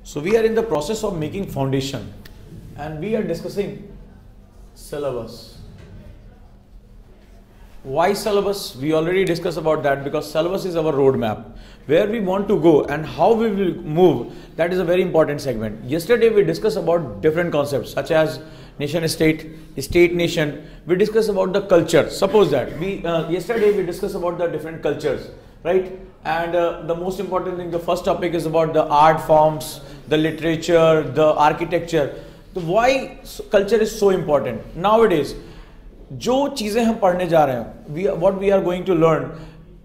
So we are in the process of making foundation and we are discussing syllabus. Why syllabus? We already discussed about that because syllabus is our roadmap. Where we want to go and how we will move, that is a very important segment. Yesterday we discussed about different concepts such as nation state, state nation. We discussed about the culture. Suppose that yesterday we discussed about the different cultures, right? And the most important thing, the first topic is about the art forms, the literature, the architecture. So why culture is so important nowadays? जो चीजें हम पढ़ने जा रहे हैं, what we are going to learn,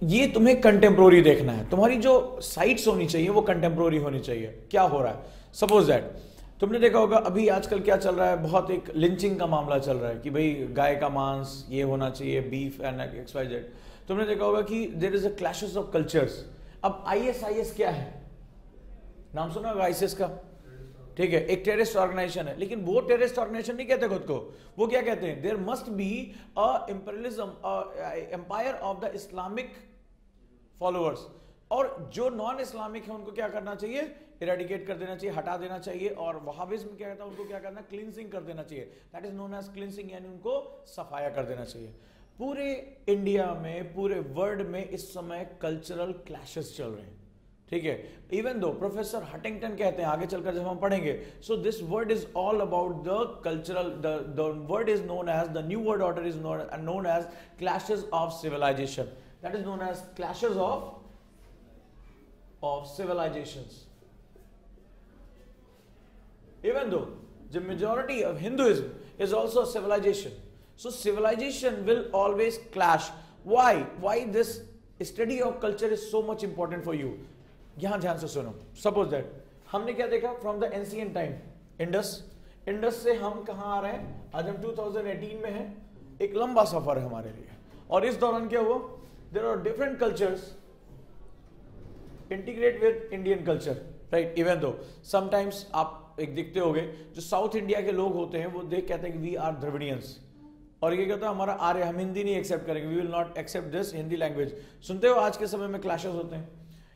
ये तुम्हें contemporary देखना है. तुम्हारी जो साइट्स होनी चाहिए वो कंटेम्प्रोरी होनी चाहिए. क्या हो रहा है? सपोज दैट तुमने देखा होगा अभी आजकल क्या चल रहा है, बहुत एक लिंचिंग का मामला चल रहा है कि भाई गाय का मांस ये होना चाहिए, beef and X Y Z. तुमने देखा होगा कि there is a clashes of cultures. अब आईएस क्या है? नाम सुना होगा आईएस का, ठीक है, एक टेररिस्ट ऑर्गेनाइजेशन है. लेकिन वो टेररिस्ट ऑर्गेनाइजेशन नहीं कहते खुद को. वो क्या कहते हैं? There must be a imperialism, empire of the Islamic followers. और जो नॉन इस्लामिक है उनको क्या करना चाहिए? इरेडिकेट कर देना चाहिए, हटा देना चाहिए. और वहाबिज्म क्या कहता है? उनको क्या करना? क्लींसिंग कर देना चाहिए. That is known as cleansing, यानी उनको सफाया कर देना चाहिए. पूरे इंडिया में, पूरे वर्ल्ड में इस समय कल्चरल क्लैशेस चल रहे हैं, ठीक है. इवन दो प्रोफेसर हटिंगटन कहते हैं, आगे चलकर जब हम पढ़ेंगे, so this word is all about the cultural, the word is known as, the new word order is known as clashes of civilization. That is known as clashes of civilizations. Even though the majority of Hinduism is also a civilization, so civilization will always clash. Why this study of culture is so much important for you? यहां ध्यान से सुनो. Suppose that हमने क्या देखा from the ancient time, Indus से हम कहां आ रहे हैं? आज हम 2018 में हैं. एक लंबा सफर है हमारे लिए. और इस दौरान क्या हुआ? There are different cultures integrate with Indian culture, right. Even though sometimes आप एक दिखते होंगे जो साउथ इंडिया के लोग होते हैं वो देख कहते हैं कि वी आर द्रविडियंस, और ये कहता है हमारा आर्य, हम हिंदी नहीं एक्सेप्ट करेंगे, we will not accept this Hindi language. सुनते हो आज के समय में क्लैशेस होते हैं.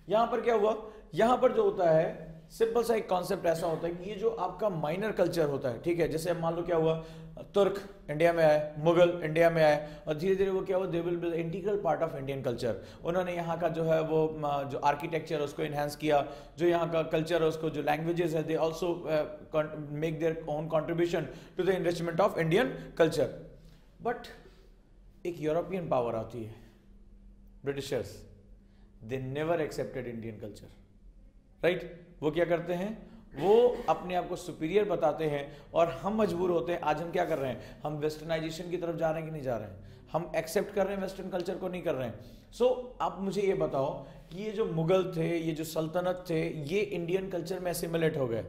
यहां पर क्या हुआ? यहां पर जो होता है सिंपल सा एक कॉन्सेप्ट ऐसा होता है कि ये जो आपका माइनर कल्चर होता है, ठीक है, जैसे मान लो क्या हुआ, तुर्क इंडिया में आए, मुगल इंडिया में आए, और धीरे धीरे वो क्या हुआ, they will be the integral part of Indian culture. उन्होंने यहाँ का जो है वो जो आर्किटेक्चर उसको इन्हांस किया, जो यहाँ का कल्चर है उसको, जो लैंग्वेजेस है, they also make their own contribution to the enrichment of Indian culture. But एक यूरोपियन पावर आती है, Britishers, they never accepted Indian culture, right. वो क्या करते हैं? वो अपने आप को सुपीरियर बताते हैं और हम मजबूर होते हैं. आज हम क्या कर रहे हैं? हम वेस्टर्नाइजेशन की तरफ जा रहे हैं कि नहीं जा रहे हैं? हम एक्सेप्ट कर रहे हैं वेस्टर्न कल्चर को, नहीं कर रहे हैं. सो आप मुझे ये बताओ कि ये जो मुगल थे, ये जो सल्तनत थे, ये इंडियन कल्चर में एसिमिलेट हो गए,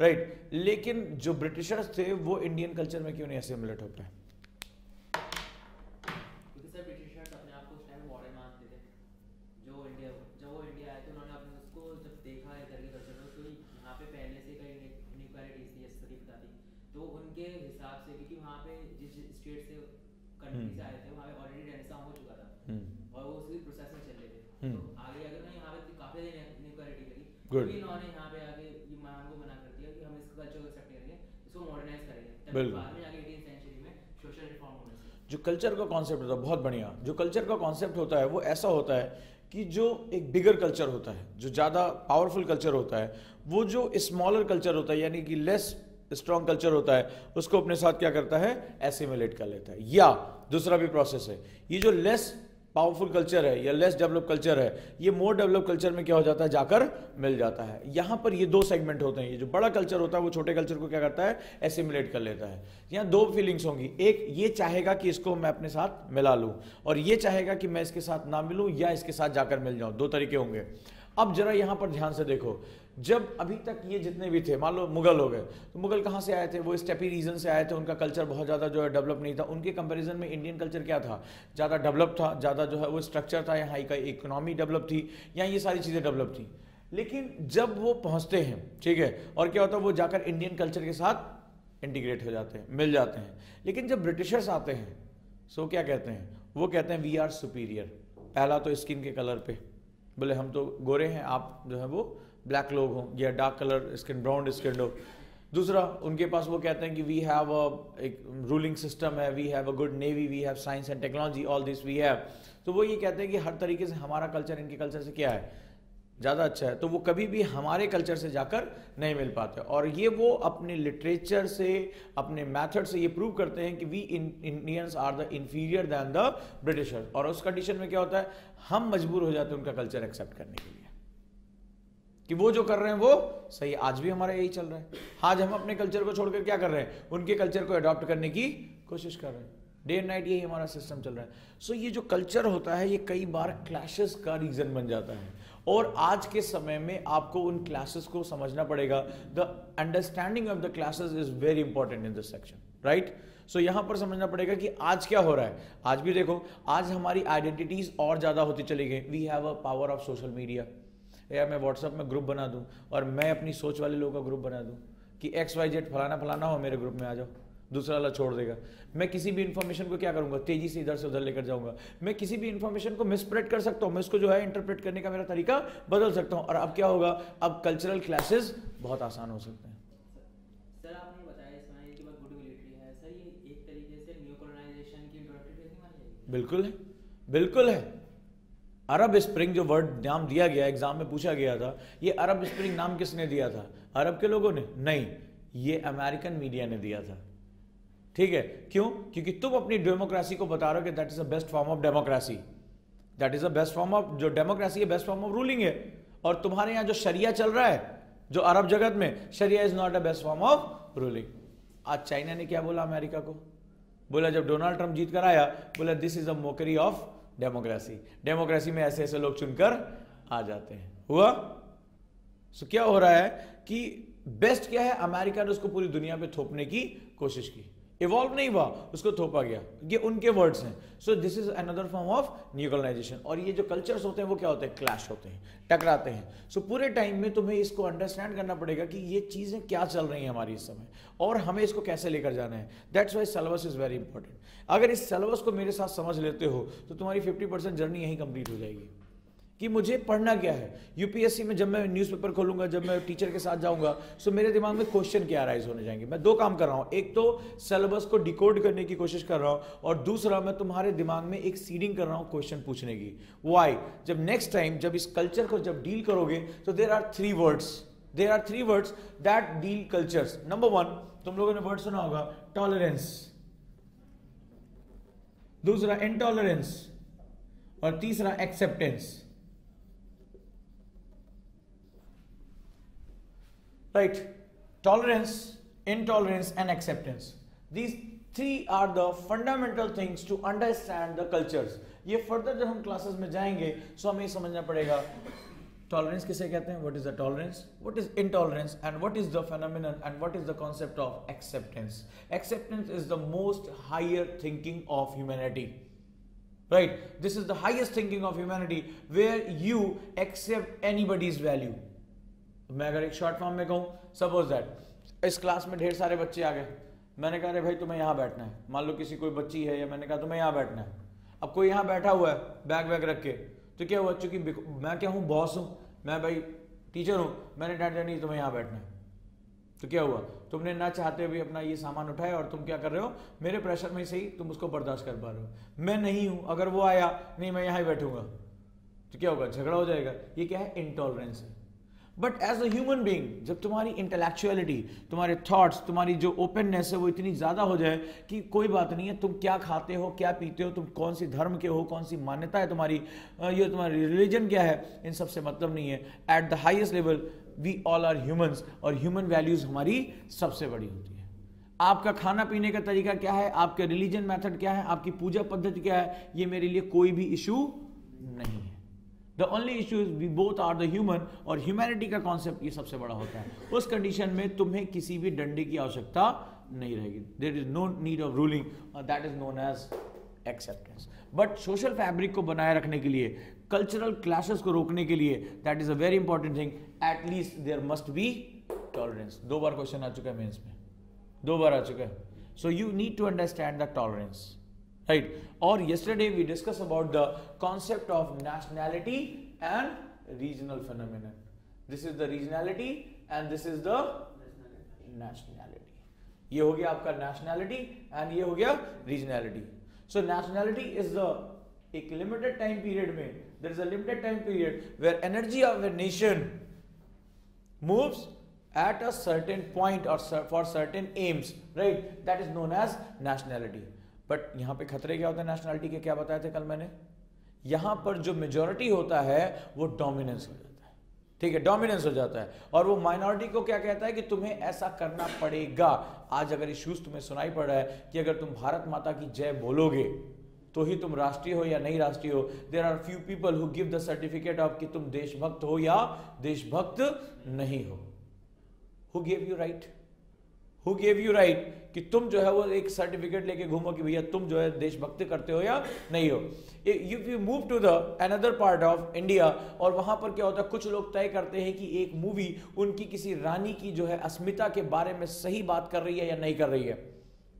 राइट. लेकिन जो ब्रिटिशर्स थे वो इंडियन कल्चर में क्यों नहीं एसिमिलेट हो पाए? से आए थे, वहाँ पे ऑलरेडी रेनेसां हो चुका था और वो उसी प्रोसेस में चल रहे थे. तो आगे अगर ना यहाँ पे काफी इनइक्वालिटी लगी, तो इन्होंने यहाँ पे आगे ये मान को मना कर दिया कि हम इसका कल्चर को एक्सेप्ट करेंगे, इसको मॉडर्नाइज करेंगे, तब बाद में आगे 18th सेंचुरी में सोशल रिफॉर्म होने से. जो कल्चर का कॉन्सेप्ट होता है, बहुत बढ़िया, जो कल्चर का कॉन्सेप्ट होता है वो ऐसा होता है कि जो एक बिगर कल्चर होता है, जो ज़्यादा पावरफुल कल्चर होता है, वो जो स्मॉलर कल्चर होता है यानी कि लेस स्ट्रॉन्ग कल्चर होता है, उसको अपने साथ क्या करता है? एसिमिलेट कर लेता है. या दूसरा भी प्रोसेस है, ये जो लेस पावरफुल कल्चर है या लेस डेवलप कल्चर है, ये मोर डेवलप कल्चर में क्या हो जाता है? जाकर मिल जाता है. यहां पर ये दो सेगमेंट होते हैं. ये जो बड़ा कल्चर होता है वो छोटे कल्चर को क्या करता है? एसिमिलेट कर लेता है. यहां दो फीलिंग्स होंगी. एक ये चाहेगा कि इसको मैं अपने साथ मिला लूं, और ये चाहेगा कि मैं इसके साथ ना मिलूं या इसके साथ जाकर मिल जाऊं. दो तरीके होंगे. अब जरा यहां पर ध्यान से देखो, जब अभी तक ये जितने भी थे, मान लो मुगल हो गए, तो मुगल कहाँ से आए थे? वो स्टेपी रीजन से आए थे. उनका कल्चर बहुत ज़्यादा जो है डेवलप नहीं था. उनके कंपैरिजन में इंडियन कल्चर क्या था? ज़्यादा डेवलप था, ज़्यादा जो है वो स्ट्रक्चर था, यहाँ का इकोनॉमी डेवलप थी, यहाँ ये सारी चीज़ें डेवलप थी. लेकिन जब वो पहुँचते हैं, ठीक है, और क्या होता है? वो जाकर इंडियन कल्चर के साथ इंटीग्रेट हो जाते हैं, मिल जाते हैं. लेकिन जब ब्रिटिशर्स आते हैं, सो क्या कहते हैं? वो कहते हैं वी आर सुपीरियर. पहला तो स्किन के कलर पे, बोले हम तो गोरे हैं, आप जो है वो ब्लैक लोग हों या dark colour skin, brown skin हो। दूसरा उनके पास वो कहते हैं कि वी हैव एक रूलिंग सिस्टम है, we have a good navy, we have science and technology, all this we have. तो वो ये कहते हैं कि हर तरीके से हमारा कल्चर इनके कल्चर से क्या है, ज़्यादा अच्छा है। तो वो कभी भी हमारे कल्चर से जाकर नहीं मिल पाते, और ये वो अपने लिटरेचर से, अपने मेथड से ये प्रूव करते हैं कि we Indians are the inferior than the Britishers. और उस कंडीशन में क्या होता है, हम मजबूर हो जाते हैं उनका कल्चर एक्सेप्ट करने के लिए कि वो जो कर रहे हैं वो सही। आज भी हमारा यही चल रहा है। आज हम अपने कल्चर को छोड़कर क्या कर रहे हैं, उनके कल्चर को अडॉप्ट करने की कोशिश कर रहे हैं। डे एंड नाइट यही हमारा सिस्टम चल रहा है। सो ये जो कल्चर होता है ये कई बार क्लैशेस का रीजन बन जाता है, और आज के समय में आपको उन क्लासेस को समझना पड़ेगा। The understanding of the classes is very important in this section, right. So यहां पर समझना पड़ेगा कि आज क्या हो रहा है। आज भी देखो, आज हमारी आइडेंटिटीज और ज्यादा होती चली गई। We have a power of social media. या मैं व्हाट्सएप में ग्रुप बना दूं और मैं अपनी सोच वाले लोगों का ग्रुप बना दूं कि XYZ फलाना फलाना हो, मेरे ग्रुप में आ जाओ, दूसरा वाला छोड़ देगा। मैं किसी भी इंफॉर्मेशन को क्या करूंगा, तेजी से इधर से उधर लेकर जाऊंगा। मैं किसी भी इंफॉर्मेशन को मिसप्रेट कर सकता हूं, मैं इसको जो है इंटरप्रेट करने का मेरा तरीका बदल सकता हूं। और अब क्या होगा, अब कल्चरल क्लैशेस बहुत आसान हो सकते हैं। सर आपने बताया इसमें कि गुड मिलिट्री है, सर ये एक तरीके से न्यू कॉलोनाइजेशन की इंट्रोडक्टरी नहीं मानी जाएगी? बिल्कुल है, बिल्कुल है। अरब स्प्रिंग जो वर्ड नाम दिया गया, एग्जाम में पूछा गया था, ये अरब स्प्रिंग नाम किसने दिया था? अरब के लोगों ने? नहीं, ये अमेरिकन मीडिया ने दिया था। ठीक है, क्यों? क्योंकि तुम अपनी डेमोक्रेसी को बता रहे हो कि that is the best form of democracy, that is the best form of, जो डेमोक्रेसी है बेस्ट फॉर्म ऑफ रूलिंग है। और तुम्हारे यहां जो शरिया चल रहा है, जो अरब जगत में, sharia is not a best form of ruling. आज चाइना ने क्या बोला अमेरिका को? बोला जब डोनाल्ड ट्रंप जीत कर आया, बोला this is a Mokri of democracy. Democracy में ऐसे ऐसे लोग चुनकर आ जाते हैं। हुआ? सो क्या हो रहा है कि बेस्ट क्या है, अमेरिका ने उसको पूरी दुनिया पे थोपने की कोशिश की। इवॉल्व नहीं हुआ, उसको थोपा गया। ये उनके वर्ड्स हैं। So this is another form of new colonization. और ये जो कल्चर्स होते हैं वो क्या होते हैं, क्लैश होते हैं, टकराते हैं। सो पूरे टाइम में तुम्हें इसको अंडरस्टैंड करना पड़ेगा कि ये चीजें क्या चल रही हैं हमारी इस समय, और हमें इसको कैसे लेकर जाना है। That's why syllabus is very important. अगर इस सिलेबस को मेरे साथ समझ लेते हो तो तुम्हारी 50% जर्नी यहीं कंप्लीट हो जाएगी कि मुझे पढ़ना क्या है। यूपीएससी में जब मैं न्यूज़पेपर खोलूंगा, जब मैं टीचर के साथ जाऊंगा, सो मेरे दिमाग में क्वेश्चन क्या अराइज होने जाएंगे। मैं दो काम कर रहा हूं, एक तो सिलेबस को डिकोड करने की कोशिश कर रहा हूं, और दूसरा मैं तुम्हारे दिमाग में एक सीडिंग कर रहा हूं क्वेश्चन पूछने की। व्हाई? जब नेक्स्ट टाइम जब इस कल्चर को जब डील करोगे तो there are three words that deal cultures. Number 1, तुम लोगों ने वर्ड सुना होगा टॉलरेंस, दूसरा इंटॉलरेंस, और तीसरा acceptance. Right? Tolerance, intolerance and acceptance. These three are the fundamental things to understand the cultures. ये further जब हम classes में जाएंगे so हमें समझना पड़ेगा tolerance किसे कहते हैं, what is the tolerance, what is intolerance, and what is the phenomenon, and what is the concept of acceptance. Acceptance is the most higher thinking of humanity. Right? This is the highest thinking of humanity where you accept anybody's value. मैं अगर एक short form में कहूँ, suppose that इस class में ढेर सारे बच्चे आ गए, मैंने कहा अरे भाई तुम्हें यहाँ बैठना है। मान लो किसी कोई बच्ची है, या मैंने कहा तुम्हें यहाँ बैठना है। अब कोई यहाँ बैठा हुआ है बैग वैग रख के, तो क्या हुआ, चूंकि मैं क्या हूँ, बॉस हूँ, मैं भाई टीचर हूँ, मैंने डांट दिया नहीं तुम्हें यहाँ बैठना है। तो क्या हुआ, तुमने ना चाहते हुए अपना ये सामान उठाया, और तुम क्या कर रहे हो, मेरे प्रेशर में सही तुम उसको बर्दाश्त कर पा रहे हो। मैं नहीं हूँ, अगर वो आया नहीं मैं यहाँ ही बैठूंगा, तो क्या होगा, झगड़ा हो जाएगा। ये क्या है, इंटॉलरेंस है। But as a human being, जब तुम्हारी इंटेलेक्चुअलिटी, तुम्हारे थॉट्स, तुम्हारी जो ओपननेस है वो इतनी ज्यादा हो जाए कि कोई बात नहीं है तुम क्या खाते हो, क्या पीते हो, तुम कौन सी धर्म के हो, कौन सी मान्यता है तुम्हारी, ये तुम्हारी रिलीजन क्या है, इन सबसे मतलब नहीं है। At the highest level we all are humans, और ह्यूमन वैल्यूज हमारी सबसे बड़ी होती है। आपका खाना पीने का तरीका क्या है, आपका रिलीजन मेथड क्या है, आपकी पूजा पद्धति क्या है, ये मेरे लिए कोई भी इशू नहीं है। The only issue is we both are the human, और ह्यूमैनिटी का कॉन्सेप्ट ये सबसे बड़ा होता है। उस कंडीशन में तुम्हें किसी भी डंडे की आवश्यकता नहीं रहेगी। There is no need of ruling, that is known as acceptance. But social fabric को बनाए रखने के लिए, कल्चरल क्लैशेस को रोकने के लिए, that is a very important thing. At least there must be tolerance. 2 बार क्वेश्चन आ चुका है मेंस में, 2 बार आ चुका है। So you need to understand the tolerance. Right? Or yesterday we discussed about the concept of nationality and regional phenomenon. This is the regionality and this is the nationality. ये हो गया आपका नेशनैलिटी एंड ये हो गया regionality. So nationality is the एक limited time period में, there is a limited time period where energy of a nation moves at a certain point or for certain aims, right? That is known as nationality. But यहाँ पे खतरे क्या होते हैं nationality के, क्या बताए थे कल मैंने? यहाँ पर जो majority होता है वो dominance हो जाता है, ठीक है, dominance हो जाता है, और वो minority को क्या कहता है कि तुम्हें ऐसा करना पड़ेगा। आज अगर इश्यूज तुम्हें सुनाई पड़ रहा है कि अगर तुम भारत माता की जय बोलोगे तो ही तुम राष्ट्रीय हो या नहीं राष्ट्रीय हो। There are few people who give the certificate of कि तुम देशभक्त हो या देशभक्त नहीं हो। Who gave you right? Who gave you right कि तुम जो है वो एक सर्टिफिकेट लेके घूमो कि भैया तुम जो है देशभक्ति करते हो या नहीं हो। If you move to the another part of India, और वहां पर क्या होता है, कुछ लोग तय करते हैं कि एक मूवी उनकी किसी रानी की जो है अस्मिता के बारे में सही बात कर रही है या नहीं कर रही है।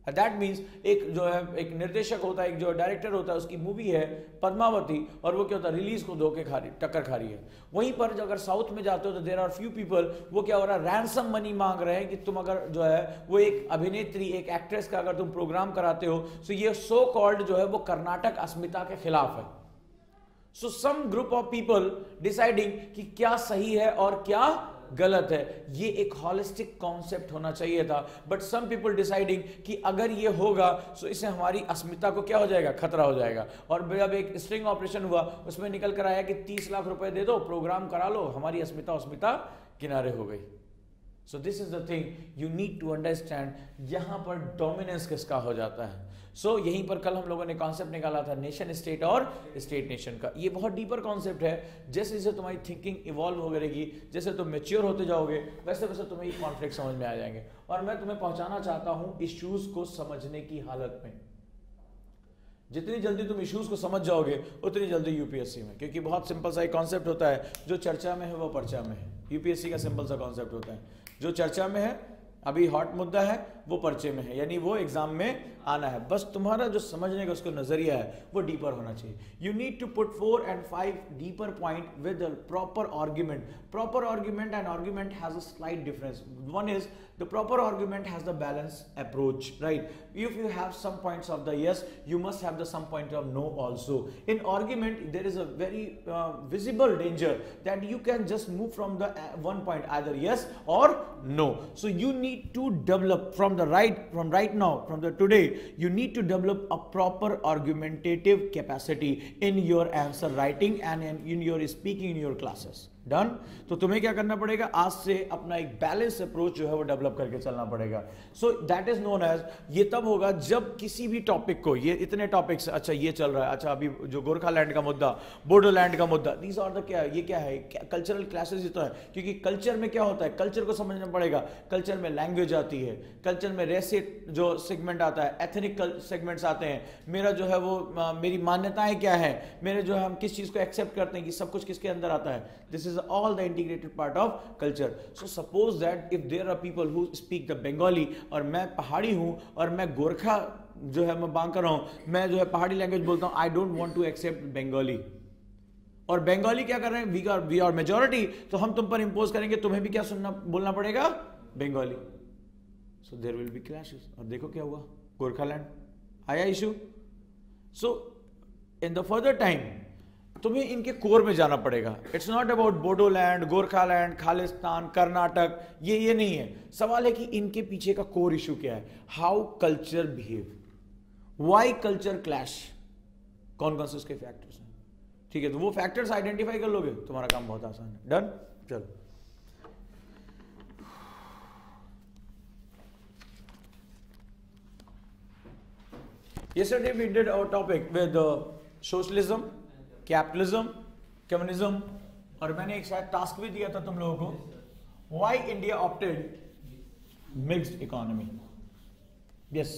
दैट मीन्स एक जो है एक निर्देशक होता है, एक जो डायरेक्टर होता है, उसकी मूवी है पद्मावती और वो क्या होता है रिलीज को धोखे खा रही, टक्कर खा रही है। वहीं पर जो अगर साउथ में जाते हो तो देयर आर फ्यू पीपल, वो क्या हो रहा है रैंसम मनी मांग रहे हैं कि तुम अगर जो है वो एक अभिनेत्री एक एक्ट्रेस का अगर तुम प्रोग्राम कराते हो तो ये सो कॉल्ड जो है वो कर्नाटक अस्मिता के खिलाफ है। So some group of people deciding कि क्या सही है और क्या गलत है। ये एक हॉलिस्टिक कॉन्सेप्ट होना चाहिए था, बट सम पीपल डिसाइडिंग कि अगर ये होगा तो इससे हमारी अस्मिता को क्या हो जाएगा, खतरा हो जाएगा। और जब एक स्ट्रिंग ऑपरेशन हुआ उसमें निकल कर आया कि 30 लाख रुपए दे दो, प्रोग्राम करा लो, हमारी अस्मिता किनारे हो गई। So this is the thing you need to understand, यहां पर डोमिनेंस किसका हो जाता है। सो यहीं पर कल हम लोगों ने कॉन्सेप्ट निकाला था नेशन स्टेट और स्टेट नेशन का। ये बहुत डीपर कॉन्सेप्ट है। जैसे जैसे तुम्हारी थिंकिंग इवॉल्व हो करेगी, जैसे तुम मेच्योर होते जाओगे, वैसे वैसे तुम्हें ये कॉन्फ्लिक्ट समझ में आ जाएंगे। और मैं तुम्हें पहुंचाना चाहता हूं इश्यूज को समझने की हालत में। जितनी जल्दी तुम इश्यूज को समझ जाओगे उतनी जल्दी यूपीएससी में, क्योंकि बहुत सिंपल सा एक कॉन्सेप्ट होता है, जो चर्चा में है वो पर्चा में है। यूपीएससी का सिंपल सा कॉन्सेप्ट होता है, जो चर्चा में है अभी हॉट मुद्दा है वो पर्चे में है, यानी वो एग्जाम में आना है। बस तुम्हारा जो समझने का उसको नजरिया है वो डीपर होना चाहिए। You need to put 4 and 5 deeper point with proper argument. Proper argument and argument has a slight difference. One is the proper argument has the balanced approach, right? If you have some points of the yes, you must have the some point of no also. In argument there is a very visible danger that you can just move from the one point, either yes or no. So you need to develop from right now, from the today, you need to develop a proper argumentative capacity in your answer writing and in your speaking in your classes. Done. तो तुम्हें क्या करना पड़ेगा, आज से अपना एक balance approach जो है वो डेवलप करके चलना पड़ेगा। So that is known as, ये तब होगा जब किसी भी टॉपिक को, ये इतने टॉपिक्स, अच्छा ये चल रहा है, अच्छा अभी जो गोरखालैंड का मुद्दा, बोडोलैंड का मुद्दा, दीज आर द क्या, ये क्या है, कल्चरल क्लासेस ही तो है। क्योंकि कल्चर में क्या होता है, कल्चर को समझना पड़ेगा। कल्चर में लैंग्वेज आती है, कल्चर में रेसिट जो सेगमेंट आता है, एथनिक सेगमेंट्स आते हैं, मेरा जो है वो मेरी मान्यताएं क्या है, मेरे जो है हम किस चीज को एक्सेप्ट करते हैं, कि सब कुछ किसके अंदर आता है। This is all the integrated part of culture. So suppose that if there are people who speak the Bengali, और मैं पहाड़ी हूँ और मैं गोरखा जो है मैं बांग कर रहा हूँ, मैं जो है पहाड़ी लैंग्वेज बोलता हूँ, I don't want to accept Bengali, और बंगाली क्या कर रहे हैं, वी आर मेजॉरिटी, तो हम तुम पर इंपोज करेंगे, तुम्हें भी क्या सुनना बोलना पड़ेगा, Bengali. So there will be clashes. और देखो क्या हुआ, गोरखालैंड आया issue. So in the further time तुम्हें इनके कोर में जाना पड़ेगा। It's not about Bodoland, Gorkhaland, Khalistan, Karnataka, ये नहीं है। सवाल है कि इनके पीछे का कोर इशू क्या है, how culture behave, why culture clash, कौन कौन से उसके फैक्टर्स हैं। ठीक है, तो वो फैक्टर्स आइडेंटिफाई कर लोगे, तुम्हारा काम बहुत आसान है। डन, चलो। Yesterday we did our topic with socialism, capitalism, communism, और मैंने एक शायद टास्क भी दिया था तुम लोगों को, why India opted mixed economy. Yes,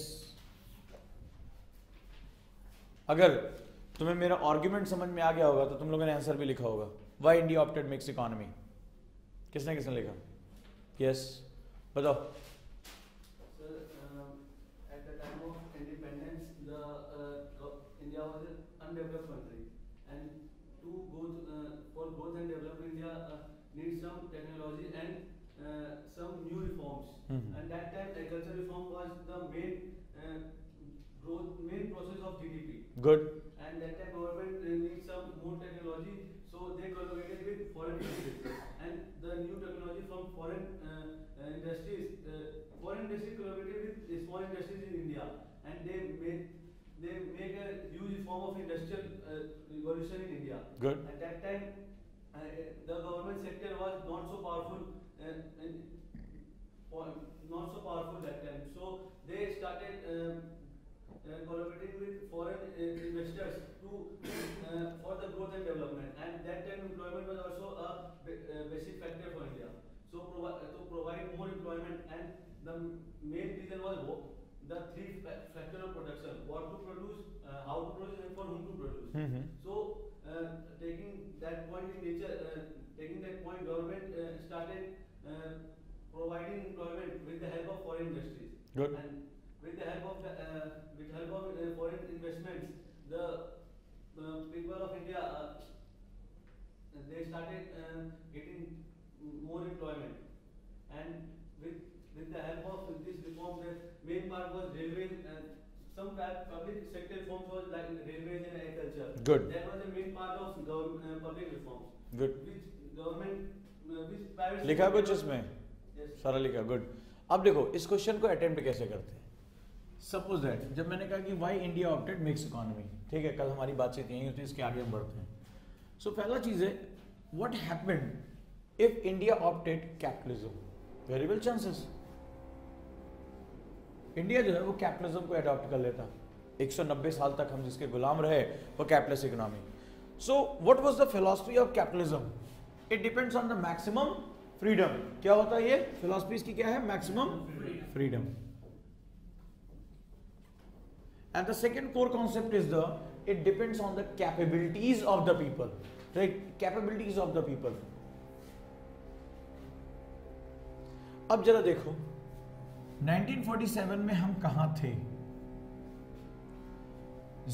अगर तुम्हें मेरा आर्ग्यूमेंट समझ में आ गया होगा तो तुम लोगों ने आंसर भी लिखा होगा, why India opted mixed economy. किसने किसने लिखा? यस, बताओ। Undeveloped country, and to go for growth and develop India needs some the main process of GDP. Good. And that time government needs some more technology, so they collaborated with foreign industries. And the new technology from foreign industries, foreign industries collaborated with small industries in India, and they make a huge form of industrial revolution in India. Good. At that time, the government sector was not so powerful, that time. So they started collaborating with foreign investors to for the growth and development. And that time employment was also a basic factor for India. So to provide more employment, and the main reason was the three factor of production: what to produce, how to produce, and for whom to produce. So taking that point in nature, government started providing employment with the help of foreign industries. Good. And with the help of foreign investments, the people of India they started getting more employment. And with the help of this reform, the main part was railways, and some public sector reforms was like railways and agriculture. Good. That was the main part of public reforms. Good. Which private लिखा कुछ इसमें? Yes. सारा लिखा. Good. अब देखो इस question को attempt कैसे करते हैं. सपोज दैट जब मैंने कहा कि why India opted mix economy, ठीक है, कल हमारी बातचीत यही होती है, इसके आगे हम बढ़ते हैं. सो पहला चीज है, what happened if India opted capitalism? Very well chances. India जो है वो कैपिटलिज्म को अडॉप्ट कर लेता. 190 साल तक हम जिसके गुलाम रहे वो capitalist economy. So what was the philosophy of capitalism? It depends on the maximum freedom. क्या होता है ये फिलॉसफी इसकी? क्या है? Maximum freedom. And the second core concept is it depends on the capabilities of the people, right? Capabilities of the people. अब जरा देखो 1947 में हम कहां थे?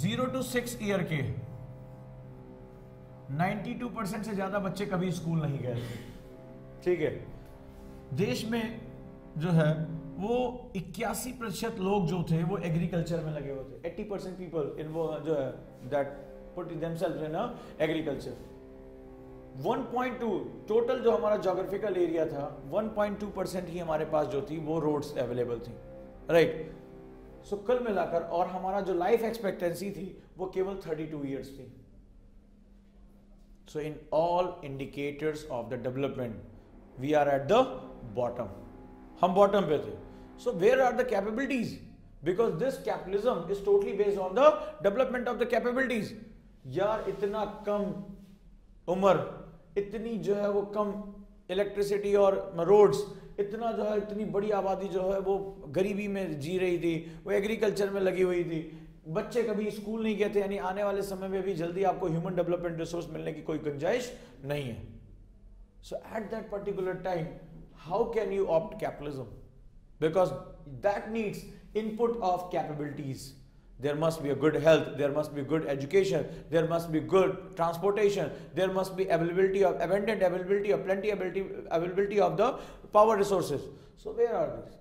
0 to 6 ईयर के 92% से ज्यादा बच्चे कभी स्कूल नहीं गए थे, ठीक है. देश में जो है वो 81% लोग जो थे वो एग्रीकल्चर में लगे हुए थे. 80% पीपल इन वो जो है that put themselves in agriculture. 1.2 total जो हमारा ज्योग्राफिकल एरिया था, 1.2% ही हमारे पास जो थी वो रोड्स अवेलेबल थी, राइट. सो कुल मिलाकर और हमारा जो लाइफ एक्सपेक्टेंसी थी वो केवल 32 ईयर्स थी. So in all indicators of the development we are at the bottom. हम बॉटम पे थे. So where are the capabilities? Because this capitalism is totally based on the development of the capabilities. यार इतना कम उम्र, इतनी जो है वो कम इलेक्ट्रिसिटी और रोड्स, इतना जो है इतनी बड़ी आबादी जो है वो गरीबी में जी रही थी, वो एग्रीकल्चर में लगी हुई थी, बच्चे कभी स्कूल नहीं गए थे. यानी आने वाले समय में भी जल्दी आपको ह्यूमन डेवलपमेंट रिसोर्स मिलने की कोई गुंजाइश नहीं है. So at that particular time how can you opt capitalism? Because that needs input of capabilities. There must be a good health, there must be good education, there must be good transportation, there must be abundant availability of plenty availability of the power resources. So where are these?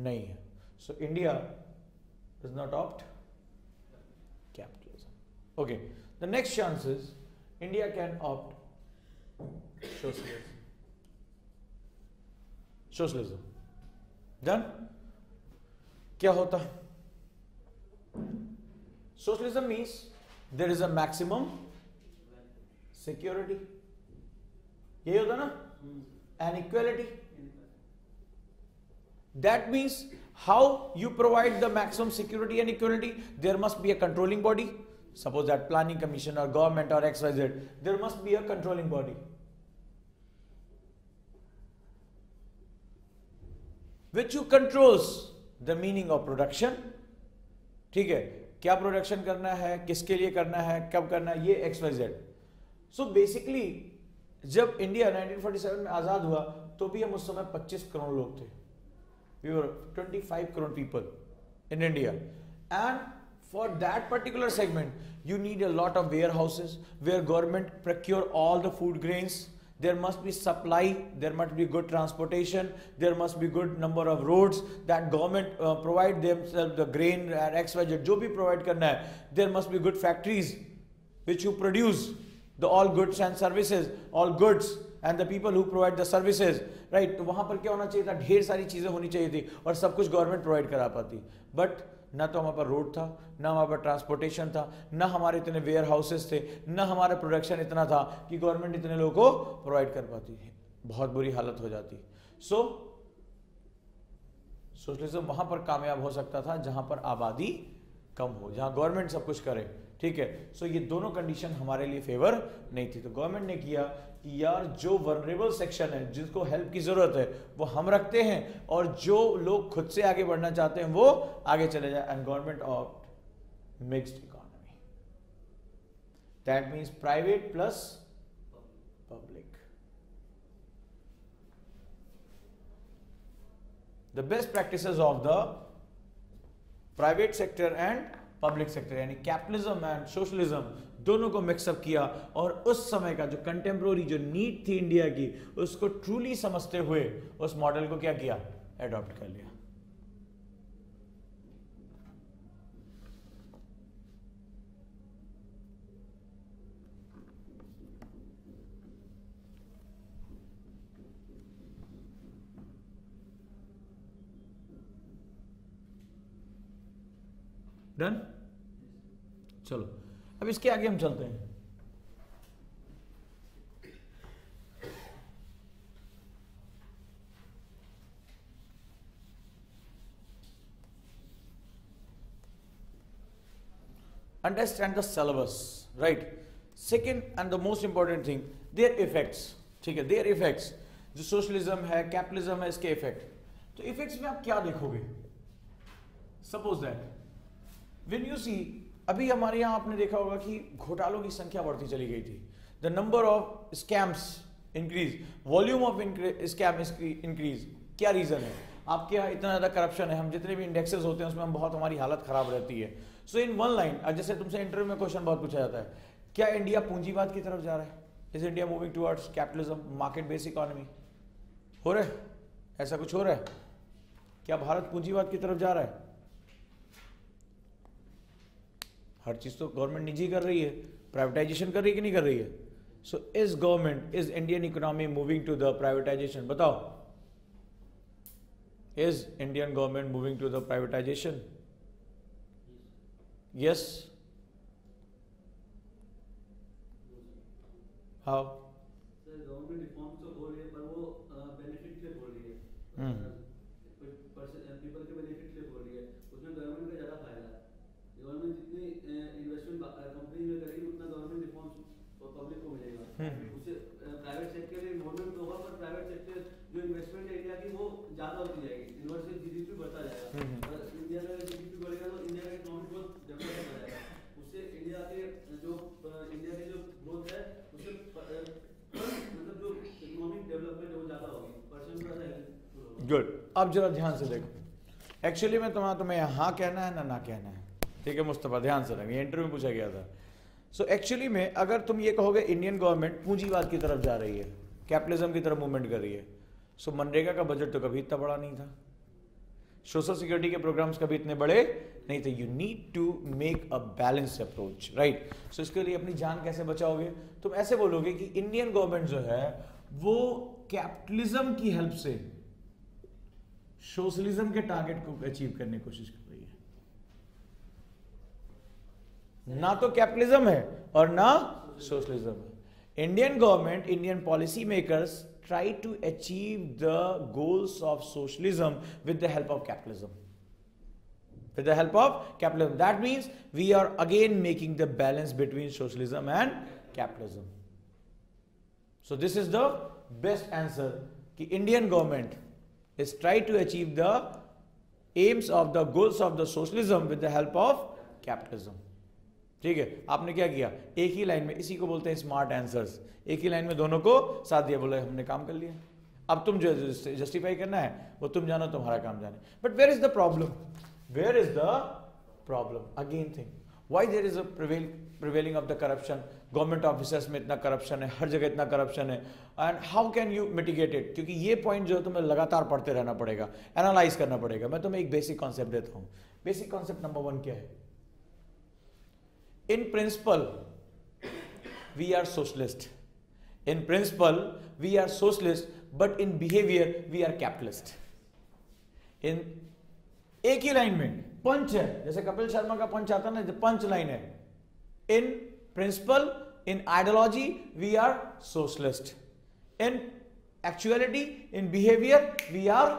Nahi hai. So India does not opt capitalism. Okay, the next chance is India can opt socialism. Done? क्या होता? Socialism means there is a maximum security. यही होता ना? And equality. That means how you provide the maximum security and equality? There must be a controlling body. Suppose that planning commission or government or XYZ. There must be a controlling body. Which you controls the meaning of production. ठीक है, क्या production करना है, किसके लिए करना है, कब करना है, ये XYZ. सो बेसिकली जब इंडिया 1947 में आजाद हुआ तो भी हम उस समय 25 करोड़ लोग थे. We were 25 crore people in India, and for that particular segment you need a lot of warehouses where government procure all the food grains, there must be supply, there must be good transportation, there must be good number of roads that government provide themselves the grain and XYZ जो भी provide करना है. There must be good factories which you produce the all goods and services, all goods and the people who provide the services, right? तो वहाँ पर क्या होना चाहिए था, ढेर सारी चीजें होनी चाहिए थी और सब कुछ गवर्नमेंट प्रोवाइड करा पाती. बट ना तो हमारे पास रोड था, ना हमारे पास ट्रांसपोर्टेशन था, ना हमारे इतने वेयर हाउसेस थे, ना हमारा प्रोडक्शन इतना था कि गवर्नमेंट इतने लोगों को प्रोवाइड कर पाती. बहुत बुरी हालत हो जाती. सो सोशलिज्म वहां पर कामयाब हो सकता था जहां पर आबादी कम हो, जहां गवर्नमेंट सब कुछ करे. ठीक है. सो ये दोनों कंडीशन हमारे लिए फेवर नहीं थी. तो गवर्नमेंट ने किया कि यार जो वल्नरेबल सेक्शन है, जिसको हेल्प की जरूरत है, वो हम रखते हैं और जो लोग खुद से आगे बढ़ना चाहते हैं वो आगे चले जाए. And government of mixed economy, that means private plus public. The best practices of the private sector and public sector, यानी कैपिटलिज्म एंड सोशलिज्म दोनों को मिक्सअप किया और उस समय का जो कंटेम्प्रोरी जो नीड थी इंडिया की, उसको ट्रूली समझते हुए उस मॉडल को क्या किया, एडॉप्ट कर लिया. डन. चलो अब इसके आगे हम चलते हैं. Understand the syllabus, right. Second and the most important thing, there effects. ठीक है, देयर इफेक्ट्स. जो सोशलिज्म है, कैपिटलिज्म है, इसके इफेक्ट. तो इफेक्ट्स में आप क्या देखोगे? Suppose that when you see, अभी हमारे यहां आपने देखा होगा कि घोटालों की संख्या बढ़ती चली गई थी. The number of scams increase, volume of scam increase. क्या रीजन है? आपके यहाँ इतना ज्यादा करप्शन है, हम जितने भी इंडेक्सेस होते हैं उसमें हम बहुत, हमारी हालत खराब रहती है. सो इन वन लाइन, जैसे तुमसे इंटरव्यू में क्वेश्चन बहुत पूछा जाता है, क्या इंडिया पूंजीवाद की तरफ जा रहा है? Is India moving towards capitalism, market based economy? हो रहा है? ऐसा कुछ हो रहा है? क्या भारत पूंजीवाद की तरफ जा रहा है? हर चीज तो गवर्नमेंट निजी कर रही है, प्राइवेटाइजेशन कर रही है कि नहीं कर रही है? So is government, is Indian economy moving to the privatisation? बताओ, is Indian government moving to the privatisation? Yes. How? Sir government reforms तो हो रही है, पर वो बेनिफिट के लिए हो रही है. पीपल के बेनिफिट के लिए हो रही है. उसमें गवर्नमेंट का ज्यादा फायदा है. गवर्नमेंट जितनी इन्वेस्टमेंट कंपनी में करेगी उतना गवर्नमेंट रिफॉर्म्स पब्लिक को मिलेगा. उससे प्राइवेट सेक्टर में इन्वॉल्वमेंट होगा, पर प्राइवेट सेक्टर जो इन्वेस्टमेंट है इंडिया की वो ज्यादा होती जाएगी. इन्वर्स जीडीपी बढ़ता जाएगा. इंडिया का जीडीपी बढ़ेगा तो इंडिया का इकोनॉमी बहुत डेवलप हो जाएगा. उससे इंडिया के जो ग्रोथ है उससे मतलब जो इकोनॉमिक डेवलपमेंट है वो ज्यादा होगी, परसेंट ज्यादा है. गुड. अब जरा ध्यान से देखो, एक्चुअली में तुम्हें हाँ कहना है ना कहना है. ठीक है मुस्तफा, ध्यान से रखें, इंटरव्यू में पूछा गया था. सो एक्चुअली में अगर तुम ये कहोगे इंडियन गवर्नमेंट पूंजीवाद की तरफ जा रही है, कैपिटलिज्म की तरफ मूवमेंट कर रही है, सो मनरेगा का बजट तो कभी इतना बड़ा नहीं था, सोशल सिक्योरिटी के प्रोग्राम्स कभी इतने बड़े नहीं थे. You need to make a balance approach, right. So इसके लिए अपनी जान कैसे बचाओगे? तुम ऐसे बोलोगे कि इंडियन गवर्नमेंट जो है वो कैपिटलिज्म की हेल्प से सोशलिज्म के टारगेट को अचीव करने की कोशिश कर रही है. ना तो कैपिटलिज्म है और ना सोशलिज्म है. Indian government, Indian policy makers try to achieve the goals of socialism with the help of capitalism. With the help of capitalism. That means we are again making the balance between socialism and capitalism. So this is the best answer कि Indian government is try to achieve the aims of the goals of the socialism with the help of capitalism. ठीक है, आपने क्या किया, एक ही line में, इसी को बोलते हैं स्मार्ट आंसर्स, एक ही लाइन में दोनों को साथ दिया, बोले हमने काम कर लिया. अब तुम जो जस्टिफाई करना है वो तुम जानो, तुम्हारा काम जाने. But where is the problem? Where is the problem? Again think, why there is a prevailing of the corruption? Government officers में इतना करप्शन है, हर जगह इतना करप्शन है, and how can you mitigate it? क्योंकि ये पॉइंट जो है तुम्हें लगातार पढ़ते रहना पड़ेगा, एनालाइज करना पड़ेगा। मैं तुम्हें एक बेसिक कॉन्सेप्ट देता हूं। बेसिक कॉन्सेप्ट नंबर 1 क्या है? In principle we are socialist, in principle we are socialist, but in behaviour we are capitalist. इन एक ही लाइन में पंच है, जैसे कपिल शर्मा का पंच आता ना, पंच लाइन है। In principle, in ideology we are socialist, in actuality, in behaviour we are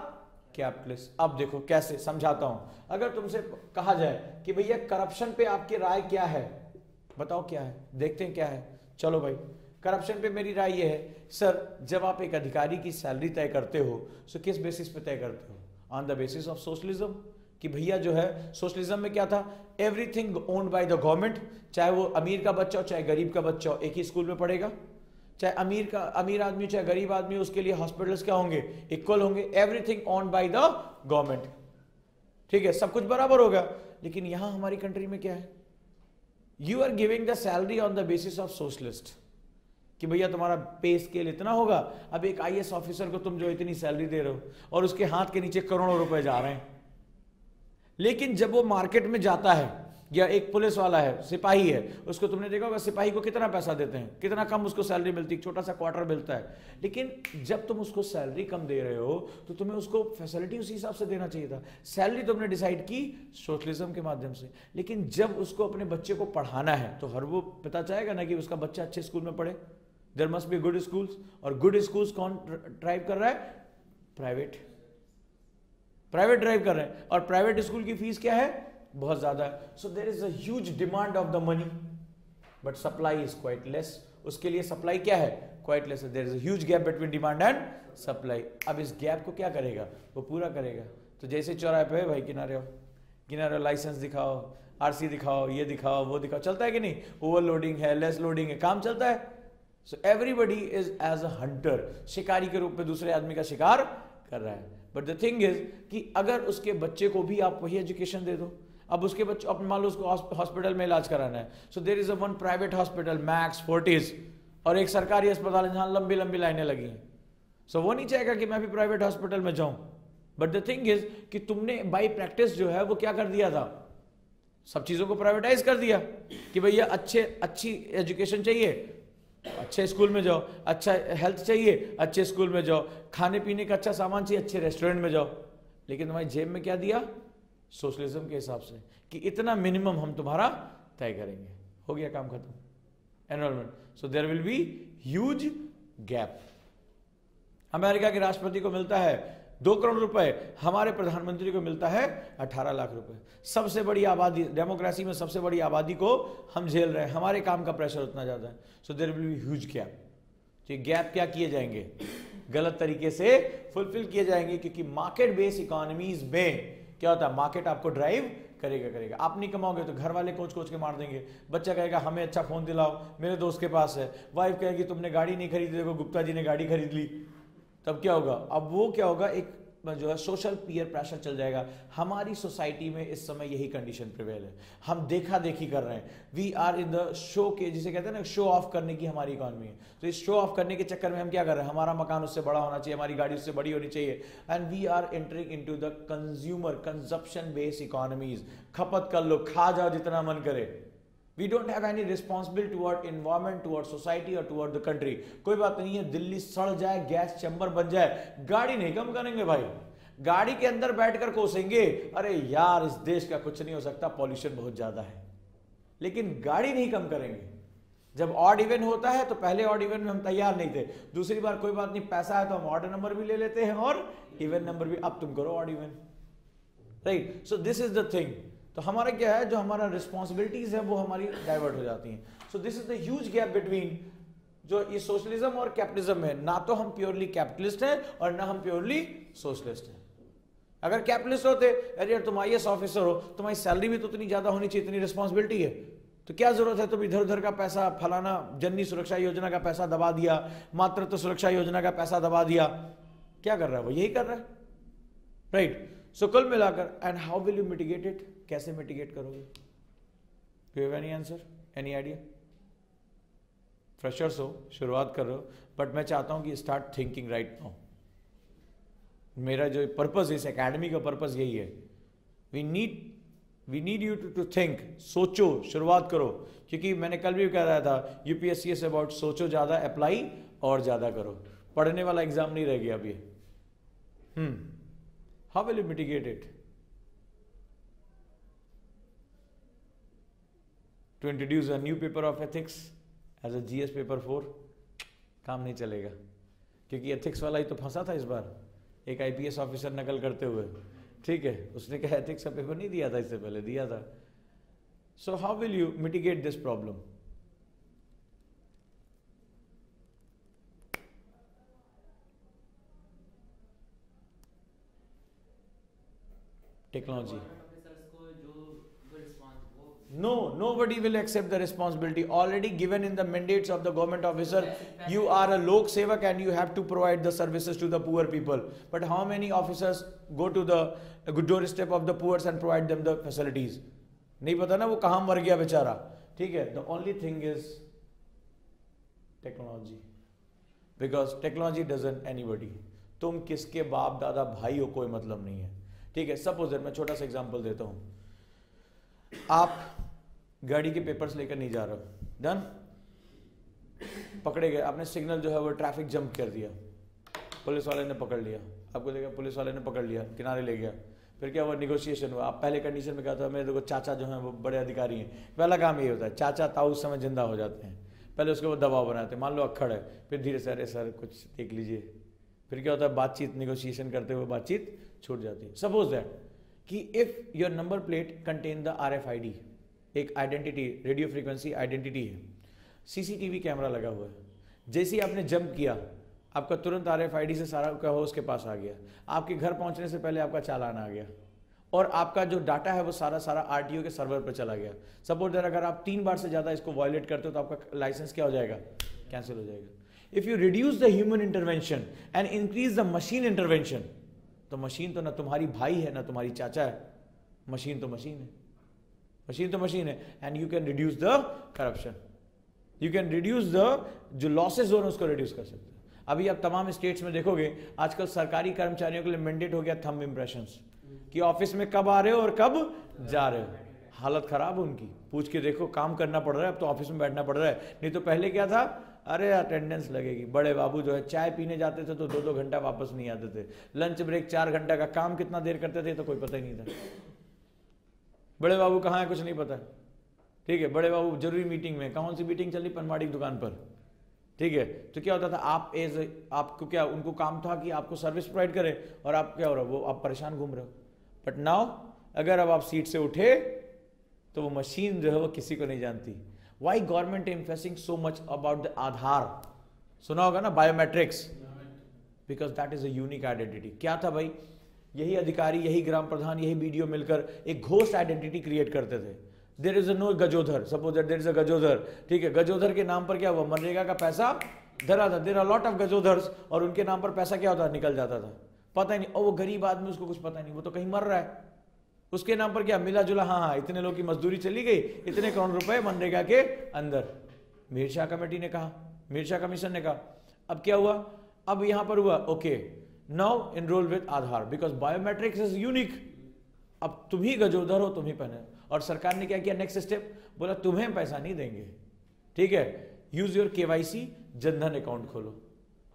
capitalist. अब देखो कैसे समझाता हूं। अगर तुमसे कहा जाए कि भैया करप्शन पे आपकी राय क्या है, बताओ क्या है, देखते हैं क्या है। चलो भाई, करप्शन पे मेरी राय ये है सर, जब आप एक अधिकारी की सैलरी तय करते हो तो किस बेसिस पे तय करते हो? On the basis of socialism. कि भैया जो है सोशलिज्म में क्या था, everything owned by the government, चाहे वो अमीर का बच्चा हो चाहे गरीब का बच्चा हो, एक ही स्कूल में पढ़ेगा। चाहे अमीर आदमी चाहे गरीब आदमी, उसके लिए हॉस्पिटल्स क्या होंगे, इक्वल होंगे। Everything owned by the government, ठीक है, सब कुछ बराबर होगा। लेकिन यहां हमारी कंट्री में क्या है, you are giving the salary on the basis of socialist, कि भैया तुम्हारा पे स्केल इतना होगा। अब एक IAS ऑफिसर को तुम जो इतनी सैलरी दे रहे हो और उसके हाथ के नीचे करोड़ों रुपए जा रहे हैं, लेकिन जब वो मार्केट में जाता है, या एक पुलिस वाला है, सिपाही है, उसको तुमने देखा होगा सिपाही को कितना पैसा देते हैं, कितना कम उसको सैलरी मिलती है, छोटा सा क्वार्टर मिलता है। लेकिन जब तुम उसको सैलरी कम दे रहे हो तो तुम्हें उसको फैसिलिटी उसी हिसाब से देना चाहिए था। सैलरी तुमने डिसाइड की सोशलिज्म के माध्यम से, लेकिन जब उसको अपने बच्चे को पढ़ाना है तो हर वो पता चाहेगा ना कि उसका बच्चा अच्छे स्कूल में पढ़े। There must be good schools, और गुड स्कूल्स कौन ड्राइव कर रहा है? प्राइवेट ड्राइव कर रहे हैं, और प्राइवेट स्कूल की फीस क्या है? बहुत ज्यादा है। So there is a huge demand of the money, but supply is quite less. उसके लिए सप्लाई क्या है? Quite less. There is a huge gap between demand and supply. अब इस गैप को क्या करेगा? वो पूरा करेगा। तो जैसे चौराहे पे भाई किनारे हो, लाइसेंस दिखाओ, RC दिखाओ, ये दिखाओ, वो दिखाओ, चलता है कि नहीं? ओवरलोडिंग है, लेस लोडिंग है, काम चलता है। So everybody is as a hunter, शिकारी के रूप में दूसरे आदमी का शिकार कर रहा है। बट द थिंग इज कि अगर उसके बच्चे को भी आप वही एजुकेशन दे दो, अब उसके बच्चे, अब मान लो उसको हॉस्पिटल में इलाज कराना है, so there is a one private hospital, Max, Fortis, और एक सरकारी अस्पताल है जहां लंबी लंबी लाइनें लगी हैं। सो वो नहीं चाहेगा कि मैं भी प्राइवेट हॉस्पिटल में जाऊं। बट द थिंग इज कि तुमने बाई प्रैक्टिस जो है वो क्या कर दिया था, सब चीजों को प्राइवेटाइज कर दिया कि भैया अच्छी एजुकेशन चाहिए, अच्छे स्कूल में जाओ, अच्छा हेल्थ चाहिए, अच्छे स्कूल में जाओ, खाने पीने का अच्छा सामान चाहिए, अच्छे रेस्टोरेंट में जाओ। लेकिन तुम्हारी जेब में क्या दिया? सोशलिज्म के हिसाब से कि इतना मिनिमम हम तुम्हारा तय करेंगे। हो गया काम खत्म, enrolment. So there will be huge gap. America के राष्ट्रपति को मिलता है 2 करोड़ रुपए, हमारे प्रधानमंत्री को मिलता है 18 लाख रुपए। सबसे बड़ी आबादी, डेमोक्रेसी में सबसे बड़ी आबादी को हम झेल रहे हैं, हमारे काम का प्रेशर उतना ज्यादा है। So there will be huge gap. तो ये गैप क्या किए जाएंगे? गलत तरीके से फुलफिल किए जाएंगे, क्योंकि मार्केट बेस्ड इकोनॉमीज में क्या होता है, मार्केट आपको ड्राइव करेगा। आप नहीं कमाओगे तो घर वाले कोच के मार देंगे। बच्चा कहेगा हमें अच्छा फोन दिलाओ, मेरे दोस्त के पास है। वाइफ कहेगी तुमने गाड़ी नहीं खरीदी, देखो गुप्ता जी ने गाड़ी खरीद ली। तब क्या होगा? अब वो क्या होगा, एक जो है सोशल पीयर प्रेशर चल जाएगा। हमारी सोसाइटी में इस समय यही कंडीशन प्रिवेल है। हम देखा देखी कर रहे हैं, we are in the show के, जिसे कहते हैं ना, शो ऑफ करने की हमारी इकॉनमी है। तो इस शो ऑफ करने के चक्कर में हम क्या कर रहे हैं, हमारा मकान उससे बड़ा होना चाहिए, हमारी गाड़ी उससे बड़ी होनी चाहिए, and we are entering into the consumer consumption based economies. खपत कर लो, खा जाओ जितना मन करे। We don't have any responsibility toward environment, toward society or toward the country. कोई बात नहीं है, दिल्ली सड़ जाए, गैस चैम्बर बन जाए, गाड़ी नहीं कम करेंगे भाई, गाड़ी के अंदर बैठकर कोसेंगे, अरे यार इस देश का कुछ नहीं हो सकता, पॉल्यूशन बहुत ज्यादा है। लेकिन गाड़ी नहीं कम करेंगे। जब ऑड इवन होता है तो पहले ऑड इवन में हम तैयार नहीं थे, दूसरी बार कोई बात नहीं, पैसा है तो हम ऑड नंबर भी ले लेते हैं और इवन नंबर भी। अब तुम करो odd even, right? So this is the thing. तो हमारा क्या है, जो हमारा रिस्पॉन्सिबिलिटीज है वो हमारी डाइवर्ट हो जाती हैं। So this is the huge gap between जो ये सोशलिज्म और कैपिटलिज्म है। ना तो हम प्योरली कैपिटलिस्ट हैं और ना हम प्योरली सोशलिस्ट हैं। अगर कैपिटलिस्ट होते, अरे यार तुम IAS ऑफिसर हो, तुम्हारी सैलरी भी तो इतनी ज्यादा होनी चाहिए, इतनी रिस्पॉन्सिबिलिटी है, तो क्या जरूरत है तुम इधर उधर का पैसा, फलाना जननी सुरक्षा योजना का पैसा दबा दिया, मातृत्व सुरक्षा योजना का पैसा दबा दिया। क्या कर रहा है वो? यही कर रहा है, राइट? सो कुल मिलाकर, and how will you mitigate it? कैसे मिटिगेट करोगे? Do you have any answer, any idea? Freshers हो, शुरुआत कर रहे हो, बट मैं चाहता हूं कि स्टार्ट थिंकिंग राइट नाउ। मेरा जो पर्पस, इस एकेडमी का पर्पस यही है। We need you to think, सोचो, शुरुआत करो। क्योंकि मैंने कल भी कह रहा था यूपीएससी से अबाउट सोचो ज्यादा, अप्लाई और ज्यादा करो। पढ़ने वाला एग्जाम नहीं रह गया अब ये। How will you mitigate it? To introduce a new paper of ethics as a GS paper 4, काम नहीं चलेगा। क्योंकि एथिक्स वाला ही तो फंसा था इस बार, एक आईपीएस ऑफिसर नकल करते हुए, ठीक है, उसने कहा एथिक्स का पेपर नहीं दिया था, इससे पहले दिया था। So how will you mitigate this problem? Technology. No, nobody will accept the responsibility already given in the mandates of the government officer. You are a lok sevak and you have to provide the services to the poor people. But how many officers go to the doorstep of the poor and provide them the facilities? नहीं पता ना वो कहाँ मर गया बेचारा, ठीक है। The only thing is technology, because technology doesn't anybody. तुम किसके बाप दादा भाई हो कोई मतलब नहीं है, ठीक है। सपोज मैं छोटा सा एग्जांपल देता हूँ, आप गाड़ी के पेपर्स लेकर नहीं जा रहे हो, डन, पकड़े गए, आपने सिग्नल जो है वो ट्रैफिक जंप कर दिया, पुलिस वाले ने पकड़ लिया आपको, देखा पुलिस वाले ने पकड़ लिया, किनारे ले गया, फिर क्या हुआ, निगोशिएशन हुआ। आप पहले कंडीशन में क्या था, मेरे देखो चाचा जो हैं वो बड़े अधिकारी हैं, पहला काम ये होता है, चाचा ताऊ उस समय जिंदा हो जाते हैं, पहले उसके वो दबाव बनाते हैं, मान लो अक्खड़ है, फिर धीरे से अरे सर कुछ देख लीजिए, फिर क्या होता है, बातचीत, निगोशिएशन करते हुए बातचीत छूट जाती है। सपोज दैट कि if your number plate contain the RFID, एक आइडेंटिटी, रेडियो फ्रीक्वेंसी आइडेंटिटी है, सीसीटीवी कैमरा लगा हुआ है, जैसे ही आपने जंप किया आपका तुरंत RFID से सारा क्या हो उसके पास आ गया, आपके घर पहुंचने से पहले आपका चालान आ गया, और आपका जो डाटा है वो सारा RTO के सर्वर पर चला गया। सपोज दैट अगर आप 3 बार से ज्यादा इसको वायलेट करते हो तो आपका लाइसेंस क्या हो जाएगा, कैंसिल हो जाएगा। If you reduce the human intervention and increase the machine intervention, तो मशीन तो ना तुम्हारी भाई है ना तुम्हारी चाचा है, मशीन तो मशीन है, मशीन तो मशीन है, and you can reduce the corruption, you can reduce the जो लॉसेस हो उसको रिड्यूस कर सकते हैं। अभी आप तमाम स्टेट्स में देखोगे आजकल सरकारी कर्मचारियों के लिए मैंडेट हो गया थंब इंप्रेशंस, कि ऑफिस में कब आ रहे हो और कब जा रहे हो। हालत खराब है उनकी, पूछ के देखो, काम करना पड़ रहा है, अब तो ऑफिस में बैठना पड़ रहा है, नहीं तो पहले क्या था, अरे अटेंडेंस लगेगी। बड़े बाबू जो है चाय पीने जाते थे तो 2-2 घंटा वापस नहीं आते थे, लंच ब्रेक 4 घंटा का, काम कितना देर करते थे तो कोई पता ही नहीं था। बड़े बाबू कहाँ है कुछ नहीं पता, ठीक है। बड़े बाबू जरूरी मीटिंग में, कौन सी मीटिंग चली, पनवाड़ी की दुकान पर, ठीक है। तो क्या होता था, आपको क्या, उनको काम था कि आपको सर्विस प्रोवाइड करे, और आप क्या हो रहा है, वो आप परेशान घूम रहे हो। बट नाउ अगर अब आप सीट से उठे तो वो मशीन जो है वो किसी को नहीं जानती। Why government investing so much about the Aadhaar, सुना होगा ना, biometrics, because that is a unique identity. क्या था भाई, यही अधिकारी, यही ग्राम प्रधान, यही बीडीओ मिलकर एक घोस्ट आइडेंटिटी क्रिएट करते थे। There is no Gajodhar, suppose that there is a Gajodhar, ठीक है, गजोधर के नाम पर क्या हुआ, मनरेगा का पैसा धरा था, देयर आर लॉट ऑफ गजोधर्स, और उनके नाम पर पैसा क्या होता, निकल जाता था, पता ही नहीं, और वो गरीब आदमी, उसको कुछ पता नहीं, वो तो कहीं मर रहा है, उसके नाम पर क्या मिला जुला, हाँ इतने लोग की मजदूरी चली गई, इतने करोड़ रुपए मनरेगा के अंदर। मीर शाह कमेटी ने कहा, मीर शाह कमीशन ने कहा, अब क्या हुआ, अब यहां पर हुआ, okay now enrol with Aadhaar, because biometrics is unique. अब तुम ही गजोधर हो, तुम ही पहने, और सरकार ने क्या किया, नेक्स्ट स्टेप बोला तुम्हें पैसा नहीं देंगे, ठीक है, use your KYC, Jan Dhan account खोलो,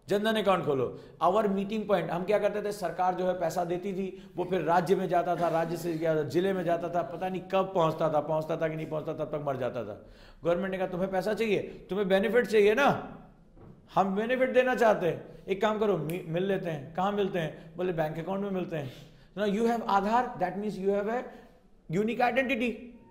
जनधन अकाउंट खोलो। आवर मीटिंग पॉइंट, हम क्या करते थे, सरकार जो है पैसा देती थी, वो फिर राज्य में जाता था, राज्य से क्या जिले में जाता था, पता नहीं कब पहुंचता था कि नहीं पहुंचता, तब तक मर जाता था। गवर्नमेंट ने कहा तुम्हें पैसा चाहिए, तुम्हें बेनिफिट चाहिए ना, हम बेनिफिट देना चाहते हैं, एक काम करो, मिल लेते हैं। कहाँ मिलते हैं, बोले बैंक अकाउंट में मिलते हैं। ना you have Aadhaar, that means you have a unique identity,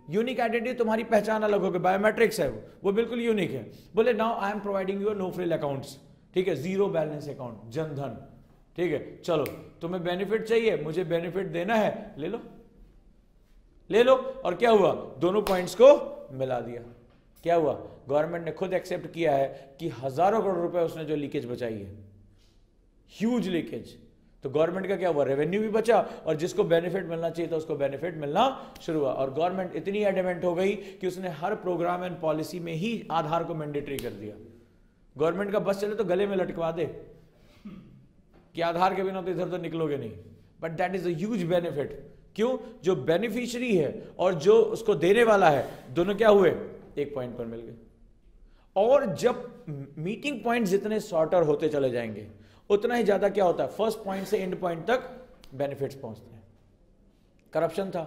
unique identity, तुम्हारी पहचान अलग होगी, बायोमेट्रिक्स है वो बिल्कुल यूनिक है। बोले now I am providing you know frill accounts, ठीक है, जीरो बैलेंस अकाउंट, जनधन, ठीक है, चलो तुम्हें बेनिफिट चाहिए, मुझे बेनिफिट देना है, ले लो, ले लो। और क्या हुआ, दोनों पॉइंट्स को मिला दिया। क्या हुआ, गवर्नमेंट ने खुद एक्सेप्ट किया है कि हजारों करोड़ रुपए उसने जो लीकेज बचाई है, ह्यूज लीकेज, तो गवर्नमेंट का क्या हुआ, रेवेन्यू भी बचा, और जिसको बेनिफिट मिलना चाहिए था उसको बेनिफिट मिलना शुरू हुआ। और गवर्नमेंट इतनी एडमेंट हो गई कि उसने हर प्रोग्राम एंड पॉलिसी में ही आधार को मैंडेटरी कर दिया। गवर्नमेंट का बस चले तो गले में लटकवा दे कि आधार के बिना तो इधर तो निकलोगे नहीं, but that is a huge benefit. क्यों? जो बेनिफिशियरी है और जो उसको देने वाला है, दोनों क्या हुए? एक पॉइंट पर मिल गए। और जब मीटिंग पॉइंट जितने शॉर्टर होते चले जाएंगे, उतना ही ज्यादा क्या होता है, फर्स्ट पॉइंट से एंड पॉइंट तक बेनिफिट्स पहुंचते हैं। करप्शन था,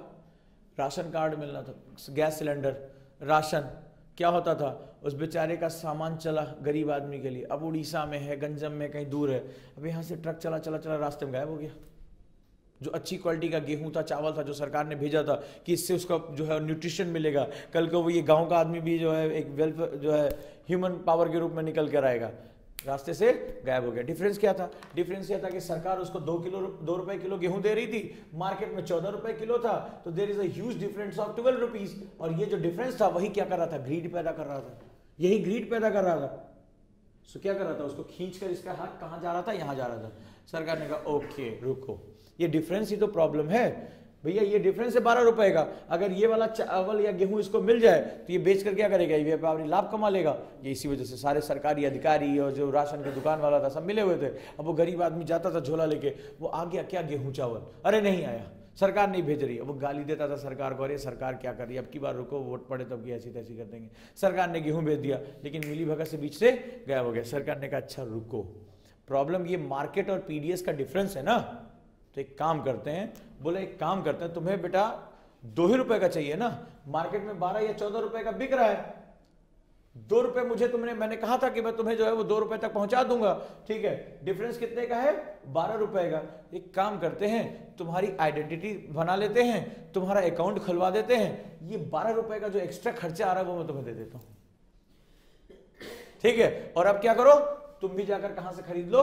राशन कार्ड मिलना था, गैस सिलेंडर, राशन, क्या होता था, उस बेचारे का सामान चला गरीब आदमी के लिए, अब उड़ीसा में है, गंजम में, कहीं दूर है, अब यहाँ से ट्रक चला चला चला रास्ते में गायब हो गया। जो अच्छी क्वालिटी का गेहूं था, चावल था, जो सरकार ने भेजा था कि इससे उसका जो है न्यूट्रिशन मिलेगा, कल को वो ये गांव का आदमी भी जो है एक वेल्फ जो है ह्यूमन पावर के रूप में निकल कर आएगा, रास्ते से गायब हो गया। डिफरेंस क्या था? डिफरेंस ये था कि सरकार उसको 2 रुपए किलो गेहूं दे रही थी, मार्केट में 14 रुपए किलो था, तो there is a huge difference of 12 rupees. और ये जो डिफरेंस था वही क्या कर रहा था? ग्रीड पैदा कर रहा था। यही ग्रीड पैदा कर रहा था। सो क्या कर रहा था? उसको खींच कर इसका हाथ कहां जा रहा था? यहां जा रहा था। सरकार ने कहा ओके रुको, ये डिफरेंस ही तो प्रॉब्लम है भैया, ये डिफरेंस है 12 रुपए का। अगर ये वाला चावल या गेहूं इसको मिल जाए तो ये बेच कर क्या करेगा? ये व्यापारी लाभ कमा लेगा। ये इसी वजह से सारे सरकारी अधिकारी और जो राशन के दुकान वाला था सब मिले हुए थे। अब वो गरीब आदमी जाता था झोला लेके, वो आ गया क्या गेहूं चावल, अरे नहीं आया, सरकार नहीं भेज रही है। वो गाली देता था सरकार को, अरे सरकार क्या कर रही है, अब की बार रुको, वोट पड़े तब की ऐसी तैसी कर देंगे। सरकार ने गेहूं भेज दिया, लेकिन मिली भगत से बीच से गायब हो गया। सरकार ने कहा अच्छा रुको, प्रॉब्लम ये मार्केट और पीडीएस का डिफरेंस है ना, तो एक काम करते हैं, बोले एक काम करते हैं, तुम्हें बेटा 2 ही रुपए का चाहिए ना, मार्केट में 12 या 14 रुपए का बिक रहा है, 2 रुपए मुझे मैंने कहा था कि मैं तुम्हें जो है वो 2 रुपए तक पहुंचा दूंगा, ठीक है, डिफरेंस कितने का है? 12 रुपए का। एक काम करते हैं, तुम्हारी आइडेंटिटी बना लेते हैं, तुम्हारा अकाउंट खुलवा देते हैं, ये 12 रुपए का जो एक्स्ट्रा खर्चा आ रहा है वो मैं तुम्हें दे देता हूं, ठीक है। और अब क्या करो, तुम भी जाकर कहां से खरीद लो?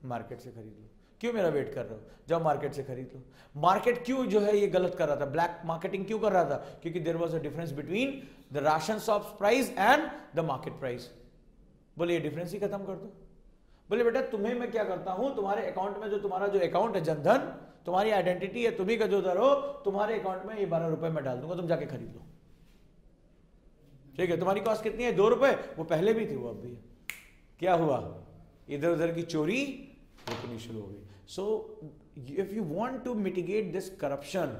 मार्केट से खरीद लो। क्यों मेरा वेट कर रहे हो? जाओ मार्केट से खरीद लो। मार्केट क्यों जो है ये गलत कर रहा था, ब्लैक मार्केटिंग क्यों कर रहा था? क्योंकि there was a difference between the ration shops price and the market price. बोले ये डिफरेंस ही खत्म कर दो। बोले बेटा तुम्हें मैं क्या करता हूं, तुम्हारे अकाउंट में जो तुम्हारा जो अकाउंट है जनधन, तुम्हारी आइडेंटिटी है, तुम्ही का जो दर हो, तुम्हारे अकाउंट में ये 12 रुपए मैं डाल दूंगा, तुम जाके खरीद लो, ठीक है। तुम्हारी कॉस्ट कितनी है? 2 रुपए, वो पहले भी थी, वो अब भी है। क्या हुआ? इधर उधर की चोरी रुकनी शुरू हो गई। So if you want to mitigate this corruption,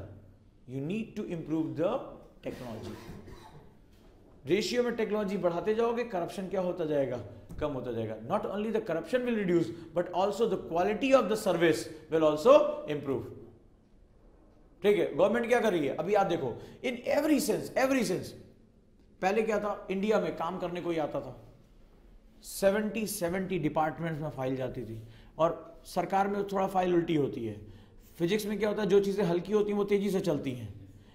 you need to improve the technology. Ratio में टेक्नोलॉजी बढ़ाते जाओगे, करप्शन क्या होता जाएगा? कम होता जाएगा। Not only the corruption will reduce, but also the quality of the service will also improve, ठीक है। गवर्नमेंट क्या कर रही है अभी? आप देखो, इन एवरी सेंस पहले क्या था, इंडिया में काम करने को ही आता था, 70 डिपार्टमेंट्स में फाइल जाती थी, और सरकार में थोड़ा फाइल उल्टी होती है। फिजिक्स में क्या होता है, जो चीजें हल्की होती हैं वो तेजी से चलती हैं,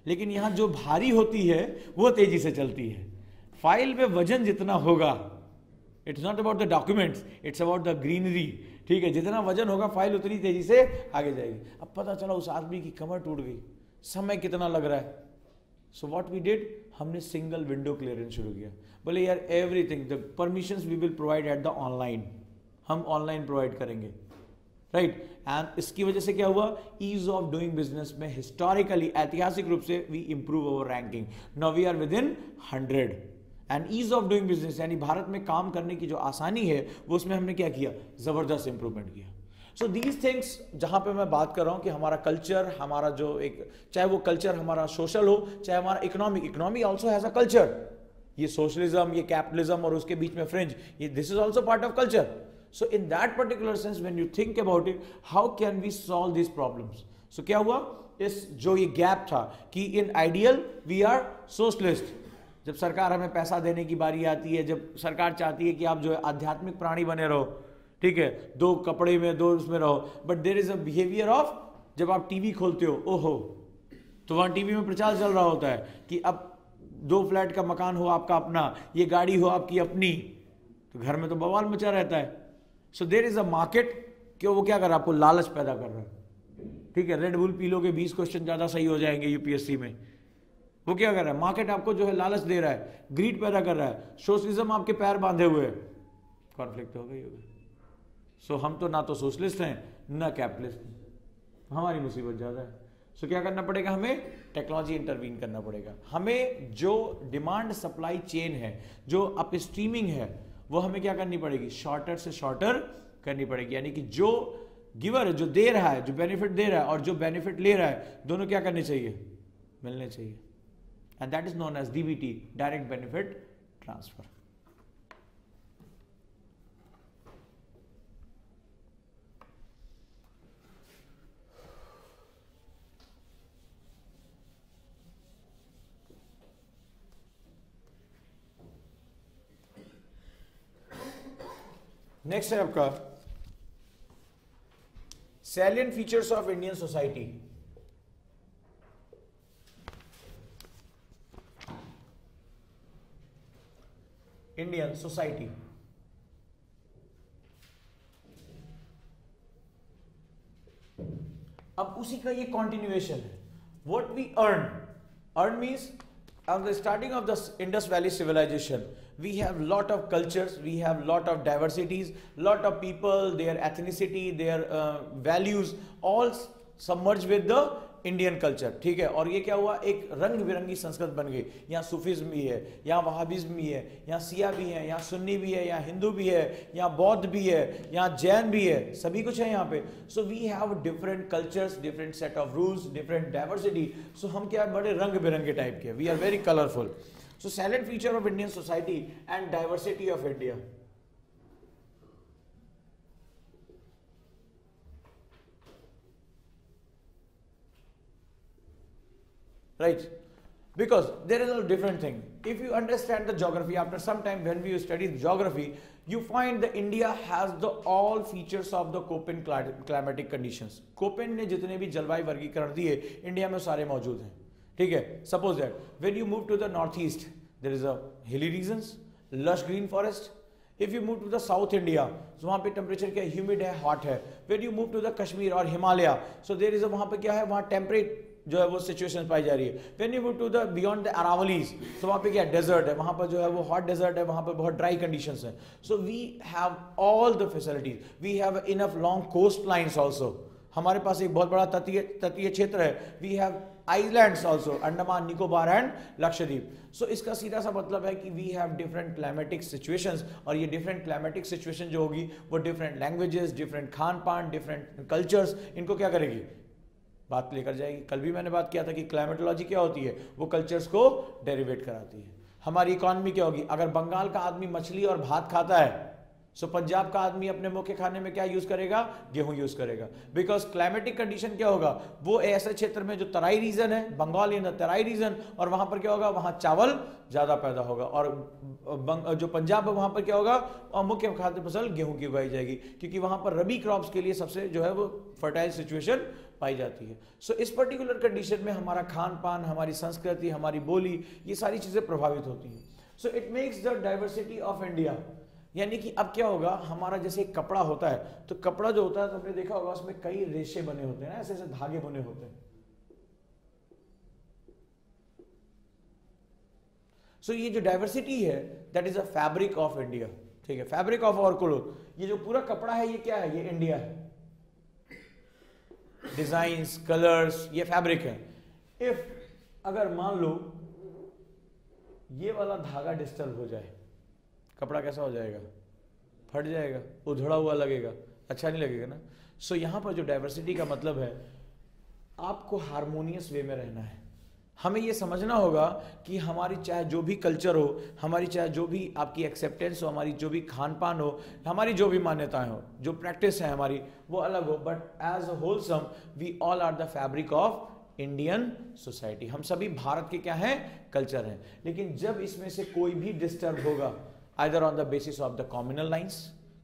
लेकिन यहां जो भारी होती है वो तेजी से चलती है। फाइल में वजन जितना होगा, it's not about the documents, it's about the greenery, ठीक है। जितना वजन होगा फाइल उतनी तेजी से आगे जाएगी। अब पता चला उस आदमी की कमर टूट गई, समय कितना लग रहा है। सो व्हाट वी डिड, हमने सिंगल विंडो क्लियरेंस शुरू किया। बोले यार everything the permissions we will provide at the online, हम ऑनलाइन प्रोवाइड करेंगे, राइट। एंड इसकी वजह से क्या हुआ, ईज ऑफ डूइंग बिजनेस में हिस्टोरिकली ऐतिहासिक रूप से we improve our ranking, now we are within 100। And ease of doing business यानी भारत में काम करने की जो आसानी है वो उसमें हमने क्या किया, जबरदस्त इंप्रूवमेंट किया। सो दीज थिंग्स जहां पे मैं बात कर रहा हूं कि हमारा कल्चर, हमारा जो एक, चाहे वो कल्चर हमारा सोशल हो, चाहे हमारा economy also has a culture. ये सोशलिज्म, ये कैपिटलिज्म और उसके बीच में फ्रिंज, ये this is also part of culture. So in that particular sense when you think about it, how can we solve this problems? So क्या हुआ, इस जो ये गैप था कि in ideal we are socialist, जब सरकार हमें पैसा देने की बारी आती है, जब सरकार चाहती है कि आप जो है आध्यात्मिक प्राणी बने रहो, ठीक है, 2 कपड़े में 2 उसमें रहो, but there is a behaviour of, जब आप टीवी खोलते हो, ओहो, तो वहां टीवी में प्रचार चल रहा होता है कि अब 2 फ्लैट का मकान हो आपका अपना, ये गाड़ी हो आपकी अपनी, तो घर में तो बवाल मचा रहता है। So there is a market, क्यों वो क्या कर रहा है, आपको लालच पैदा कर रहा है, ठीक है। रेड बुल पी लो के 20 क्वेश्चन ज्यादा सही हो जाएंगे यूपीएससी में, वो क्या कर रहा है, मार्केट आपको जो है लालच दे रहा है, ग्रीड पैदा कर रहा है, सोशलिज्म आपके पैर बांधे हुए है, कॉन्फ्लिक्ट हो गई होगी। सो हम तो ना तो सोशलिस्ट हैं ना कैपिटलिस्ट हैं, हमारी मुसीबत ज्यादा है। सो क्या करना पड़ेगा, हमें टेक्नोलॉजी इंटरवीन करना पड़ेगा। हमें जो डिमांड सप्लाई चेन है, जो अपस्ट्रीमिंग है, वो हमें क्या करनी पड़ेगी, शॉर्टर से शॉर्टर करनी पड़ेगी। यानी कि जो गिवर है, जो दे रहा है, जो बेनिफिट दे रहा है और जो बेनिफिट ले रहा है, दोनों क्या करने चाहिए, मिलने चाहिए। And that is known as DBT, direct benefit transfer. Next है आपका salient features of Indian society. Indian society, अब उसी का ये कॉन्टिन्यूएशन है। What we earn means at the starting of the Indus Valley civilization, we have lot of cultures, we have lot of diversities, lot of people, their ethnicity, their values, all submerged with the Indian culture, ठीक है। और ये क्या हुआ, एक रंग बिरंगी संस्कृत बन गई। यहाँ सूफिज्म भी है, यहाँ वहाबिज्म भी है, यहाँ सिया भी है, यहाँ सुन्नी भी है, यहाँ हिंदू भी है, यहाँ बौद्ध भी है, यहाँ जैन भी है, सभी कुछ है यहाँ पे। So we have different cultures, different set of rules, different diversity. So हम क्या बड़े रंग बिरंगे टाइप के, we are very colourful. So salient feature of Indian society and diversity of India. Right, because there is a different thing. If you understand the geography, after some time when we study geography, you find that India has the all features of the Köppen climatic conditions. Köppen ने जितने भी जलवायु वर्गीकरण दिए India में सारे मौजूद हैं, ठीक है। Suppose that when you move to the northeast, there is a hilly regions, lush green forest. If you move to the South India, so वहाँ पे टेम्परेचर क्या है, ह्यूमिड है, हॉट है। When you move to the Kashmir और Himalaya, so there is a वहाँ पे क्या है, वहाँ टेम्परेट जो है वो सिचुएशन पाई जा रही है। When you move to the beyond the Aravallis, so वहाँ पे क्या डेजर्ट है, वहाँ पर जो है वो हॉट डेजर्ट है, वहाँ पर बहुत ड्राई कंडीशंस हैं। So we have all the facilities, we have enough long coastlines also. हमारे पास एक बहुत बड़ा तटीय क्षेत्र है। We have islands also, Andaman Nicobar and Lakshadweep. So इसका सीधा सा मतलब है कि we have different climatic situations, और ये different climatic situation जो होगी वो different languages, different खान पान, different cultures, इनको क्या करेगी, बात लेकर जाएगी। कल भी मैंने बात किया था कि क्लाइमेटोलॉजी क्या होती है, वो कल्चर्स को डेरिवेट कराती है। हमारी इकोनॉमी क्या होगी, अगर बंगाल का आदमी मछली और भात खाता है, सो पंजाब का आदमी अपने मुख्य खाने में क्या यूज करेगा, गेहूं यूज करेगा। बिकॉज क्लाइमेटिक कंडीशन क्या होगा, वो ऐसे क्षेत्र में जो तराई रीजन है, Bengal in the Terai region, और वहां पर क्या होगा, वहां चावल ज्यादा पैदा होगा, और जो पंजाब है वहां पर क्या होगा, और मुख्य खाद्य फसल गेहूं की उगाई जाएगी, क्योंकि वहां पर रबी क्रॉप्स के लिए सबसे जो है वो फर्टाइल सिचुएशन पाई जाती है। सो इस पर्टिकुलर कंडीशन में हमारा खान पान, हमारी संस्कृति, हमारी बोली, ये सारी चीजें प्रभावित होती हैं। So it makes the diversity of India. यानी कि अब क्या होगा, हमारा जैसे कपड़ा होता है, तो कपड़ा जो होता है तो आपने देखा होगा उसमें कई रेशे बने होते हैं ना, ऐसे ऐसे धागे बने होते हैं। सो ये जो डाइवर्सिटी है that is a fabric of India, ठीक है, फैब्रिक ऑफ आवर क्लॉथ। ये जो पूरा कपड़ा है ये क्या है, ये इंडिया है। डिजाइन्स, कलर्स, ये फैब्रिक है। इफ अगर मान लो ये वाला धागा डिस्टर्ब हो जाए, कपड़ा कैसा हो जाएगा, फट जाएगा, उधड़ा हुआ लगेगा, अच्छा नहीं लगेगा ना। सो यहां पर जो डाइवर्सिटी का मतलब है, आपको हारमोनियस वे में रहना है। हमें ये समझना होगा कि हमारी चाहे जो भी कल्चर हो, हमारी चाहे जो भी आपकी एक्सेप्टेंस हो, हमारी जो भी खान पान हो, हमारी जो भी मान्यताएं हो, जो प्रैक्टिस है हमारी, वो अलग हो, but as a wholesome we all are the fabric of Indian society. हम सभी भारत के क्या हैं, कल्चर हैं। लेकिन जब इसमें से कोई भी डिस्टर्ब होगा, either on the basis of the communal lines,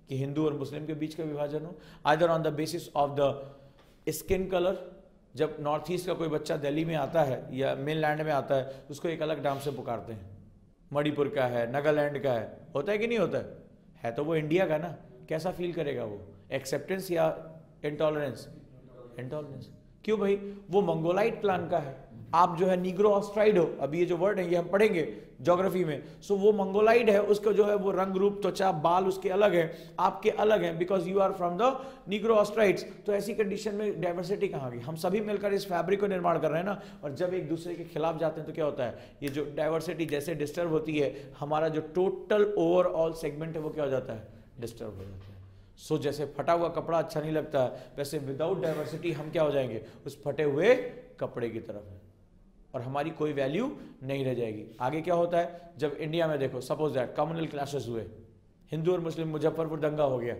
कि हिंदू और मुस्लिम के बीच का विभाजन हो, either on the basis of the skin colour, जब नॉर्थ ईस्ट का कोई बच्चा दिल्ली में आता है या मेनलैंड में आता है, उसको एक अलग नाम से पुकारते हैं, मणिपुर का है, नागालैंड का है, होता है कि नहीं होता है तो वो इंडिया का ना, कैसा फील करेगा वो, एक्सेप्टेंस या इंटॉलरेंस? इंटॉलरेंस। क्यों भाई, वो मंगोलाइट क्लान का है। आप जो है नीग्रो ऑस्ट्राइड हो, अभी ये जो वर्ड है ये हम पढ़ेंगे ज्योग्राफी में, सो वो मंगोलाइड है, उसका जो है वो रंग रूप त्वचा बाल उसके अलग है, आपके अलग है, because you are from the Negro Australoids. तो ऐसी कंडीशन में डाइवर्सिटी कहाँ गई? हम सभी मिलकर इस फैब्रिक को निर्माण कर रहे हैं ना, और जब एक दूसरे के खिलाफ जाते हैं तो क्या होता है, ये जो डाइवर्सिटी जैसे डिस्टर्ब होती है, हमारा जो टोटल ओवरऑल सेगमेंट है वो क्या हो जाता है, डिस्टर्ब हो जाता है। सो जैसे फटा हुआ कपड़ा अच्छा नहीं लगता है, वैसे विदाउट डाइवर्सिटी हम क्या हो जाएंगे, उस फटे हुए कपड़े की तरफ है, और हमारी कोई वैल्यू नहीं रह जाएगी। आगे क्या होता है, जब इंडिया में देखो सपोज दैट कम्युनल क्लैशेस हुए, हिंदू और मुस्लिम मुजफ्फरपुर दंगा हो गया,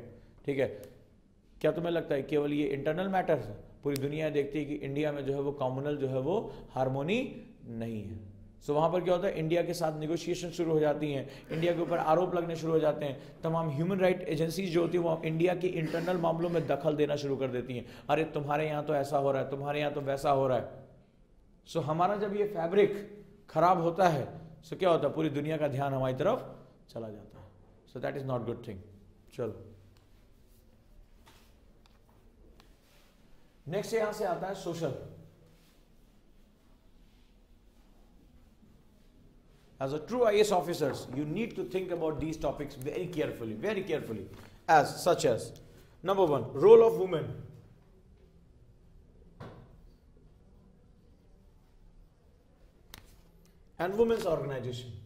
ठीक है, क्या तुम्हें लगता है केवल ये इंटरनल मैटर है? पूरी दुनिया देखती है कि इंडिया में जो है वो कम्युनल जो है वो हार्मोनी नहीं है। सो वहाँ पर क्या होता है, इंडिया के साथ निगोशिएशन शुरू हो जाती हैं, इंडिया के ऊपर आरोप लगने शुरू हो जाते हैं, तमाम ह्यूमन राइट एजेंसीज जो होती हैं वो इंडिया के इंटरनल मामलों में दखल देना शुरू कर देती हैं। अरे तुम्हारे यहाँ तो ऐसा हो रहा है, तुम्हारे यहाँ तो वैसा हो रहा है। सो हमारा जब ये फैब्रिक खराब होता है, सो क्या होता है, पूरी दुनिया का ध्यान हमारी तरफ चला जाता है। सो that is not good thing. चलो नेक्स्ट यहां से आता है social. As a true IAS officers, you need to think about these topics very carefully, as such as number 1, role of women. And women's organization.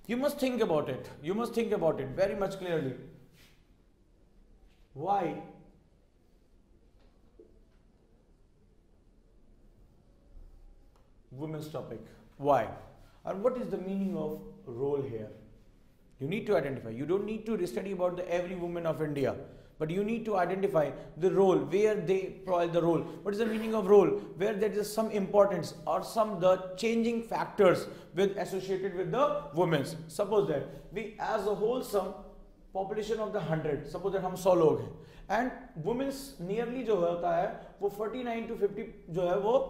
You must think about it. You must think about it very much clearly. Why? Women's topic. Why? And what is the meaning of role here? You need to identify. You don't need to study about every woman of India, but you need to identify the role, where they play the role. What is the meaning of role? Where there is some importance or some the changing factors with associated with the women's. Suppose that we as a whole some population of the 100, suppose that हम 100 लोग हैं, and women's nearly जो होता है वो 49 to 50 जो है वो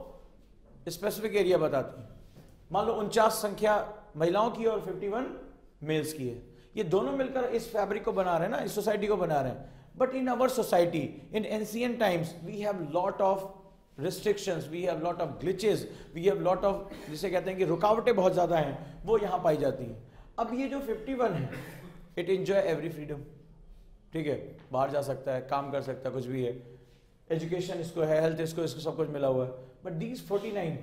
स्पेसिफिक एरिया बताती है। मान लो 49 संख्या महिलाओं की और 51 मेल्स की है। ये दोनों मिलकर इस फैब्रिक को बना रहे हैं ना, इस सोसाइटी को बना रहे हैं। But in our society in ancient times we have lot of restrictions, we have lot of glitches, we have lot of, जिसे कहते हैं कि रुकावटें बहुत ज्यादा हैं, वो यहाँ पाई जाती हैं। अब ये जो 51 है, इट एंजॉय एवरी फ्रीडम, ठीक है, बाहर जा सकता है, काम कर सकता है, कुछ भी है, एजुकेशन इसको है, हेल्थ इसको सब कुछ मिला हुआ है। But these 49,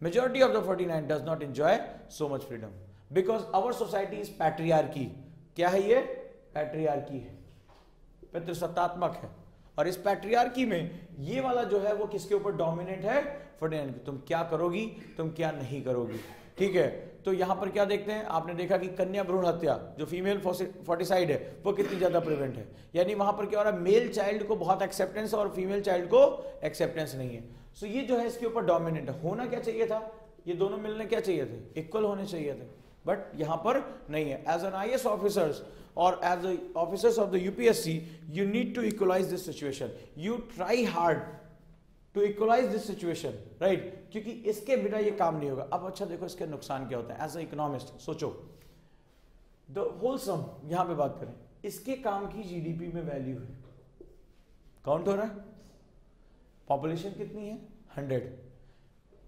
majority of the 49 does not enjoy so much freedom because our society is patriarchy. क्या है ये? पैट्रियार्की है, पितृसत्तात्मक है, और इस पैट्रियार्की में ये वाला जो है वो किसके ऊपर डोमिनेट है? 49। तुम क्या करोगी, तुम क्या नहीं करोगी, ठीक है। तो यहां पर क्या देखते हैं, आपने देखा कि कन्या भ्रूण हत्या जो फीमेल फोर्टिसाइड है वो कितनी ज्यादा प्रिवेंट है, यानी वहां पर क्या हो रहा है, मेल चाइल्ड को बहुत एक्सेप्टेंस और फीमेल चाइल्ड को एक्सेप्टेंस नहीं है। सो ये जो है इसके ऊपर डोमिनेंट है। होना क्या चाहिए था, ये दोनों मिलने क्या चाहिए थे, इक्वल होने चाहिए थे, बट यहां पर नहीं है। एज एन IAS ऑफिसर्स और as officers of the UPSC you need to equalise this situation, you try hard to equalise this situation, right, क्योंकि इसके बिना ये काम नहीं होगा। अब अच्छा देखो इसके नुकसान क्या होता है। एज ए इकोनॉमिस्ट सोचो, द होल सम यहां पे बात करें, इसके काम की GDP में वैल्यू है, काउंट हो रहा है, पॉपुलेशन कितनी है 100,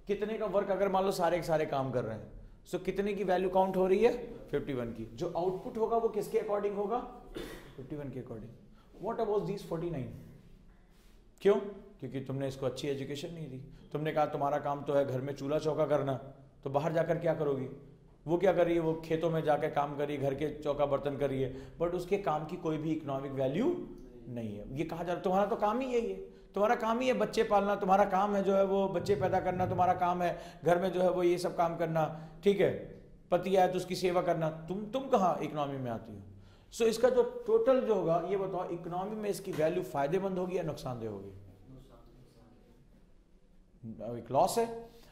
कितने का वर्क अगर मान लो सारे काम कर रहे हैं, सो कितने की वैल्यू काउंट हो रही है 51 की। जो आउटपुट होगा वो किसके अकॉर्डिंग होगा, 51 के अकॉर्डिंग। What about these 49? क्यों? क्योंकि तुमने इसको अच्छी एजुकेशन नहीं दी। तुमने कहा तुम्हारा काम तो है घर में चूल्हा चौका करना, तो बाहर जाकर क्या करोगी, वो क्या कर रही है, वो खेतों में जाकर काम कर रही है, घर के चौका बर्तन कर रही है, बट उसके काम की कोई भी इकोनॉमिक वैल्यू नहीं है। ये कहा जा रहा है तुम्हारा तो काम ही यही है, तुम्हारा काम ही है बच्चे पालना, तुम्हारा काम है जो है वो बच्चे पैदा करना, तुम्हारा काम है घर में जो है वो ये सब काम करना, ठीक है, पति आए तो उसकी सेवा करना, तुम कहाँ इकोनॉमी में आती हो। सो इसका जो टोटल जो होगा ये बताओ, इकोनॉमी में इसकी वैल्यू फायदेमंद होगी या नुकसानदेह होगी? एक लॉस है।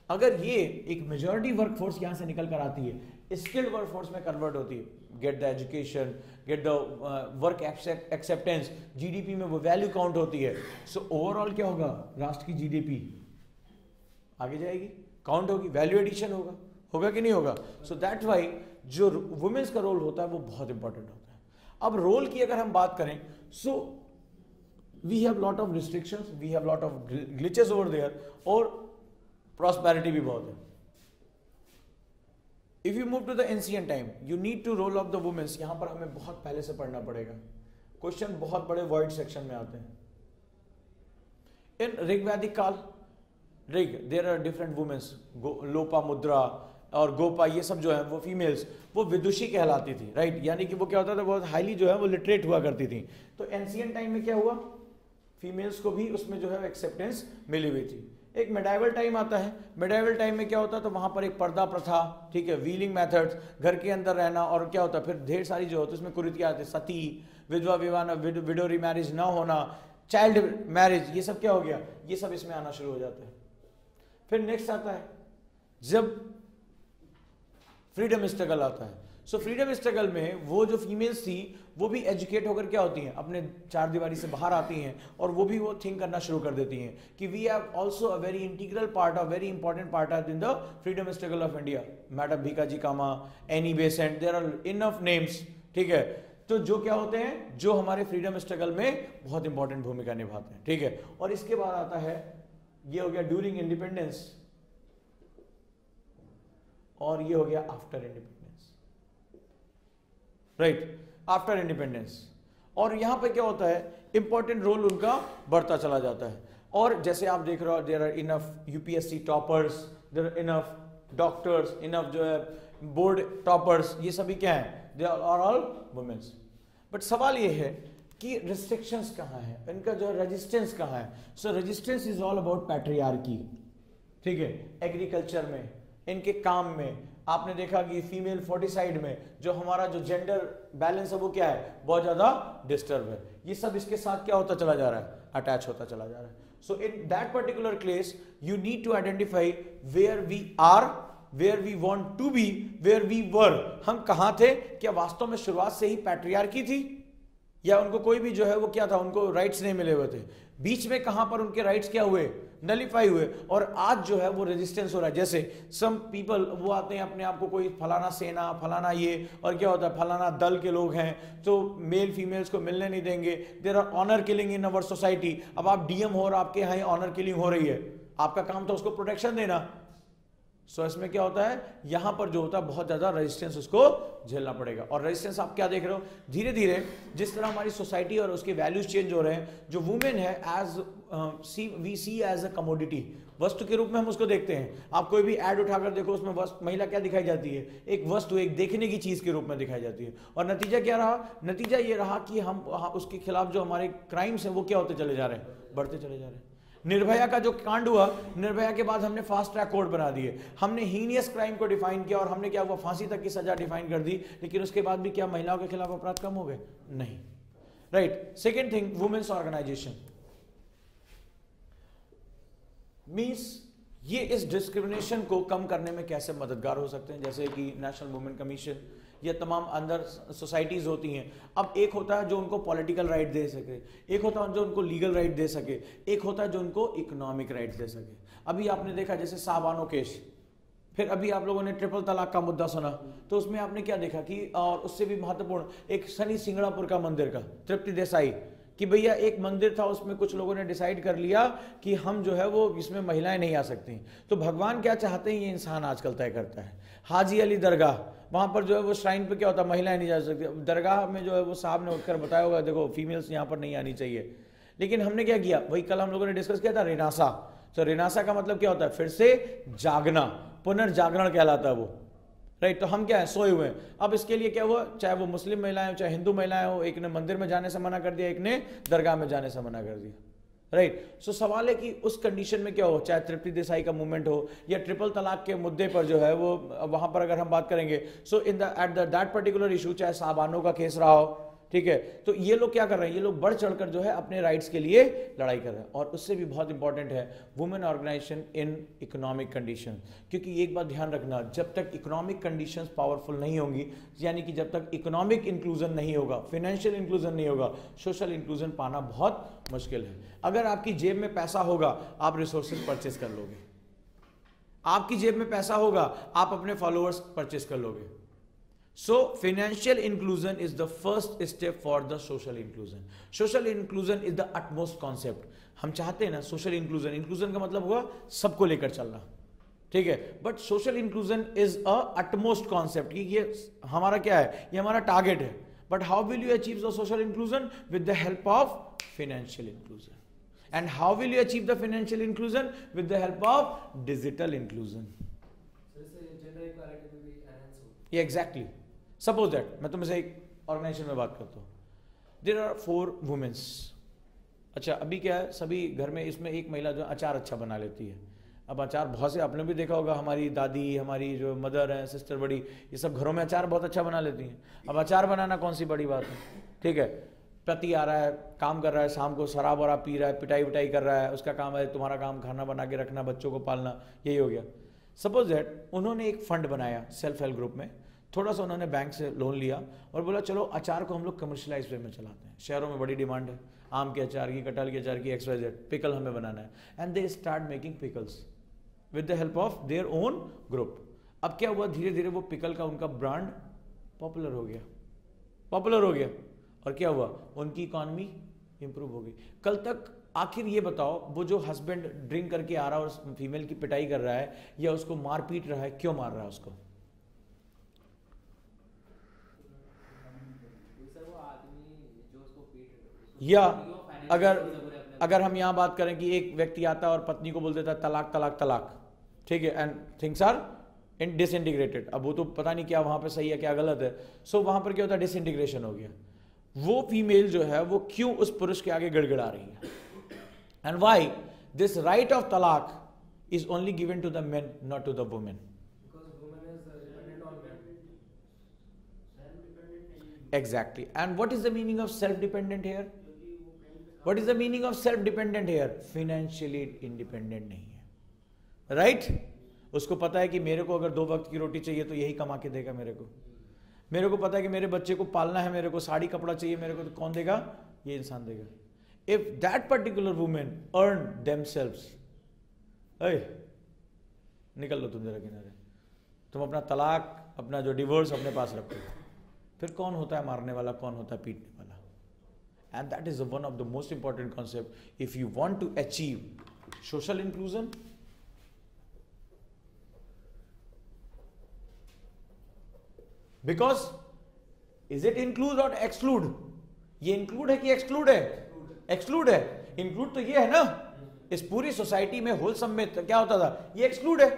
अगर ये एक मेजॉरिटी वर्कफोर्स यहां से निकल कर आती है, स्किल्ड वर्कफोर्स में कन्वर्ट होती है, get the education, get the work acceptance, GDP में वो वैल्यू काउंट होती है, सो ओवरऑल क्या होगा, राष्ट्र की GDP आगे जाएगी, काउंट होगी, वैल्यू एडिशन होगा कि नहीं होगा। सो दैट वाई जो वुमेन्स का रोल होता है वो बहुत इंपॉर्टेंट होता है। अब रोल की अगर हम बात करें, so we have lot of restrictions, we have lot of glitches over there, और प्रॉस्पेरिटी भी बहुत है. If you move to the ancient time, you need to role of the womens. यहां पर हमें बहुत पहले से पढ़ना पड़ेगा, क्वेश्चन बहुत बड़े वॉइड सेक्शन में आते हैं. इन ऋग्वैदिक काल, ऋग, there are different womens, Lopamudra और गोपा, ये सब जो है वो फीमेल्स, वो विदुषी कहलाती थी, राइट. यानी कि वो क्या होता था, बहुत हाईली जो है वो लिटरेट हुआ करती थी. तो एंशिएंट टाइम में क्या हुआ, फीमेल्स को भी उसमें जो है एक्सेप्टेंस मिली हुई थी. एक मेडाइवल टाइम आता है. मेडाइवल टाइम में क्या होता है, तो वहां पर एक पर्दा प्रथा, ठीक है, व्हीलिंग मेथड्स, घर के अंदर रहना, और क्या होता है फिर ढेर सारी जो होती है उसमें कुरीतियां आती है, सती, विधवा विवाह, विडो रिमैरिज ना होना, चाइल्ड मैरिज, ये सब क्या हो गया, ये सब इसमें आना शुरू हो जाता है. फिर नेक्स्ट आता है जब फ्रीडम स्ट्रगल आता है. सो फ्रीडम स्ट्रगल में वो जो फीमेल्स थी वो भी एजुकेट होकर क्या होती हैं, अपने चार दीवारी से बाहर आती हैं, और वो भी वो थिंक करना शुरू कर देती हैं कि we have also a very integral part, a very important part of in the freedom struggle of India. Madam Bhikaji Cama, Annie Besant, there are enough names, ठीक है. तो जो क्या होते हैं, जो हमारे फ्रीडम स्ट्रगल में बहुत इंपॉर्टेंट भूमिका निभाते हैं, ठीक है. और इसके बाद आता है, ये हो गया ड्यूरिंग इंडिपेंडेंस, और ये हो गया after independence, right, after independence. और यहां पे क्या होता है, इंपॉर्टेंट रोल उनका बढ़ता चला जाता है. और जैसे आप देख रहे हो, there are enough UPSC toppers, there are enough doctors, enough जो है बोर्ड टॉपर्स, ये सभी क्या है, दे आर ऑल वुमेन्स. बट सवाल ये है कि रिस्ट्रिक्शंस कहाँ है, इनका जो रेजिस्टेंस कहाँ है. सो resistance is all about patriarchy, ठीक है. एग्रीकल्चर में, इनके काम में आपने देखा कि फीमेल फोर्टिसाइड में जो हमारा जो जेंडर बैलेंस है वो क्या है, बहुत ज्यादा डिस्टर्ब है. ये सब इसके साथ क्या होता चला जा रहा है, अटैच होता चला जा रहा है. So in that particular case you need to identify where we are, where we want to be, where we were. हम कहां थे, क्या वास्तव में शुरुआत से ही पैट्रियार्की थी, या उनको कोई भी जो है वो क्या था, उनको राइट्स नहीं मिले हुए थे. बीच में कहां पर उनके राइट्स क्या हुए, नलिफाई हुए, और आज जो है वो रेजिस्टेंस हो रहा है. जैसे सम पीपल वो आते हैं अपने आप को कोई फलाना सेना, फलाना ये, और क्या होता है फलाना दल के लोग हैं, तो मेल फीमेल्स को मिलने नहीं देंगे. There are honour killing in our society. अब आप डीएम हो और आपके यहाँ ऑनर किलिंग हो रही है, आपका काम तो उसको प्रोटेक्शन देना. सो इसमें क्या होता है, यहां पर जो होता है बहुत ज्यादा रेजिस्टेंस उसको झेलना पड़ेगा. और रेजिस्टेंस आप क्या देख रहे हो, धीरे धीरे जिस तरह हमारी सोसाइटी और उसके वैल्यूज चेंज हो रहे हैं, जो वुमेन है as we see as a commodity, वस्तु के रूप में हम उसको देखते हैं. आप कोई भी ऐड उठाकर देखो, उसमें महिला क्या दिखाई जाती है, एक वस्तु, एक देखने की चीज के रूप में दिखाई जाती है. और नतीजा क्या रहा, नतीजा ये रहा कि हम उसके खिलाफ जो हमारे क्राइम्स हैं वो क्या होते चले जा रहे हैं, बढ़ते चले जा रहे हैं. निर्भया का जो कांड हुआ, निर्भया के बाद हमने फास्ट ट्रैक कोर्ट बना दिए, हमने हीनियस क्राइम को डिफाइन किया, और हमने क्या हुआ, फांसी तक की सजा डिफाइन कर दी. लेकिन उसके बाद भी क्या महिलाओं के खिलाफ अपराध कम हो गए, नहीं, right. Second thing, womens organisation means ये इस डिस्क्रिमिनेशन को कम करने में कैसे मददगार हो सकते हैं. जैसे कि नेशनल वुमेन कमीशन, ये तमाम अंदर सोसाइटीज होती हैं. अब एक होता है जो उनको पॉलिटिकल राइट दे सके, एक होता है जो उनको लीगल राइट दे सके, एक होता है जो उनको इकोनॉमिक राइट दे सके. अभी आपने देखा जैसे साबानो केस, फिर अभी आप लोगों ने ट्रिपल तलाक का मुद्दा सुना, तो उसमें आपने क्या देखा कि, और उससे भी महत्वपूर्ण एक शनि सिंगड़ापुर का मंदिर का, तृप्ति देसाई, कि भैया एक मंदिर था, उसमें कुछ लोगों ने डिसाइड कर लिया कि हम जो है वो इसमें महिलाएं नहीं आ सकती. तो भगवान क्या चाहते हैं ये इंसान आजकल तय करता है. हाजी अली दरगाह, वहां पर जो है वो श्राइन पे क्या होता है, महिलाएं नहीं जा सकती. दरगाह में जो है वो साहब ने उठकर बताया होगा, देखो फीमेल्स यहाँ पर नहीं आनी चाहिए. लेकिन हमने क्या किया, वही कल हम लोगों ने डिस्कस किया था, रेनासा. तो रेनासा का मतलब क्या होता है, फिर से जागना, पुनर्जागरण कहलाता है वो, राइट. तो हम क्या है, सोए हुए हैं. अब इसके लिए क्या हुआ, चाहे वो मुस्लिम महिलाएं हो चाहे हिंदू महिलाएं हो, एक ने मंदिर में जाने से मना कर दिया, एक ने दरगाह में जाने से मना कर दिया, राइट. सो सवाल है कि उस कंडीशन में क्या हो, चाहे तृप्ति देसाई का मूवमेंट हो या ट्रिपल तलाक के मुद्दे पर जो है वो, वहां पर अगर हम बात करेंगे, सो इन दैट पर्टिकुलर इशू, चाहे साबानो का केस रहा हो, ठीक है. तो ये लोग क्या कर रहे हैं, ये लोग बढ़ चढ़कर जो है अपने राइट्स के लिए लड़ाई कर रहे हैं. और उससे भी बहुत इंपॉर्टेंट है women organisation in economic condition. क्योंकि एक बात ध्यान रखना, जब तक इकोनॉमिक कंडीशंस पावरफुल नहीं होंगी, यानी कि जब तक इकोनॉमिक इंक्लूजन नहीं होगा, फाइनेंशियल इंक्लूजन नहीं होगा, सोशल इंक्लूजन पाना बहुत मुश्किल है. अगर आपकी जेब में पैसा होगा, आप रिसोर्सेज परचेज कर लोगे. आपकी जेब में पैसा होगा, आप अपने फॉलोअर्स परचेज कर लोगे. So financial inclusion is the first step for the social inclusion. Social inclusion is the utmost concept. हम चाहते हैं ना सोशल इंक्लूजन, इंक्लूजन का मतलब हुआ सबको लेकर चलना, ठीक है, but social inclusion is a utmost concept कि ये हमारा क्या है, ये हमारा टारगेट है. But how will you achieve the social inclusion? With the help of financial inclusion. And how will you achieve the financial inclusion? With the help of digital inclusion. ये exactly. Suppose that मैं तुमसे एक organisation में बात करता हूँ, there are 4 women's. अच्छा, अभी क्या है, सभी घर में इसमें एक महिला जो अचार अच्छा बना लेती है. अब अचार बहुत से आपने भी देखा होगा, हमारी दादी, हमारी जो मदर है, सिस्टर बड़ी, ये सब घरों में अचार बहुत अच्छा बना लेती हैं. अब अचार बनाना कौन सी बड़ी बात है, ठीक है. पति आ रहा है, काम कर रहा है, शाम को शराब वराब पी रहा है, पिटाई विटाई कर रहा है, उसका काम है, तुम्हारा काम खाना बना के रखना, बच्चों को पालना, यही हो गया. सपोज दैट उन्होंने एक फंड बनाया सेल्फ हेल्प ग्रुप में, थोड़ा सा उन्होंने बैंक से लोन लिया और बोला चलो अचार को हम लोग कमर्शियलाइज वे में चलाते हैं. शहरों में बड़ी डिमांड है आम के अचार की, कटहल के अचार की, XYZ, पिकल हमें बनाना है. And they start making pickles with the help of their own group. अब क्या हुआ, धीरे धीरे वो पिकल का उनका ब्रांड पॉपुलर हो गया. और क्या हुआ, उनकी इकॉनमी इंप्रूव हो गई. कल तक आखिर ये बताओ, वो जो हस्बैंड ड्रिंक करके आ रहा है और फीमेल की पिटाई कर रहा है या उसको मार पीट रहा है, क्यों मार रहा है उसको? या अगर हम यहां बात करें कि एक व्यक्ति आता है और पत्नी को बोल देता है तलाक तलाक तलाक, ठीक है, and things are in disintegrated. अब वो तो पता नहीं क्या वहां पे सही है क्या गलत है. सो वहां पर क्या होता है, डिसइंटीग्रेशन हो गया. वो फीमेल जो है वो क्यों उस पुरुष के आगे गड़गड़ा रही है? And why this right of talaq is only given to the men, not to the women? Exactly. And what is the meaning of self-dependent here? What is the meaning of self-dependent here? Financially independent नहीं है, right? उसको पता है कि मेरे को अगर 2 वक्त की रोटी चाहिए तो यही कमा के देगा मेरे को पता है कि मेरे बच्चे को पालना है, मेरे को साड़ी कपड़ा चाहिए मेरे को, तो कौन देगा? ये इंसान देगा. If that particular woman earn themselves, निकल लो तुम जरा किनारे, तुम अपना तलाक, अपना जो डिवोर्स अपने पास रखो, फिर कौन होता है मारने वाला, कौन होता है पीटने वाला? And that is one of the most important concept if you want to achieve social inclusion. Because is it include और एक्सक्लूड? ये इंक्लूड है कि एक्सक्लूड है? एक्सक्लूड है. इंक्लूड तो ये है ना, इस पूरी सोसाइटी में होलसम में क्या होता था, ये एक्सक्लूड है.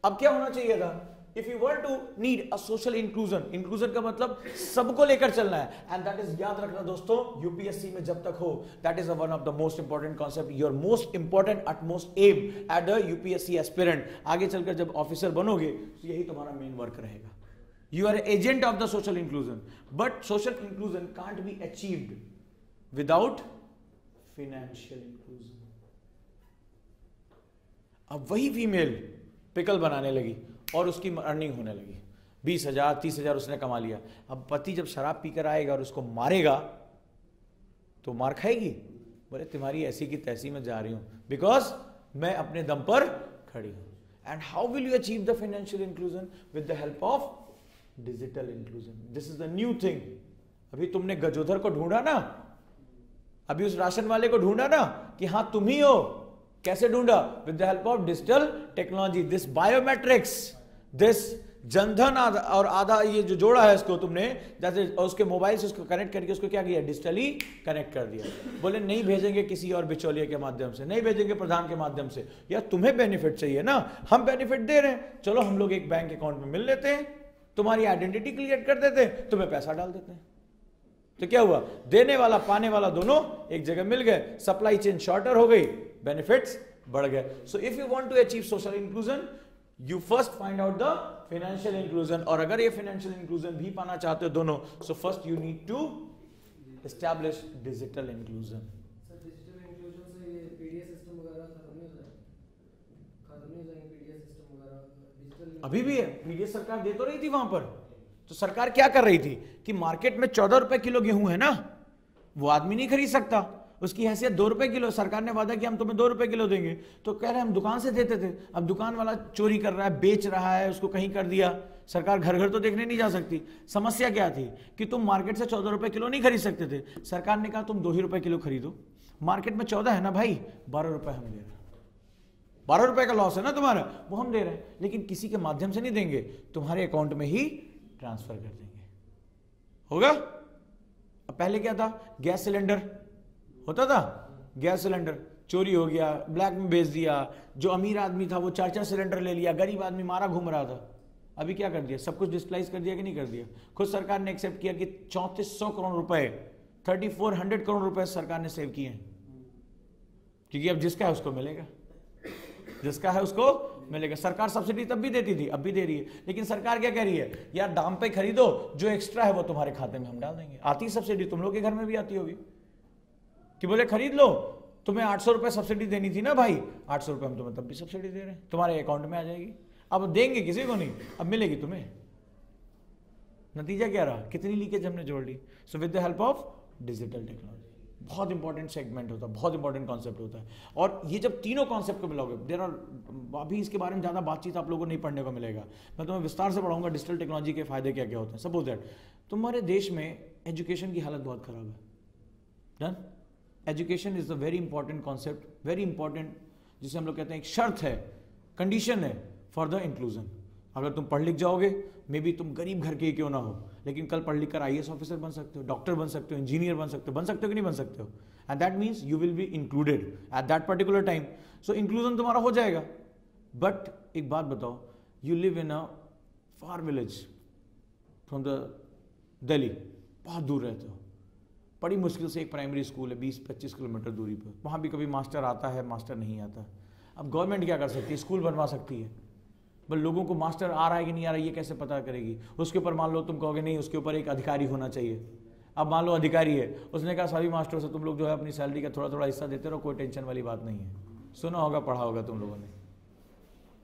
अब क्या होना चाहिए था? If you want to need a social inclusion, inclusion का मतलब सबको लेकर चलना है. And that is, याद रखना दोस्तों, UPSC में जब तक हो, that is one of the most important concept, your most important utmost aim at the UPSC aspirant. आगे चलकर जब ऑफिसर बनोगे तो यही तुम्हारा मेन वर्क रहेगा. You are agent of the social inclusion, but social inclusion can't be achieved without financial inclusion. अब वही फीमेल पिकल बनाने लगी और उसकी अर्निंग होने लगी, 20,000 30,000 उसने कमा लिया. अब पति जब शराब पीकर आएगा और उसको मारेगा तो मार खाएगी? बोले तुम्हारी ऐसी की तैसी में जा रही हूं, बिकॉज मैं अपने दम पर खड़ी हूं. And how will you achieve the financial inclusion? With the help of digital inclusion. This is the new thing. अभी तुमने गजोधर को ढूंढा ना, अभी उस राशन वाले को ढूंढा ना कि हाँ तुम ही हो. कैसे ढूंढा? With the help of digital technology. This biometrics, this Jan Dhan और आधा ये जो जोड़ा है इसको तुमने, जैसे उसके मोबाइल से उसको कनेक्ट करके उसको क्या किया? डिजिटली कनेक्ट कर दिया. बोले नहीं भेजेंगे किसी और बिचौलिए के माध्यम से, नहीं भेजेंगे प्रधान के माध्यम से. यार तुम्हें बेनिफिट चाहिए ना, हम बेनिफिट दे रहे हैं, चलो हम लोग एक बैंक अकाउंट में मिल लेते हैं, तुम्हारी आइडेंटिटी क्रिएट कर देते हैं, तुम्हें पैसा डाल देते हैं. तो क्या हुआ? देने वाला पाने वाला दोनों एक जगह मिल गए, सप्लाई चेन शॉर्टर हो गई, बेनिफिट्स बढ़ गए. So if you want to achieve social inclusion, you first find out the financial inclusion. और अगर ये फाइनेंशियल इंक्लूजन भी पाना चाहते हो दोनों, so first you need to establish digital inclusion. Sir digital inclusion से ये पीडीएस सिस्टम वगैरह खत्म नहीं हो जाएंगे पीडीएस सिस्टम वगैरह डिजिटल अभी भी है. पीडीएस सरकार दे तो रही थी वहां पर, तो सरकार क्या कर रही थी कि मार्केट में 14 रुपए किलो गेहूं है ना, वो आदमी नहीं खरीद सकता, उसकी हैसियत 2 रुपए किलो, सरकार ने वादा किया हम तुम्हें 2 रुपए किलो देंगे, तो कह रहे हैं हम दुकान से देते थे। अब दुकान वाला चोरी कर रहा है, बेच रहा है, उसको कहीं कर दिया। सरकार घर घर तो देखने नहीं जा सकती। समस्या क्या थी कि तुम मार्केट से 14 रुपए किलो नहीं खरीद सकते थे। सरकार ने कहा तुम 2 ही रुपए किलो खरीदो, मार्केट में 14 है ना भाई, 12 रुपए हम दे रहे हैं, 12 रुपए का लॉस है ना तुम्हारा, वो हम दे रहे हैं, लेकिन किसी के माध्यम से नहीं देंगे, तुम्हारे अकाउंट में ही ट्रांसफर कर देंगे। होगा? अब पहले क्या था, गैस सिलेंडर होता था, गैस सिलेंडर चोरी हो गया, ब्लैक में बेच दिया, जो अमीर आदमी था वो 4-4 सिलेंडर ले लिया, गरीब आदमी मारा घूम रहा था। अभी क्या कर दिया, सब कुछ डिजिटलाइज कर दिया कि नहीं कर दिया? खुद सरकार ने एक्सेप्ट किया कि 3400 करोड़ रुपए, 3400 करोड़ रुपए सरकार ने सेव किए हैं, क्योंकि अब जिसका है उसको मिलेगा, जिसका है उसको मिलेगा। सरकार सब्सिडी तब भी देती थी, अब भी दे रही है, लेकिन सरकार क्या कह रही है, यार दाम पे खरीदो, जो एक्स्ट्रा है वो तुम्हारे खाते में हम डाल देंगे। आती सब्सिडी, तुम लोग के घर में भी आती होगी कि बोले खरीद लो, तुम्हें 800 रुपए सब्सिडी देनी थी ना भाई, 800 रुपए हम तुम्हें तब भी सब्सिडी दे रहे हैं, तुम्हारे अकाउंट में आ जाएगी। अब देंगे किसी को नहीं, अब मिलेगी तुम्हें। नतीजा क्या रहा, कितनी लीकेज हमने जोड़ ली। So with the help of digital technology, बहुत इंपॉर्टेंट सेगमेंट होता है, बहुत इंपॉर्टेंट कॉन्सेप्ट होता है। और ये जब तीनों कॉन्सेप्ट को मिलाओगे, देयर आर, अभी इसके बारे में ज़्यादा बातचीत आप लोगों को नहीं पढ़ने को मिलेगा, मैं तुम्हें विस्तार से पढ़ाऊंगा डिजिटल टेक्नोलॉजी के फायदे क्या क्या होते हैं। सपोज दैट तुम्हारे देश में एजुकेशन की हालत बहुत खराब है, done. Education is a very important concept, very important, जिसे हम लोग कहते हैं एक शर्त है, कंडीशन है फॉर द इंक्लूजन। अगर तुम पढ़ लिख जाओगे, मे बी तुम गरीब घर के क्यों ना हो, लेकिन कल पढ़ लिख कर IAS ऑफिसर बन सकते हो, डॉक्टर बन सकते हो, इंजीनियर बन सकते हो कि नहीं बन सकते हो, and that means you will be included eight that particular time. So inclusion तुम्हारा हो जाएगा। बट एक बात बताओ, you live in a far village from the Delhi, बहुत दूर रहते हो, बड़ी मुश्किल से एक प्राइमरी स्कूल है 20-25 किलोमीटर दूरी पर, वहाँ भी कभी मास्टर आता है, मास्टर नहीं आता। अब गवर्नमेंट क्या कर सकती है, स्कूल बनवा सकती है, बट लोगों को मास्टर आ रहा है कि नहीं आ रहा है ये कैसे पता करेगी। उसके ऊपर मान लो तुम कहोगे नहीं, उसके ऊपर एक अधिकारी होना चाहिए। अब मान लो अधिकारी है, उसने कहा सभी मास्टरों से तुम लोग जो है अपनी सैलरी का थोड़ा थोड़ा हिस्सा देते रहो, कोई टेंशन वाली बात नहीं है। सुना होगा, पढ़ा होगा तुम लोगों ने,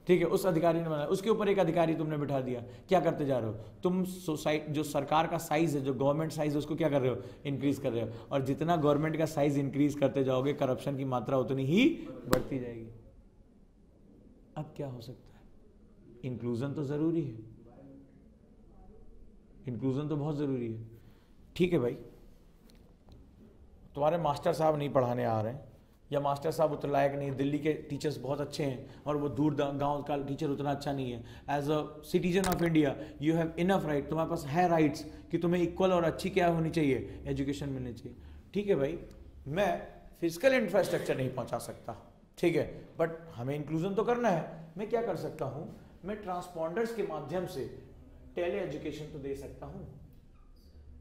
ठीक है। उस अधिकारी ने बनाया, उसके ऊपर एक अधिकारी तुमने बिठा दिया, क्या करते जा रहे हो तुम, सोसाइटी जो सरकार का साइज है, जो गवर्नमेंट साइज है, उसको क्या कर रहे हो, इंक्रीज कर रहे हो। और जितना गवर्नमेंट का साइज इंक्रीज करते जाओगे, करप्शन की मात्रा उतनी ही बढ़ती जाएगी। अब क्या हो सकता है, इंक्लूजन तो जरूरी है, इंक्लूजन तो बहुत जरूरी है। ठीक है भाई, तुम्हारे मास्टर साहब नहीं पढ़ाने आ रहे हैं, या मास्टर साहब उतना लायक नहीं, दिल्ली के टीचर्स बहुत अच्छे हैं और वो दूर गांव का टीचर उतना अच्छा नहीं है। As a citizen of India you have enough right, तुम्हारे पास है राइट्स कि तुम्हें इक्वल और अच्छी क्या होनी चाहिए, एजुकेशन मिलनी चाहिए। ठीक है भाई, मैं फिजिकल इंफ्रास्ट्रक्चर नहीं पहुंचा सकता, ठीक है, बट हमें इंक्लूजन तो करना है। मैं क्या कर सकता हूं, मैं ट्रांसपॉन्डर्स के माध्यम से टेली एजुकेशन तो दे सकता हूं।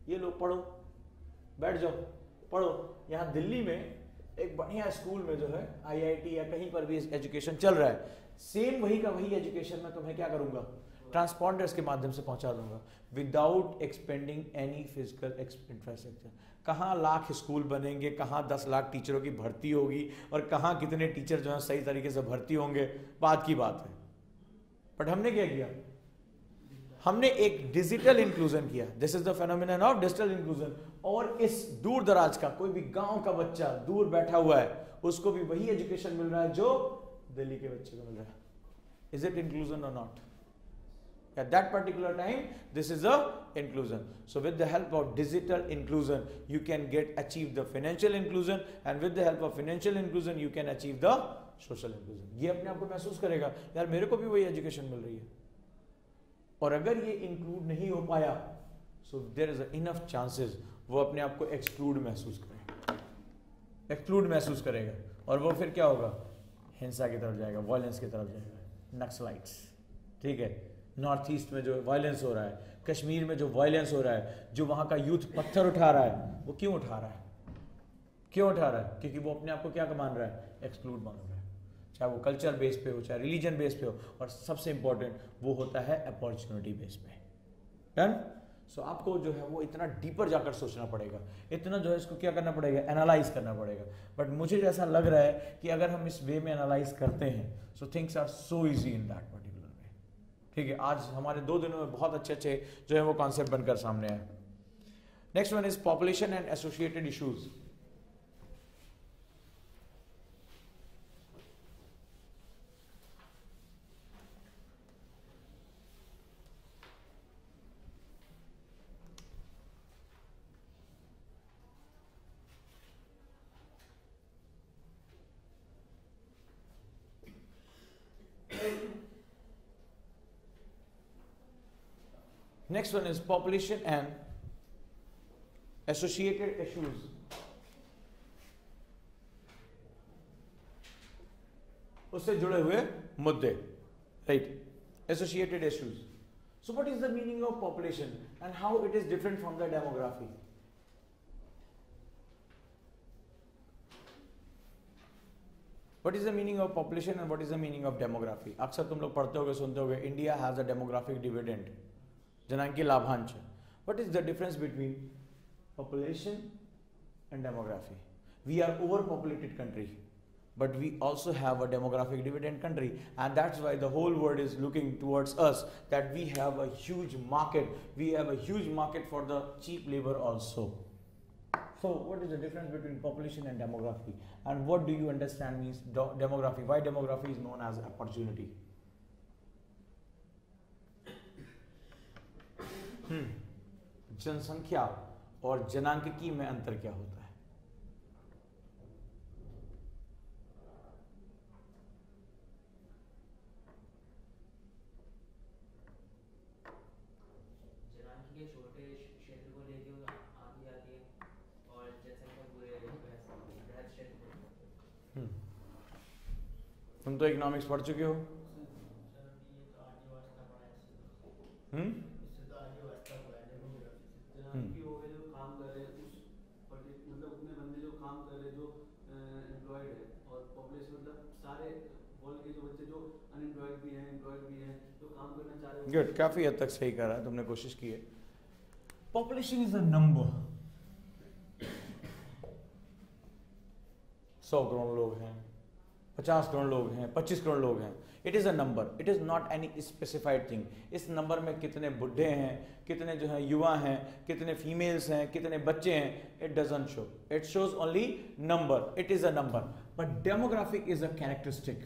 ये लोग पढ़ो, बैठ जाओ पढ़ो। यहाँ दिल्ली में एक बढ़िया स्कूल में जो है IIT या कहीं पर भी एजुकेशन चल रहा है, सेम वही का वही एजुकेशन मैं तुम्हें क्या करूंगा, ट्रांसपॉन्डर्स के माध्यम से पहुंचा दूंगा, without expanding any physical infrastructure. कहाँ लाख स्कूल बनेंगे, कहाँ 10 लाख टीचरों की भर्ती होगी, और कहाँ कितने टीचर जो है सही तरीके से भर्ती होंगे, बात की बात है। बट हमने क्या किया, हमने एक डिजिटल इंक्लूजन किया। This is the phenomenon of digital inclusion. और इस दूर दराज का कोई भी गांव का बच्चा दूर बैठा हुआ है, उसको भी वही एजुकेशन मिल रहा है जो दिल्ली के बच्चे को मिल रहा है। इज इट इंक्लूजन और not? At that particular time, this is a inclusion. So with the help of digital inclusion, you can achieve the financial inclusion, and with the help of financial inclusion, you can achieve the social inclusion. ये अपने आप को महसूस करेगा, यार मेरे को भी वही एजुकेशन मिल रही है। और अगर ये इंक्लूड नहीं हो पाया, so there is enough chances वो अपने आप को एक्सक्लूड महसूस करेगा, एक्सक्लूड महसूस करेगा, और वो फिर क्या होगा, हिंसा की तरफ जाएगा, वायलेंस की तरफ जाएगा, नक्सलाइट्स। ठीक है, नॉर्थ ईस्ट में जो वायलेंस हो रहा है, कश्मीर में जो वायलेंस हो रहा है, जो वहाँ का यूथ पत्थर उठा रहा है, वो क्यों उठा रहा है, क्यों उठा रहा है? क्योंकि वो अपने आप को क्या मान रहा है, एक्सक्लूड मान रहा है, चाहे वो कल्चर बेस पे हो, चाहे रिलीजन बेस पे हो, और सबसे इंपॉर्टेंट वो होता है अपॉर्चुनिटी बेस पे। डन? सो आपको जो है वो इतना डीपर जाकर सोचना पड़ेगा, इतना जो है इसको क्या करना पड़ेगा, एनालाइज करना पड़ेगा। बट मुझे जैसा लग रहा है कि अगर हम इस वे में एनालाइज करते हैं, so things are so easy in that particular. ठीक है, आज हमारे 2 दिनों में बहुत अच्छे अच्छे जो है वो कॉन्सेप्ट बनकर सामने आए। Next one is population and associated issues. Next one is population and associated issues. उससे जुड़े हुए मुद्दे, right? Associated issues. So what is the meaning of population and how it is different from the demography? What is the meaning of population and what is the meaning of demography? अक्सर तुम लोग पढ़ते होगे, सुनते होगे, India has a demographic dividend, जनांकी लाभांश. What is the difference between population and demography? We are overpopulated country, but we also have a demographic dividend country, and that's why the whole world is looking towards us, that we have a huge market. We have a huge market for the cheap labor also. So what is the difference between population and demography, and what do you understand means demography? Why demography is known as opportunity? जनसंख्या और जनांकिकी में अंतर क्या होता है? जनांकी के छोटे क्षेत्र को लेके वो आगे आती है और जनसंख्या पूरे बृहद क्षेत्र को। तुम तो इकोनॉमिक्स पढ़ चुके हो? जनांकी हो गए जो काम कर रहे हैं, उस मतलब उतने बंदे जो काम कर रहे हैं, जो एम्प्लॉयड है, और पॉपुलेशन मतलब सारे वर्ल्ड के जो बच्चे जो अनएम्प्लॉयड भी हैं, एम्प्लॉयड भी हैं, जो काम करना चाह रहे हैं। गुड, काफी हद तक सही करा है तुमने, कोशिश की है. Population is a number. 100 crore लोग हैं, 50 करोड़ लोग हैं, 25 करोड़ लोग हैं. It is a number, it is not any specified thing. इस नंबर में कितने बुढ़े हैं, कितने जो हैं युवा हैं, कितने फीमेल्स हैं, कितने बच्चे हैं, it doesn't show. It shows only number. It is a number. But demographic is a characteristic.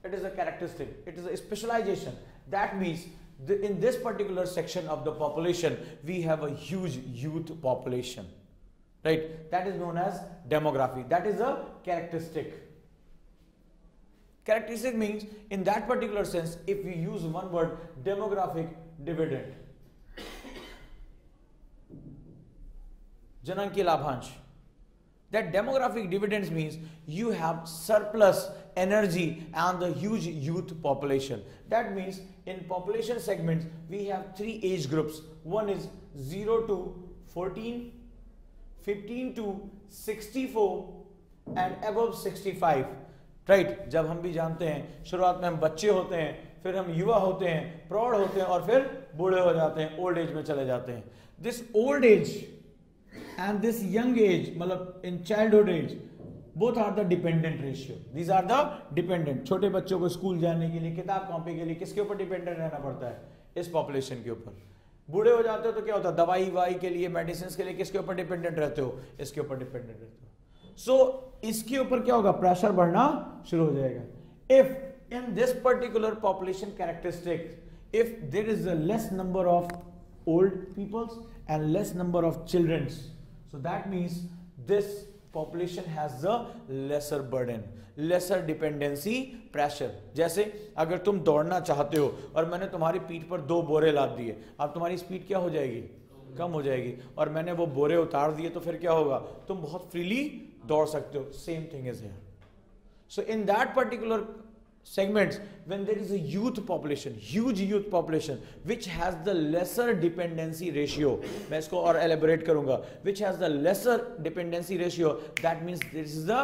It is a characteristic. It is a specialization. That means in this particular section of the population, we have a huge youth population, right? That is known as demography. That is a characteristic. Characteristic means in that particular sense, if we use one word, demographic dividend. Jananki Labhansh. That demographic dividends means you have surplus energy and the huge youth population. That means in population segments we have 3 age groups. One is 0 to 14, 15 to 64 and above 65. Right? जब हम भी जानते हैं शुरुआत में हम बच्चे होते हैं, फिर हम युवा होते हैं, प्रौढ़ होते हैं और फिर बूढ़े हो जाते हैं, ओल्ड एज में चले जाते हैं. This old age and this young age, मतलब in childhood age, both are the dependent ratio. These are the dependent. छोटे बच्चों को स्कूल जाने के लिए, किताब कॉपी के लिए किसके ऊपर डिपेंडेंट रहना पड़ता है? इस पॉपुलेशन के ऊपर. बूढ़े हो जाते हो तो क्या होता है? दवाई वाई के लिए, मेडिसिन के लिए किसके ऊपर डिपेंडेंट रहते हो? इसके ऊपर डिपेंडेंट रहते हो. सो इसके ऊपर क्या होगा? प्रेशर बढ़ना शुरू हो जाएगा. If in this particular population characteristic, if there is a less number of old peoples and less number of childrens, so that means this population has a lesser burden, lesser dependency pressure. जैसे अगर तुम दौड़ना चाहते हो और मैंने तुम्हारी पीठ पर 2 बोरे लाद दिए, अब तुम्हारी स्पीड क्या हो जाएगी? कम हो जाएगी. और मैंने वो बोरे उतार दिए तो फिर क्या होगा? तुम बहुत फ्रीली दौड़ सकते हो. Same thing is here. So in that particular segments, when there is a youth population, huge youth population, which has the lesser dependency ratio, मैं इसको और elaborate करूंगा, which has the lesser dependency ratio, that means this is the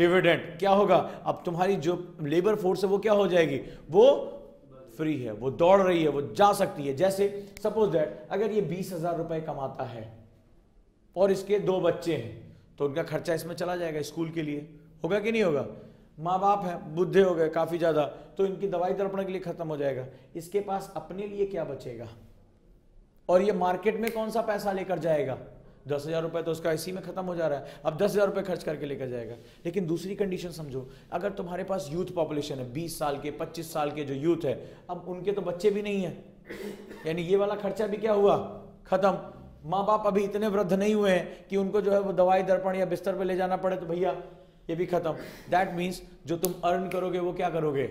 dividend. क्या होगा? अब तुम्हारी जो labor force है वो क्या हो जाएगी? वो फ्री है, वो दौड़ रही है, वो जा सकती है. जैसे suppose that अगर ये 20,000 रुपए कमाता है और इसके 2 बच्चे हैं, तो उनका खर्चा इसमें चला जाएगा स्कूल के लिए. होगा कि नहीं होगा? माँ बाप हैं, बुढ़े हो गए काफ़ी ज़्यादा, तो इनकी दवाई दर्पण के लिए ख़त्म हो जाएगा. इसके पास अपने लिए क्या बचेगा? और ये मार्केट में कौन सा पैसा लेकर जाएगा? 10,000 रुपये तो उसका इसी में ख़त्म हो जा रहा है. अब 10,000 रुपये खर्च करके लेकर जाएगा. लेकिन दूसरी कंडीशन समझो, अगर तुम्हारे पास यूथ पॉपुलेशन है, 20 साल के, 25 साल के जो यूथ है, अब उनके तो बच्चे भी नहीं है, यानी ये वाला खर्चा भी क्या हुआ? ख़त्म. माँ बाप अभी इतने वृद्ध नहीं हुए हैं कि उनको जो है वो दवाई दर्पण या बिस्तर पर ले जाना पड़े, तो भैया ये भी खत्म. दैट मीन्स जो तुम अर्न करोगे वो क्या करोगे?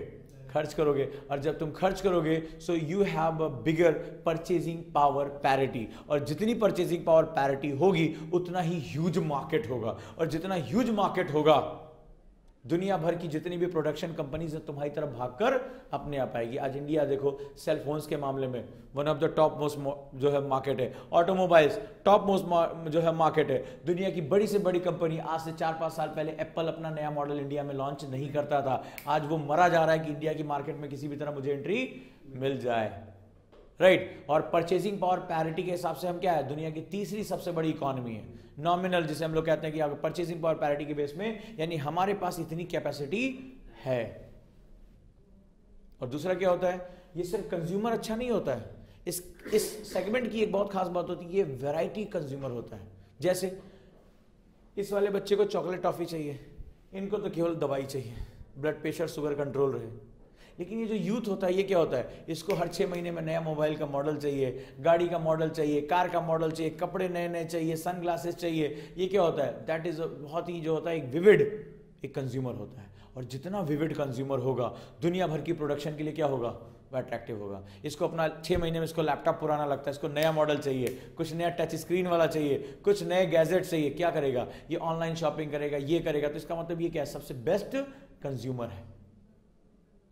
खर्च करोगे, और जब तुम खर्च करोगे so you have a bigger purchasing power parity, और जितनी परचेजिंग पावर पैरिटी होगी उतना ही ह्यूज मार्केट होगा, और जितना ह्यूज मार्केट होगा दुनिया भर की जितनी भी प्रोडक्शन कंपनीज है तुम्हारी तरफ भागकर अपने आप आएगी। आज इंडिया देखो सेल फोन्स के मामले में one of the top most जो है मार्केट है, ऑटोमोबाइल्स टॉप मोस्ट जो है मार्केट है। दुनिया की बड़ी से बड़ी कंपनी, आज से 4-5 साल पहले एप्पल अपना नया मॉडल इंडिया में लॉन्च नहीं करता था, आज वो मरा जा रहा है कि इंडिया की मार्केट में किसी भी तरह मुझे एंट्री मिल जाए, राइट। और परचेजिंग पावर पैरिटी के हिसाब से हम क्या है, दुनिया की तीसरी सबसे बड़ी इकोनॉमी है, नॉमिनल जिसे हम लोग कहते हैं कि अगर परचेजिंग पावर पैरिटी के बेस में, यानी हमारे पास इतनी कैपेसिटी है। और दूसरा क्या होता है, ये सिर्फ कंज्यूमर अच्छा नहीं होता है, इस सेगमेंट की एक बहुत खास बात होती है, ये वैरायटी कंज्यूमर होता है। जैसे इस वाले बच्चे को चॉकलेट टॉफी चाहिए, इनको तो केवल दवाई चाहिए, ब्लड प्रेशर शुगर कंट्रोल रहे। लेकिन ये जो यूथ होता है ये क्या होता है, इसको हर 6 महीने में नया मोबाइल का मॉडल चाहिए, गाड़ी का मॉडल चाहिए, कार का मॉडल चाहिए, कपड़े नए नए चाहिए, सन ग्लासेस चाहिए। ये क्या होता है, दैट इज बहुत ही जो होता है एक विविड एक कंज्यूमर होता है। और जितना विविड कंज्यूमर होगा दुनिया भर की प्रोडक्शन के लिए क्या होगा, वह अट्रैक्टिव होगा। इसको अपना 6 महीने में इसको लैपटॉप पुराना लगता है, इसको नया मॉडल चाहिए, कुछ नया टच स्क्रीन वाला चाहिए, कुछ नए गैजेट चाहिए। क्या करेगा, ये ऑनलाइन शॉपिंग करेगा, ये करेगा। तो इसका मतलब ये क्या है, सबसे बेस्ट कंज्यूमर है,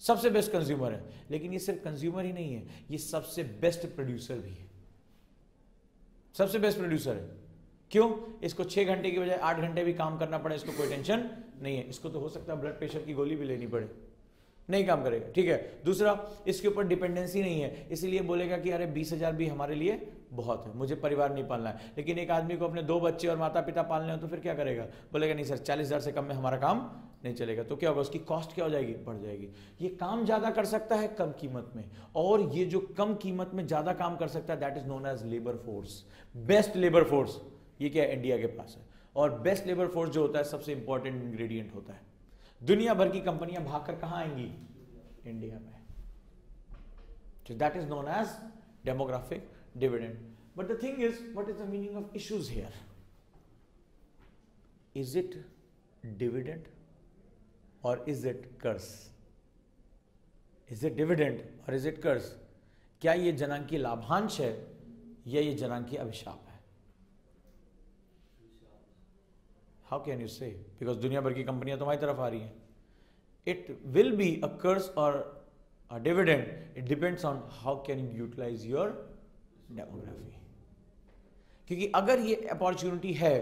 सबसे बेस्ट कंज्यूमर है। लेकिन ये सिर्फ कंज्यूमर ही नहीं है, ये सबसे बेस्ट प्रोड्यूसर भी है, सबसे बेस्ट प्रोड्यूसर है। क्यों, इसको 6 घंटे की बजाय 8 घंटे भी काम करना पड़े, इसको कोई टेंशन नहीं है। इसको तो हो सकता है ब्लड प्रेशर की गोली भी लेनी पड़े, नहीं काम करेगा, ठीक है। दूसरा, इसके ऊपर डिपेंडेंसी नहीं है, इसीलिए बोलेगा कि अरे 20,000 भी हमारे लिए बहुत है, मुझे परिवार नहीं पालना है। लेकिन एक आदमी को अपने 2 बच्चे और माता पिता पालने हो तो फिर क्या करेगा, बोलेगा नहीं सर 40,000 से कम में हमारा काम नहीं चलेगा। तो क्या होगा, उसकी कॉस्ट क्या हो जाएगी, बढ़ जाएगी। ये काम ज्यादा कर सकता है कम कीमत में, और ये जो कम कीमत में ज्यादा काम कर सकता है that is known as labour force, best labour force. ये क्या है, इंडिया के पास है। और बेस्ट लेबर फोर्स जो होता है सबसे इंपॉर्टेंट इंग्रेडिएंट होता है। दुनिया भर की कंपनियां भागकर कहां आएंगी, इंडिया में। So that is known as demographic dividend. But the thing is, what is the meaning of issues here? Is it dividend or is it curse? Is it dividend or is it curse? क्या ये जनांकी लाभांश है या ये जनांकी अभिशाप है? How can you say? Because दुनिया भर की कंपनियां तुम्हारी तरफ आ रही हैं. It will be a curse or a dividend. It depends on how can you utilize your demography. क्योंकि अगर ये अपॉर्चुनिटी है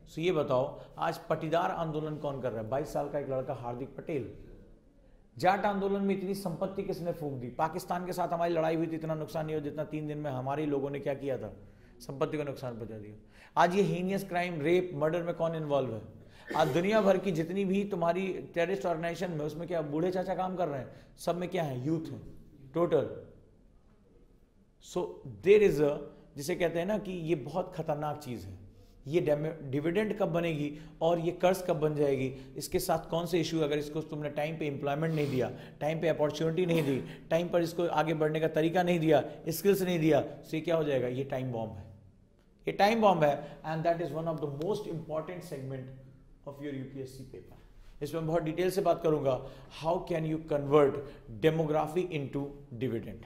तो ये बताओ, आज पटीदार आंदोलन कौन कर रहा है? 22 साल का एक लड़का हार्दिक पटेल। जाट आंदोलन में इतनी संपत्ति किसने फूंक दी? पाकिस्तान के साथ हमारी लड़ाई हुई थी, इतना नुकसान नहीं हो जितना 3 दिन में हमारे लोगों ने क्या किया था, संपत्ति को नुकसान पहुंचा दिया। आज ये हीनियस क्राइम, रेप, मर्डर में कौन इन्वॉल्व है? आज दुनिया भर की जितनी भी तुम्हारी टेररिस्ट ऑर्गेनाइजेशन में, उसमें क्या बूढ़े चाचा काम कर रहे हैं? सब में क्या है, यूथ है total. So there is a, जिसे कहते हैं ना कि ये बहुत खतरनाक चीज है। ये डिविडेंड कब बनेगी और ये कर्ज कब बन जाएगी, इसके साथ कौन से इशू, अगर इसको तुमने टाइम पे एम्प्लॉयमेंट नहीं दिया, टाइम पे अपॉर्चुनिटी नहीं दी, टाइम पर इसको आगे बढ़ने का तरीका नहीं दिया, स्किल्स नहीं दिया, तो ये क्या हो जाएगा, ये टाइम बॉम्ब है। ये टाइम बॉम्ब है and that is one of the most important segment of your UPSC paper. इसमें बहुत डिटेल से बात करूंगा, how can you convert demography into dividend.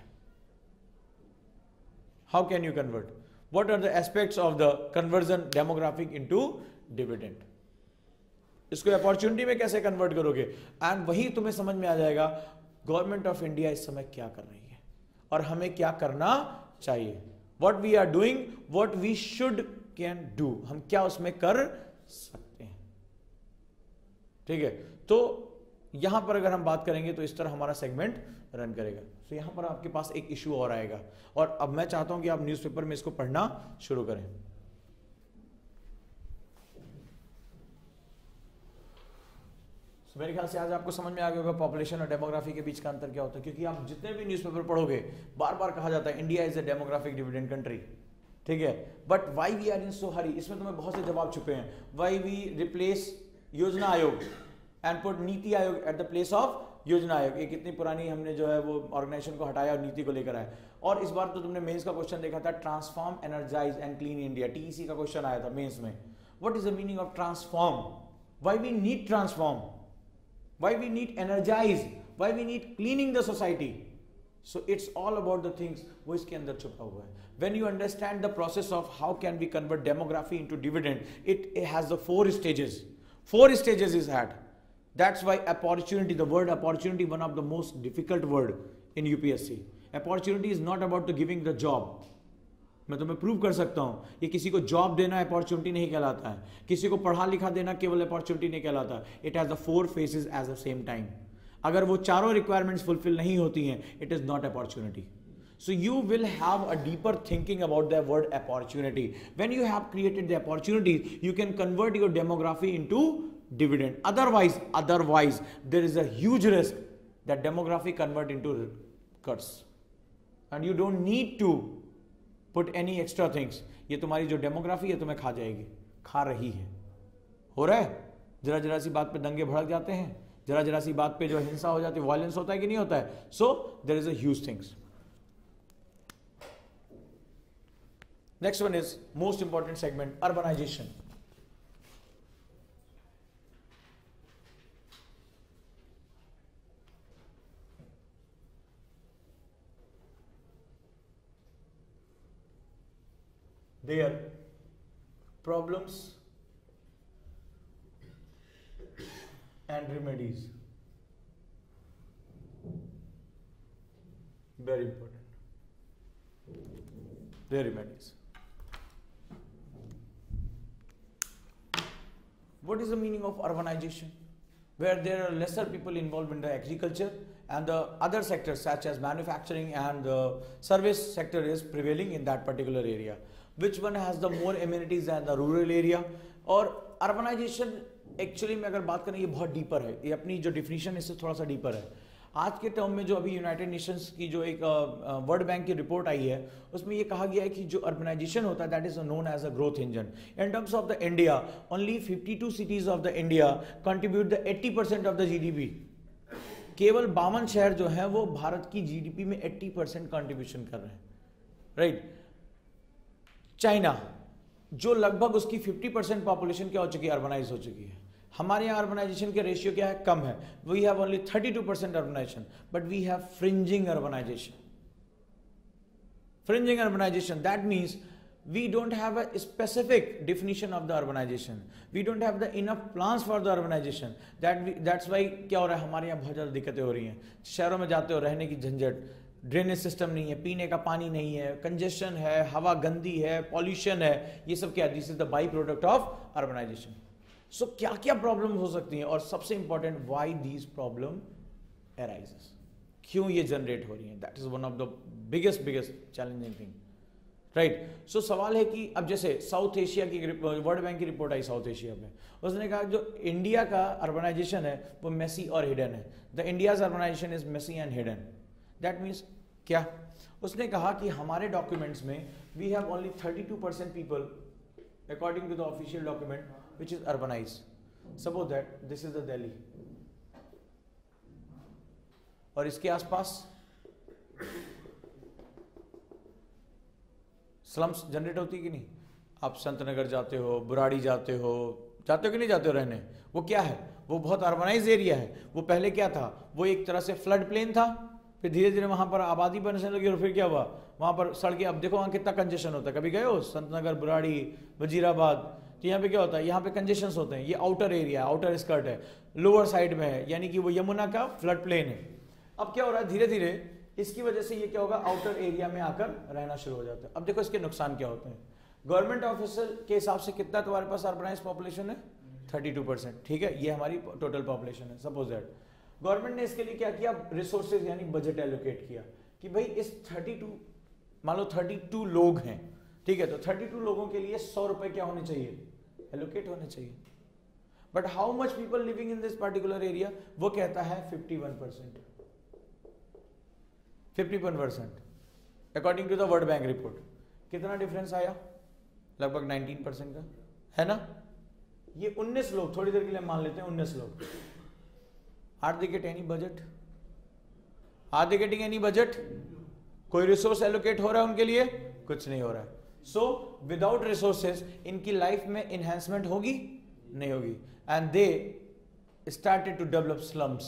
How can you convert, what are the aspects of the conversion demographic into dividend? इसको opportunity में कैसे convert करोगे, and वही तुम्हें समझ में आ जाएगा गवर्नमेंट ऑफ इंडिया इस समय क्या कर रही है और हमें क्या करना चाहिए। what we are doing, what we should can do, हम क्या उसमें कर सकते हैं। ठीक है, तो यहां पर अगर हम बात करेंगे तो इस तरह हमारा सेगमेंट रन करेगा। तो यहां पर आपके पास एक इशू और आएगा, और अब मैं चाहता हूं कि आप न्यूज़पेपर में इसको पढ़ना शुरू करें। मेरे ख्याल से आज आपको समझ में आ गया होगा पॉपुलेशन और डेमोग्राफी के बीच का अंतर क्या होता है, क्योंकि आप जितने भी न्यूज़पेपर पढ़ोगे बार बार कहा जाता है India is a demographic dividend country. ठीक है, but why we are in so hurry, इसमें तुम्हें बहुत से जवाब छुपे हैं। वाई वी रिप्लेस योजना आयोग and put NITI Aayog at the place of योजना आयोग। एक इतनी पुरानी हमने जो है वो ऑर्गेनाइजेशन को हटाया और नीति को लेकर आए। और इस बार तो तुमने मेंस का क्वेश्चन देखा था, transform, energise and clean India, TEC का क्वेश्चन आया था मेंस में। What is the meaning of transform? Why we need transform? Why we need energise? Why we need cleaning the society? So it's all about the things वो इसके अंदर छुपा हुआ है. When you understand the process of how can we convert demography into dividend, it has the 4 stages. 4 stages is had. That's why opportunity, the word opportunity, one of the most difficult word in UPSC. Opportunity is not about the giving the job. मैं तुम्हें prove कर सकता हूँ, ये किसी को job देना opportunity नहीं कहलाता है, किसी को पढ़ा लिखा देना केवल अपॉर्चुनिटी नहीं कहलाता. It has the 4 faces at the same time. अगर वो चारों रिक्वायरमेंट्स फुलफिल नहीं होती हैं, it is not opportunity. So you will have a deeper thinking about the word opportunity. When you have created the opportunity, you can convert your demography into dividend. Otherwise, there is a huge risk that demography convert into cuts. And you don't need to put any extra things. ये तुम्हारी जो demography है तुम्हें खा जाएगी, खा रही है, हो रहा है. जरा सी बात पे दंगे भड़क जाते हैं, जरा सी बात पे जो हिंसा हो जाती है, वायलेंस होता है कि नहीं होता है. So there is a huge things. Next one is most important segment, urbanization. Their problems and remedies. Very important. Their remedies. What is the meaning of urbanization? Where there are lesser people involved in the agriculture and the other sectors such as manufacturing and the service sector is prevailing in that particular area. Which one has the more amenities than the rural area? और urbanization actually में अगर बात करें ये बहुत deeper है, ये अपनी जो डिफिनीशन है इससे थोड़ा सा डीपर है. आज के टर्म में जो अभी यूनाइटेड नेशंस की जो एक वर्ल्ड बैंक की रिपोर्ट आई है उसमें ये कहा गया है कि जो अर्बनाइजेशन होता है that is known as a growth engine. In terms of the India only 52 cities of the India contribute the 80% of the GDP. केवल 52 शहर जो हैं वो भारत की जीडीपी में 80% कंट्रीब्यूशन कर रहे हैं, राइट. चाइना जो लगभग उसकी 50% पॉपुलेशन क्या हो चुकी है, अर्बनाइज हो चुकी है. हमारे यहाँ अर्बनाइजेशन के रेशियो क्या है, कम है. We have only 32% urbanisation, but we have fringing urbanisation. Fringing urbanization, that means we don't have a specific definition of the urbanization. We don't have the enough plans for the urbanization. That's why क्या हो रहा है, हमारे यहाँ बहुत ज़्यादा दिक्कतें हो रही हैं. शहरों में जाते हो, रहने की झंझट, ड्रेनेज सिस्टम नहीं है, पीने का पानी नहीं है, कंजेशन है, हवा गंदी है, पॉल्यूशन है. ये सब क्या, this is the by product of urbanisation. So क्या क्या प्रॉब्लम हो सकती हैं, और सबसे important why these problem arises, क्यों ये जनरेट हो रही हैं. That is one of the biggest challenging thing, right. So सवाल है कि अब जैसे साउथ एशिया की वर्ल्ड बैंक की रिपोर्ट आई साउथ एशिया में, उसने कहा जो इंडिया का अर्बनाइजेशन है वो मेसी और हिडन है. The India's urbanisation is messy and hidden. That means क्या, उसने कहा कि हमारे डॉक्यूमेंट्स में we have only 32% people according to the official document which is urbanized. Suppose that this is the Delhi और इसके आसपास स्लम्स जनरेट होती कि नहीं. आप संत नगर जाते हो, बुराड़ी जाते हो कि नहीं जाते हो रहने, वो क्या है, वो बहुत अर्बनाइज एरिया है. वो पहले क्या था, वो एक तरह से फ्लड प्लेन था, फिर धीरे धीरे वहां पर आबादी बनने लगी और फिर क्या हुआ, वहां पर सड़कें, अब देखो वहां कितना कंजेशन होता है. कभी गए हो संत नगर, बुराड़ी, वजीराबाद, तो यहाँ पे क्या होता है, यहाँ पे कंजेशंस होते हैं. ये आउटर एरिया, आउटर स्कर्ट है, लोअर साइड में है, यानी कि वो यमुना का फ्लड प्लेन है. अब क्या हो रहा है, धीरे धीरे इसकी वजह से ये क्या होगा, आउटर एरिया में आकर रहना शुरू हो जाता है. अब देखो इसके नुकसान क्या होते हैं. गवर्नमेंट ऑफिसर के हिसाब से कितना तुम्हारे पास अर्बनाइज पॉपुलेशन है, 32%, ठीक है, ये हमारी टोटल पॉपुलेशन है. सपोज दैट गवर्नमेंट ने इसके लिए क्या किया, रिसोर्सेज यानी बजट एलोकेट किया कि भाई इस 32, मान लो 32 लोग हैं, ठीक है, तो 32 लोगों के लिए 100 रुपए क्या होने चाहिए, एलोकेट होने चाहिए. But how much people living in this particular area, वो कहता है 51%. 51% according to the World Bank report. कितना डिफरेंस आया, लगभग 19% का, है ना. ये 19 लोग, थोड़ी देर के लिए मान लेते हैं 19 लोग. Are they get any budget, are they getting any budget, कोई रिसोर्स एलोकेट हो रहा है उनके लिए, कुछ नहीं हो रहा है. सो विदाउट रिसोर्सेज इनकी लाइफ में इन्हेंसमेंट होगी, नहीं होगी. And they started to develop slums.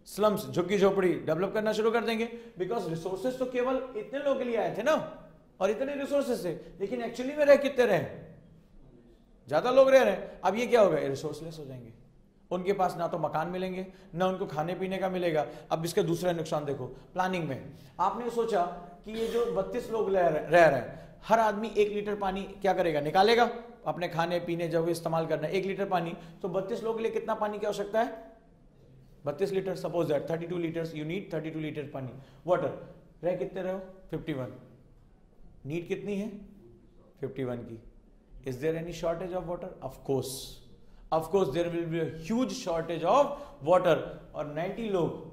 Slums, झुग्गी झोपड़ी डेवलप करना शुरू कर देंगे, बिकॉज रिसोर्सेज तो केवल इतने लोगों के लिए आए थे ना, और इतने रिसोर्सेज थे, लेकिन एक्चुअली में रह कितने रहे, ज्यादा लोग रह रहे हैं। अब ये क्या होगा, रिसोर्सलेस हो जाएंगे, उनके पास ना तो मकान मिलेंगे, ना उनको खाने पीने का मिलेगा। अब इसके दूसरा नुकसान देखो, प्लानिंग में आपने सोचा कि ये जो 32 लोग रह रहे हैं, हर आदमी 1 लीटर पानी क्या करेगा, निकालेगा अपने खाने पीने जब इस्तेमाल करना है 1 लीटर पानी, तो 32 लोगों के लिए कितना पानी की आवश्यकता है, 32 litre. Suppose that 32 litres you need 32 litre पानी वाटर। रह कितने रहे हो, 51। नीड कितनी है, 51 की। Is there any shortage of water, of course there will be a huge shortage of water. और 90 लोग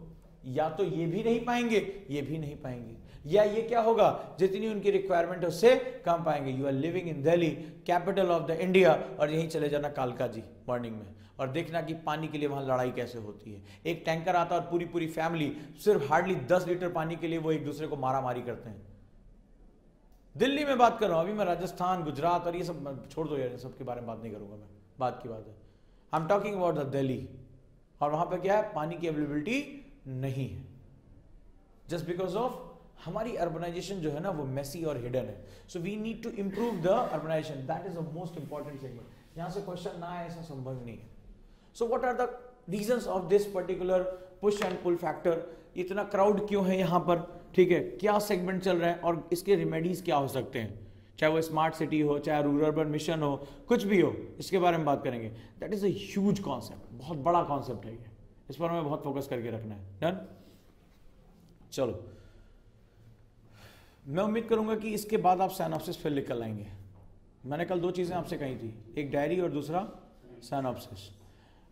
या तो ये भी नहीं पाएंगे, ये भी नहीं पाएंगे, या ये क्या होगा, जितनी उनकी रिक्वायरमेंट है उससे कम पाएंगे। You are living in Delhi, capital of the India, और यहीं चले जाना कालका जी मॉर्निंग में, और देखना कि पानी के लिए वहां लड़ाई कैसे होती है। एक टैंकर आता है और पूरी पूरी फैमिली सिर्फ हार्डली 10 लीटर पानी के लिए वो एक दूसरे को मारा मारी करते हैं। दिल्ली में बात कर रहा हूं, अभी मैं राजस्थान, गुजरात और ये सब छोड़ दो यार, सबके बारे में बात नहीं करूंगा मैं, बात की बात है। I am talking about the Delhi, और वहां पे क्या है, पानी की अवेलेबिलिटी नहीं है, जस्ट बिकॉज ऑफ हमारी अर्बनाइजेशन जो है ना वो मेसी और हिडन है। So we need to improve the urbanisation, that is the most important segment. यहां से क्वेश्चन ना आए ऐसा संभव नहीं है। So what are the reasons of this particular push and pull factor, इतना क्राउड क्यों है यहाँ पर, ठीक है, क्या सेगमेंट चल रहा है और इसके रेमेडीज क्या हो सकते हैं, चाहे वो स्मार्ट सिटी हो, चाहे रूरल अर्बन मिशन हो, कुछ भी हो, इसके बारे में बात करेंगे। That is a huge concept, बहुत बड़ा कॉन्सेप्ट है ये, इस पर हमें बहुत फोकस करके रखना है। डन, चलो मैं उम्मीद करूंगा कि इसके बाद आप सिनॉप्सिस फिर लिख कर लाएंगे। मैंने कल 2 चीजें आपसे कही थी, एक डायरी और दूसरा सिनॉप्सिस।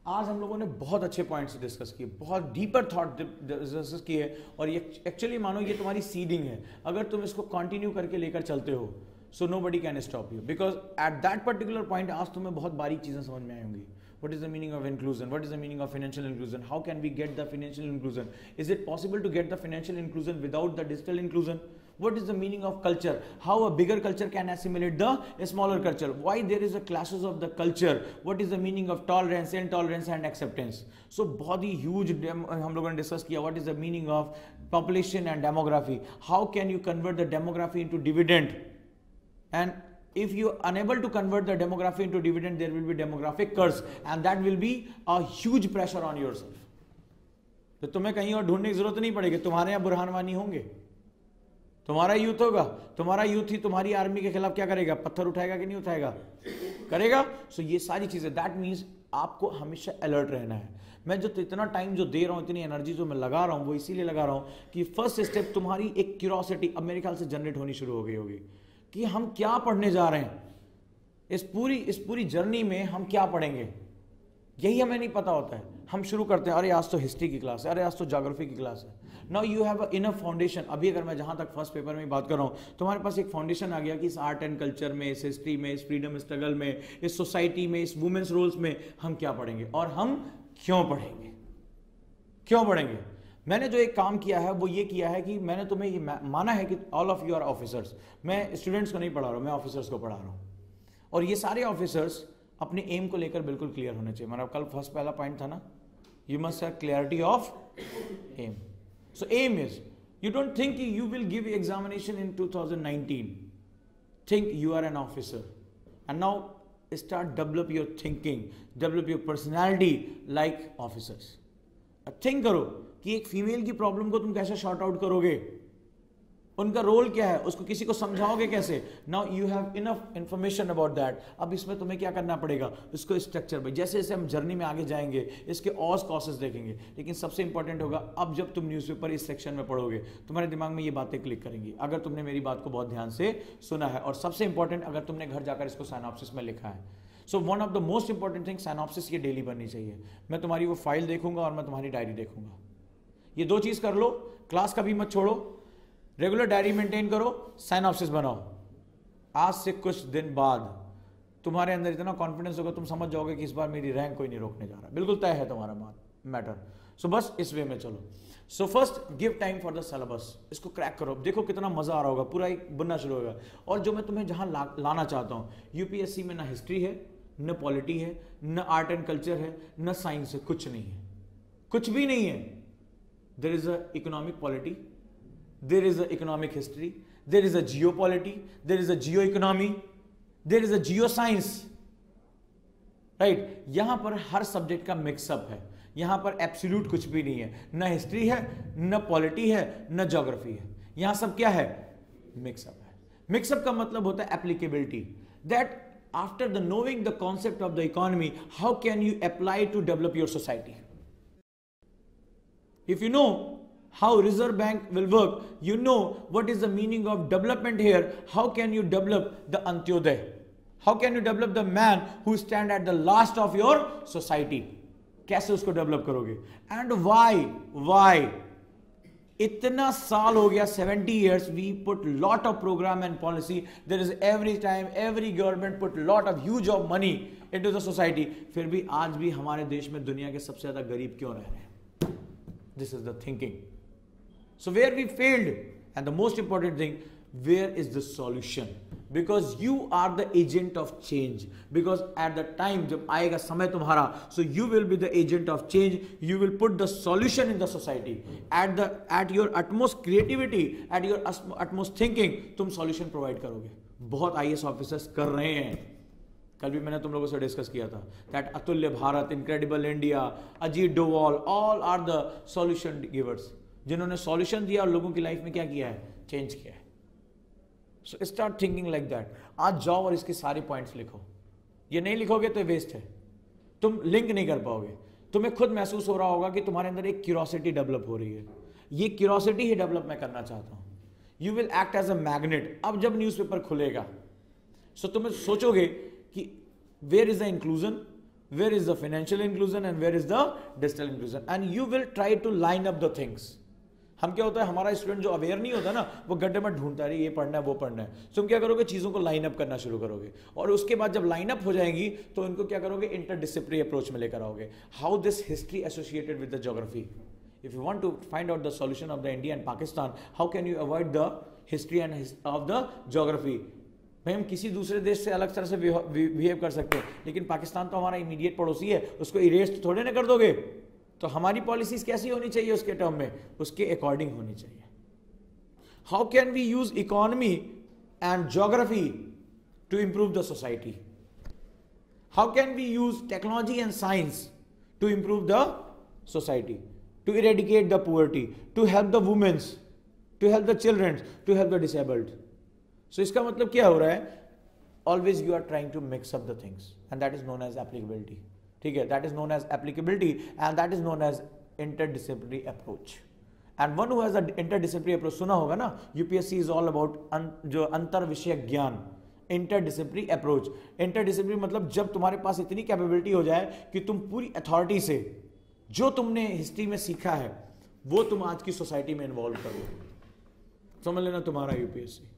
आज हम लोगों ने बहुत अच्छे पॉइंट्स डिस्कस किए, बहुत डीपर थॉट डिस्कस किए, और ये एक्चुअली मानो ये तुम्हारी सीडिंग है। अगर तुम इसको कंटिन्यू करके लेकर चलते हो, so nobody can stop you, because at that particular point आज तुम्हें बहुत बारीक चीजें समझ में आएंगी। What is the meaning of inclusion? What is the meaning of financial inclusion? How can we get the financial inclusion? Is it possible to get the financial inclusion without the digital inclusion? What is the meaning of culture? How a bigger culture can assimilate the smaller culture? Why there is a clashes of the culture? What is the meaning of tolerance, intolerance and acceptance? So बहुत ही huge हम लोगों ने discuss किया. What is the meaning of population and demography? How can you convert the demography into dividend? And if you are unable to convert the demography into dividend, there will be demographic curse, and that will be a huge pressure on yourself. तो तुम्हें कहीं और ढूंढने की जरूरत नहीं पड़ेगी, तुम्हारे यहाँ बुरहान वानी होंगे, तुम्हारा यूथ होगा, तुम्हारा यूथ ही तुम्हारी आर्मी के खिलाफ क्या करेगा, पत्थर उठाएगा कि नहीं उठाएगा, करेगा। सो ये सारी चीजें, दैट मीन्स आपको हमेशा अलर्ट रहना है। मैं जो इतना टाइम जो दे रहा हूं, इतनी एनर्जी जो मैं लगा रहा हूं, वो इसीलिए लगा रहा हूं कि फर्स्ट स्टेप तुम्हारी एक क्यूरियोसिटी अब मेरे ख्याल से जनरेट होनी शुरू हो गई होगी कि हम क्या पढ़ने जा रहे हैं, इस पूरी जर्नी में हम क्या पढ़ेंगे, यही हमें नहीं पता होता है। हम शुरू करते हैं, अरे आज तो हिस्ट्री की क्लास है, अरे आज तो ज्योग्राफी की क्लास है। Now you have enough foundation. अभी अगर मैं जहां तक फर्स्ट पेपर में बात कर रहा हूं, तुम्हारे पास एक फाउंडेशन आ गया कि इस आर्ट एंड कल्चर में, इस हिस्ट्री में, इस फ्रीडम स्ट्रगल में, इस सोसाइटी में, इस वुमेन्स रोल्स में हम क्या पढ़ेंगे और हम क्यों पढ़ेंगे, क्यों पढ़ेंगे। मैंने जो एक काम किया है वो ये किया है कि मैंने तुम्हें ये माना है कि all of you are officers. मैं स्टूडेंट्स को नहीं पढ़ा रहा हूँ, मैं ऑफिसर्स को पढ़ा रहा हूँ, और ये सारे ऑफिसर्स अपने एम को लेकर बिल्कुल क्लियर होने चाहिए। मेरा कल फर्स्ट पहला पॉइंट था ना, you must have clarity of aim. So aim is, you don't think you will give examination in 2019, think you are an officer, and now start develop your thinking, develop your personality like officers. think करो कि एक female की problem को तुम कैसे short out करोगे, उनका role क्या है, उसको किसी को समझाओगे कैसे। Now you have enough information about that. अब इसमें तुम्हें क्या करना पड़ेगा, इसको स्ट्रक्चर में, जैसे जैसे हम जर्नी में आगे जाएंगे इसके और कॉसेस देखेंगे। लेकिन सबसे इंपॉर्टेंट होगा, अब जब तुम न्यूज़पेपर इस सेक्शन में पढ़ोगे तुम्हारे दिमाग में ये बातें क्लिक करेंगी, अगर तुमने मेरी बात को बहुत ध्यान से सुना है, और सबसे इंपॉर्टेंट अगर तुमने घर जाकर इसको सिनॉप्सिस में लिखा है। So one of the most important thing, synopsis ये डेली बननी चाहिए। मैं तुम्हारी वो फाइल देखूंगा और मैं तुम्हारी डायरी देखूंगा। ये 2 चीज कर लो, क्लास कभी मत छोड़ो, रेगुलर डायरी मेंटेन करो, सिनॉप्सिस बनाओ। आज से कुछ दिन बाद तुम्हारे अंदर इतना कॉन्फिडेंस होगा, तुम समझ जाओगे कि इस बार मेरी रैंक कोई नहीं रोकने जा रहा, बिल्कुल तय है तुम्हारा मैटर। सो बस इस वे में चलो। So first give time for the syllabus, इसको क्रैक करो, देखो कितना मजा आ रहा होगा, पूरा एक बनना शुरू होगा। और जो मैं तुम्हें जहां लाना चाहता हूं, यूपीएससी में ना हिस्ट्री है, न पॉलिटी है, न आर्ट एंड कल्चर है, न साइंस है, कुछ नहीं है, कुछ भी नहीं है। there is a economic polity, there is a economic history, there is a geopolity, there is a geoeconomy, there is a geoscience, right? यहां पर हर सब्जेक्ट का मिक्सअप है, यहां पर एब्सोल्यूट कुछ भी नहीं है, न हिस्ट्री है, न पॉलिटी है, न ज्योग्राफी है, यहां सब क्या है? मिक्सअप है। मिक्सअप का मतलब होता है applicability, that after the knowing the concept of the economy, how can you apply to develop your society? If you know how Reserve Bank will work, you know what is the meaning of development here. How can you develop the Antyodaya? How can you develop the man who stand at the last of your society? कैसे उसको develop करोगे? And why? इतना साल हो गया, 70 years, we put lot of program and policy. There is every time, every government put lot of huge of money into the society. फिर भी आज भी हमारे देश में दुनिया के सबसे ज्यादा गरीब क्यों रह रहे हैं? This is the thinking. So where we failed, and the most important thing, where is the solution? Because you are the agent of change. Because at the time जब आएगा समय तुम्हारा, so you will be the agent of change. You will put the solution in the society. At your utmost creativity, at your utmost thinking, तुम solution provide करोगे. बहुत IAS officers कर रहे हैं. कल भी मैंने तुम लोगों से डिस्कस किया था that Atulya Bharat, Incredible India, Ajit Doval, all are the solution givers, जिन्होंने सॉल्यूशन दिया और लोगों की लाइफ में क्या किया है? चेंज किया है. So start thinking like that. आज जाओ और इसके सारे पॉइंट्स लिखो. ये नहीं लिखोगे तो वेस्ट है, तुम लिंक नहीं कर पाओगे. तुम्हें खुद महसूस हो रहा होगा कि तुम्हारे अंदर एक क्यूरोसिटी डेवलप हो रही है. ये क्यूरोसिटी ही डेवलप मैं करना चाहता हूं. You will act as a magnet. अब जब न्यूज़पेपर खुलेगा, सो तुम्हें सोचोगे कि where is the inclusion, where is the financial inclusion and where is the digital inclusion, and you will try to line up the things. हम क्या होता है, हमारा स्टूडेंट जो अवेयर नहीं होता ना, वो गड्ढे में ढूंढता है ये पढ़ना है वो पढ़ना है. तुम क्या करोगे? चीज़ों को लाइन अप करना शुरू करोगे, और उसके बाद जब लाइन अप हो जाएंगी तो इनको क्या करोगे? इंटरडिसिप्लिनरी अप्रोच में लेकर आओगे. How this history associated with the geography. If you want to find out the solution of the India and Pakistan, how can you avoid the history and of the geography? भाई हम किसी दूसरे देश से अलग तरह से बिहेव कर सकते हैं, लेकिन पाकिस्तान तो हमारा इमीडिएट पड़ोसी है, उसको इरेज थोड़े ना कर दोगे. तो हमारी पॉलिसीज कैसी होनी चाहिए उसके टर्म में? उसके अकॉर्डिंग होनी चाहिए. How can we use economy and geography to improve the society? How can we use technology and science to improve the society, to eradicate the poverty, to help the womens, to help the children, to help the disabled? So इसका मतलब क्या हो रहा है? Always you are trying to mix up the things, and that is known as applicability. ठीक है, that is known as applicability and that is known as interdisciplinary approach. And one who has an interdisciplinary approach, सुना होगा ना, UPSC is all about जो अंतर विषय ज्ञान, interdisciplinary approach. Interdisciplinary मतलब जब तुम्हारे पास इतनी कैपेबिलिटी हो जाए कि तुम पूरी अथॉरिटी से जो तुमने हिस्ट्री में सीखा है वो तुम आज की सोसाइटी में इन्वॉल्व करो. समझ लेना तुम्हारा UPSC.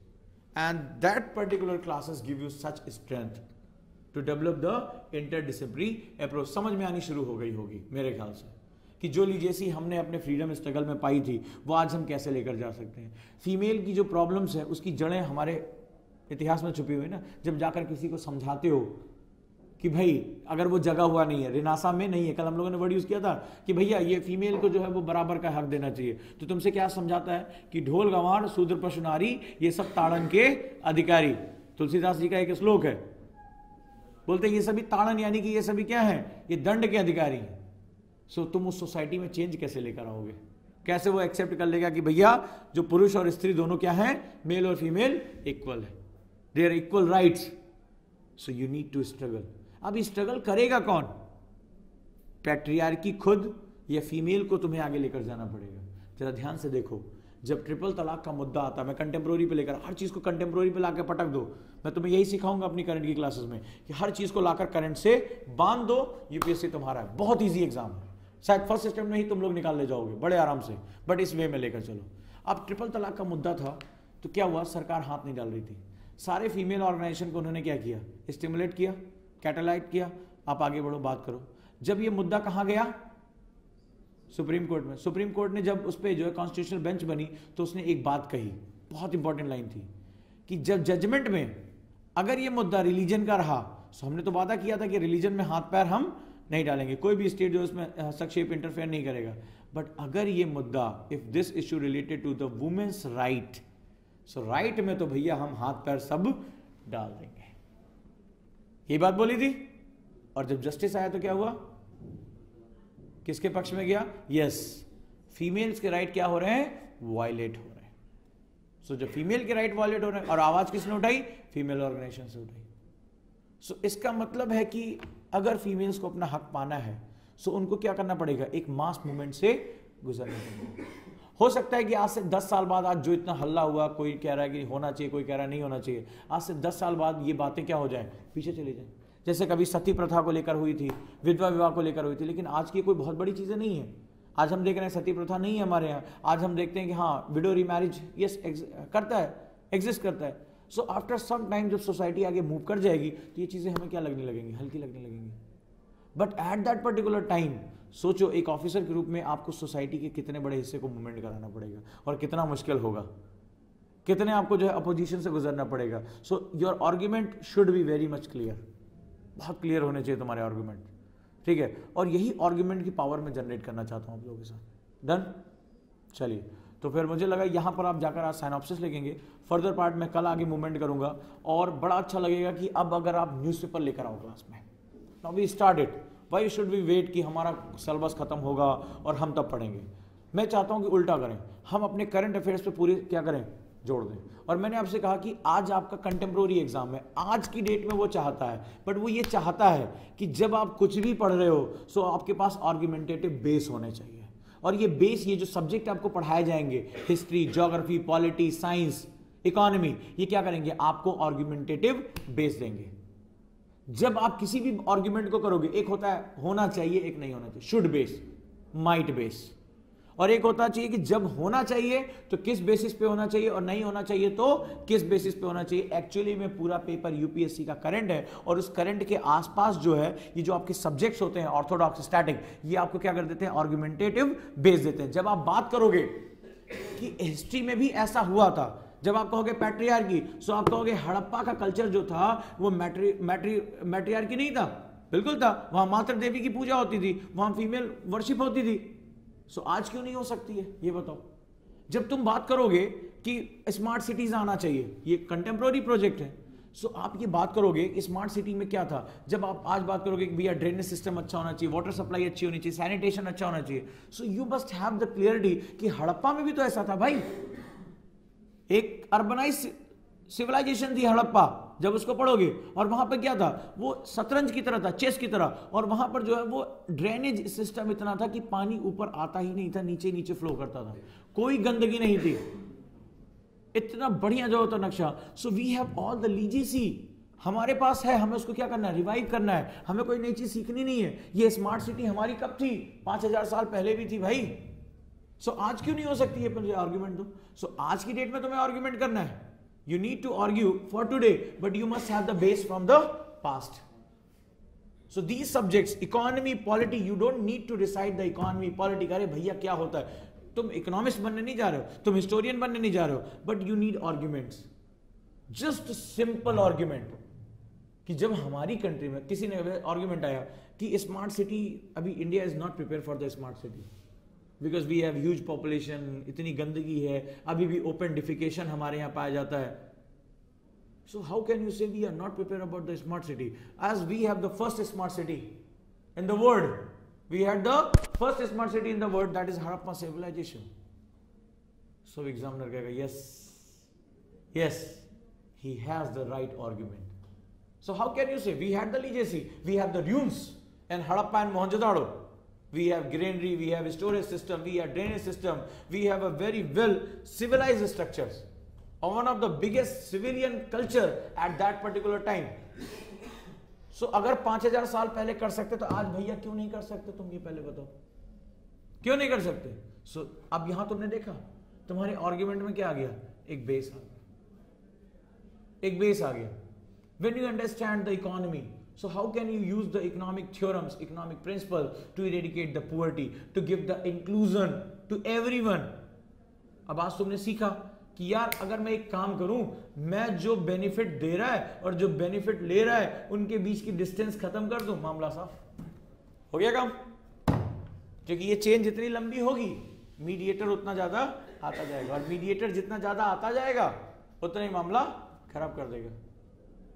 And that particular classes give you such strength to develop the interdisciplinary approach. समझ में आनी शुरू हो गई होगी मेरे ख्याल से कि जो लीजेसी हमने अपने फ्रीडम स्ट्रगल में पाई थी वो आज हम कैसे लेकर जा सकते हैं. फीमेल की जो प्रॉब्लम्स है उसकी जड़ें हमारे इतिहास में छुपी हुई ना. जब जाकर किसी को समझाते हो कि भाई अगर वो जगा हुआ नहीं है, रिनासा में नहीं है, कल हम लोगों ने वर्ड यूज किया था कि भैया ये फीमेल को जो है वो बराबर का हक देना चाहिए, तो तुमसे क्या समझाता है कि ढोल गंवार शूद्र पशु नारी ये सब ताड़न के अधिकारी. तुलसीदास जी का एक श्लोक है, बोलते हैं ये सभी ताड़न यानी कि ये सभी क्या है? ये दंड के अधिकारी हैं. सो तुम उस सोसाइटी में चेंज कैसे लेकर आओगे? कैसे वो एक्सेप्ट कर लेगा कि भैया जो पुरुष और स्त्री दोनों क्या है? मेल और फीमेल इक्वल है, they are equal rights. So you need to struggle. अब स्ट्रगल करेगा कौन? पैट्रियार्की खुद या फीमेल को तुम्हें आगे लेकर जाना पड़ेगा. जरा ध्यान से देखो, जब ट्रिपल तलाक का मुद्दा आता है, मैं कंटेम्प्रोरी पे लेकर हर चीज को कंटेम्प्रोरी पे लाकर पटक दो. मैं तुम्हें यही सिखाऊंगा अपनी करंट की क्लासेस में कि हर चीज को लाकर करंट से बांध दो. यूपीएससी तुम्हारा है, बहुत ईजी एग्जाम है, शायद फर्स्ट अटेम्प्ट में ही तुम लोग निकाल ले जाओगे बड़े आराम से, बट इस वे में लेकर चलो. अब ट्रिपल तलाक का मुद्दा था तो क्या हुआ? सरकार हाथ नहीं डाल रही थी. सारे फीमेल ऑर्गेनाइजेशन को उन्होंने क्या किया? स्टिमुलेट किया, कैटेलाइट किया, आप आगे बढ़ो, बात करो. जब ये मुद्दा कहां गया? सुप्रीम कोर्ट में. सुप्रीम कोर्ट ने जब उस पर जो है कॉन्स्टिट्यूशनल बेंच बनी तो उसने एक बात कही, बहुत इंपॉर्टेंट लाइन थी कि जब जजमेंट में अगर ये मुद्दा रिलीजन का रहा, तो हमने तो वादा किया था कि रिलीजन में हाथ पैर हम नहीं डालेंगे, कोई भी स्टेट जो इसमें हस्तक्षेप इंटरफेयर नहीं करेगा, बट अगर ये मुद्दा, if this issue related to the womens right, so right में तो भैया हम हाथ पैर सब डाल देंगे। ये बात बोली थी, और जब जस्टिस आया तो क्या हुआ, किसके पक्ष में गया? यस, फीमेल्स के राइट क्या हो रहे हैं? वायलेट हो रहे हैं। सो जब फीमेल के राइट वायलेट हो रहे हैं, और आवाज किसने उठाई? फीमेल ऑर्गेनाइजेशन से उठाई। सो इसका मतलब है कि अगर फीमेल्स को अपना हक पाना है, सो उनको क्या करना पड़ेगा? एक मास मूवमेंट से गुजरना पड़ेगा। हो सकता है कि आज से 10 साल बाद, आज जो इतना हल्ला हुआ, कोई कह रहा है कि होना चाहिए, कोई कह रहा है नहीं होना चाहिए, आज से 10 साल बाद ये बातें क्या हो जाएं? पीछे चली जाएं। जैसे कभी सती प्रथा को लेकर हुई थी, विधवा विवाह को लेकर हुई थी, लेकिन आज की कोई बहुत बड़ी चीजें नहीं है। आज हम देख रहे हैं सती प्रथा नहीं है हमारे यहाँ। आज हम देखते हैं कि हाँ, विडो रीमैरिज यस करता है, एग्जिस्ट करता है। सो आफ्टर सम टाइम जब सोसाइटी आगे मूव कर जाएगी तो ये चीजें हमें क्या लगने लगेंगी? हल्की लगने लगेंगी। But at that particular time सोचो, एक ऑफिसर के रूप में आपको सोसाइटी के कितने बड़े हिस्से को मूवमेंट कराना पड़ेगा, और कितना मुश्किल होगा, कितने आपको जो है अपोजिशन से गुजरना पड़ेगा। So your argument should be very much clear, बहुत क्लियर होने चाहिए तुम्हारे आर्ग्यूमेंट, ठीक है। और यही आर्ग्यूमेंट की पावर मैं जनरेट करना चाहता हूं आप लोगों के साथ। डन? चलिए, तो फिर मुझे लगा यहां पर आप जाकर आज साइनॉप्सिस लिखेंगे, फर्दर पार्ट में कल आगे मूवमेंट करूंगा, और बड़ा अच्छा लगेगा कि अब अगर आप न्यूज़पेपर लेकर आओ क्लास में। Now we start it. Why should we wait कि हमारा सिलेबस खत्म होगा और हम तब पढ़ेंगे? मैं चाहता हूं कि उल्टा करें, हम अपने करंट अफेयर्स पे पूरी क्या करें? जोड़ दें। और मैंने आपसे कहा कि आज आपका कंटेम्प्रोरी एग्जाम है, आज की डेट में वो चाहता है, बट वो ये चाहता है कि जब आप कुछ भी पढ़ रहे हो सो आपके पास आर्ग्यूमेंटेटिव बेस होने चाहिए। और ये बेस, ये जो सब्जेक्ट आपको पढ़ाए जाएंगे, history, geography, polity, science, economy, ये क्या करेंगे? आपको आर्ग्यूमेंटेटिव बेस देंगे। जब आप किसी भी आर्ग्यूमेंट को करोगे, एक होता है होना चाहिए, एक नहीं होना चाहिए, शुड बेस, माइट बेस, और एक होता चाहिए कि जब होना चाहिए तो किस बेसिस पे होना चाहिए, और नहीं होना चाहिए तो किस बेसिस पे होना चाहिए। एक्चुअली में पूरा पेपर यूपीएससी का करंट है, और उस करंट के आसपास जो है ये जो आपके सब्जेक्ट्स होते हैं, ऑर्थोडॉक्स, स्टैटिक, ये आपको क्या कर देते हैं? आर्ग्यूमेंटेटिव बेस देते हैं। जब आप बात करोगे कि हिस्ट्री में भी ऐसा हुआ था, जब आप कहोगे पैट्रियार्की, सो आप कहोगे हड़प्पा का कल्चर जो था वो मैट्रियार्की नहीं था, बिल्कुल था, वहां मातृ देवी की पूजा होती थी, वहां फीमेल वर्शिप होती थी। सो आज क्यों नहीं हो सकती है? ये बताओ। जब तुम बात करोगे कि स्मार्ट सिटीज आना चाहिए, ये कंटेम्प्रोरी प्रोजेक्ट है, सो आप ये बात करोगे स्मार्ट सिटी में क्या था। जब आप आज बात करोगे कि भैया ड्रेनेज सिस्टम अच्छा होना चाहिए, वाटर सप्लाई अच्छी होनी चाहिए, सैनिटेशन अच्छा होना चाहिए, so you must have the clarity कि हड़प्पा में भी तो ऐसा था भाई। एक अर्बनाइज सिविलाइजेशन थी हड़प्पा, जब उसको पढ़ोगे, और वहां पर क्या था? वो शतरंज की तरह था, चेस की तरह, और वहां पर जो है वो ड्रेनेज सिस्टम इतना था कि पानी ऊपर आता ही नहीं था, नीचे नीचे फ्लो करता था, कोई गंदगी नहीं थी, इतना बढ़िया जो होता नक्शा। So we have all the legacy हमारे पास है, हमें उसको क्या करना है? रिवाइव करना है, हमें कोई नई चीज सीखनी नहीं है। ये स्मार्ट सिटी हमारी कब थी? 5000 साल पहले भी थी भाई। सो आज क्यों नहीं हो सकती है? मुझे आर्ग्यूमेंट दो। सो आज की डेट में तुम्हें आर्ग्यूमेंट करना है, you need to argue for today, but you must have the base from the past. So these subjects, economy, polity, you don't need to recite the economy, polity. अरे भैया क्या होता है? तुम इकोनॉमिस्ट बनने नहीं जा रहे हो, तुम हिस्टोरियन बनने नहीं जा रहे हो, but you need arguments, just simple argument। कि जब हमारी कंट्री में किसी ने आर्ग्यूमेंट आया कि स्मार्ट सिटी, अभी India is not prepare for the smart city because we have huge population, इतनी गंदगी है, अभी भी ओपन डिफिकेशन हमारे यहाँ पाया जाता है। So how can you say we are not prepare about the smart city, as we have the first smart city in the world, we had the first smart city in the world, that is Harappa civilisation. So examiner कहेगा yes yes, he has the right argument. So how can you say we had the legacy, we have the ruins in Harappa and Mohenjo-daro, we have granary, we have storage system, we have drainage system, we have a very well civilized structures, or one of the biggest civilian culture at that particular time. So अगर 5000 साल पहले कर सकते तो आज भैया क्यों नहीं कर सकते? तुम ये पहले बताओ, क्यों नहीं कर सकते? So अब यहां तुमने देखा तुम्हारे आर्ग्यूमेंट में क्या आ गया? एक बेस आ गया, एक बेस आ गया। When you understand the economy, so how can you use the economic theorems, economic principle to eradicate the poverty, to give the inclusion to everyone? अब आज तुमने सीखा कि यार अगर मैं एक काम करूं, मैं जो बेनिफिट दे रहा है और जो बेनिफिट ले रहा है उनके बीच की डिस्टेंस खत्म कर दूं, मामला साफ हो गया काम। क्योंकि ये चेन जितनी लंबी होगी मीडिएटर उतना ज्यादा आता जाएगा, और मीडिएटर जितना ज्यादा आता जाएगा उतना ही मामला खराब कर देगा।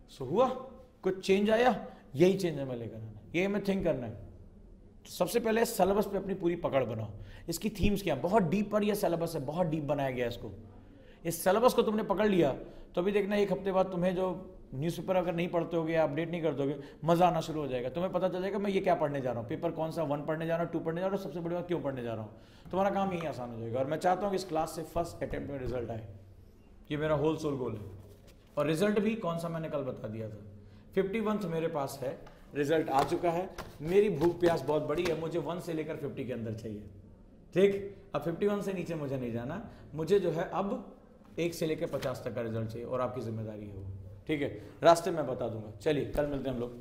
सो हुआ कुछ चेंज आया, यही चेंज हमें लेकर आना, ये हमें थिंक करना है। सबसे पहले सिलेबस पे अपनी पूरी पकड़ बनाओ। इसकी थीम्स क्या, बहुत डीप पर यह सिलेबस है, बहुत डीप बनाया गया इसको। इस सिलेबस को तुमने पकड़ लिया तो अभी देखना एक हफ्ते बाद तुम्हें जो न्यूज़पेपर अगर नहीं पढ़ते होगे या अपडेट नहीं कर दोगे, मजा आना शुरू हो जाएगा। तुम्हें पता चल जाएगा मैं ये क्या पढ़ने जा रहा हूँ, पेपर कौन सा 1 पढ़ने जा रहा हूँ, 2 पढ़ने जा रहा हूँ, सबसे बड़ी बात क्यों पढ़ने जा रहा हूँ। तुम्हारा काम यही आसान हो जाएगा। और मैं चाहता हूँ कि इस क्लास से फर्स्ट अटेम्प्ट में रिजल्ट आए, ये मेरा होल सोल गोल है। और रिजल्ट भी कौन सा मैंने कल बता दिया था, 51 मेरे पास है, रिजल्ट आ चुका है। मेरी भूख प्यास बहुत बड़ी है, मुझे 1 से लेकर 50 के अंदर चाहिए, ठीक। अब 51 से नीचे मुझे नहीं जाना, मुझे जो है अब 1 से लेकर 50 तक का रिजल्ट चाहिए, और आपकी जिम्मेदारी है वो, ठीक है। रास्ते में बता दूंगा। चलिए कल मिलते हैं हम लोग।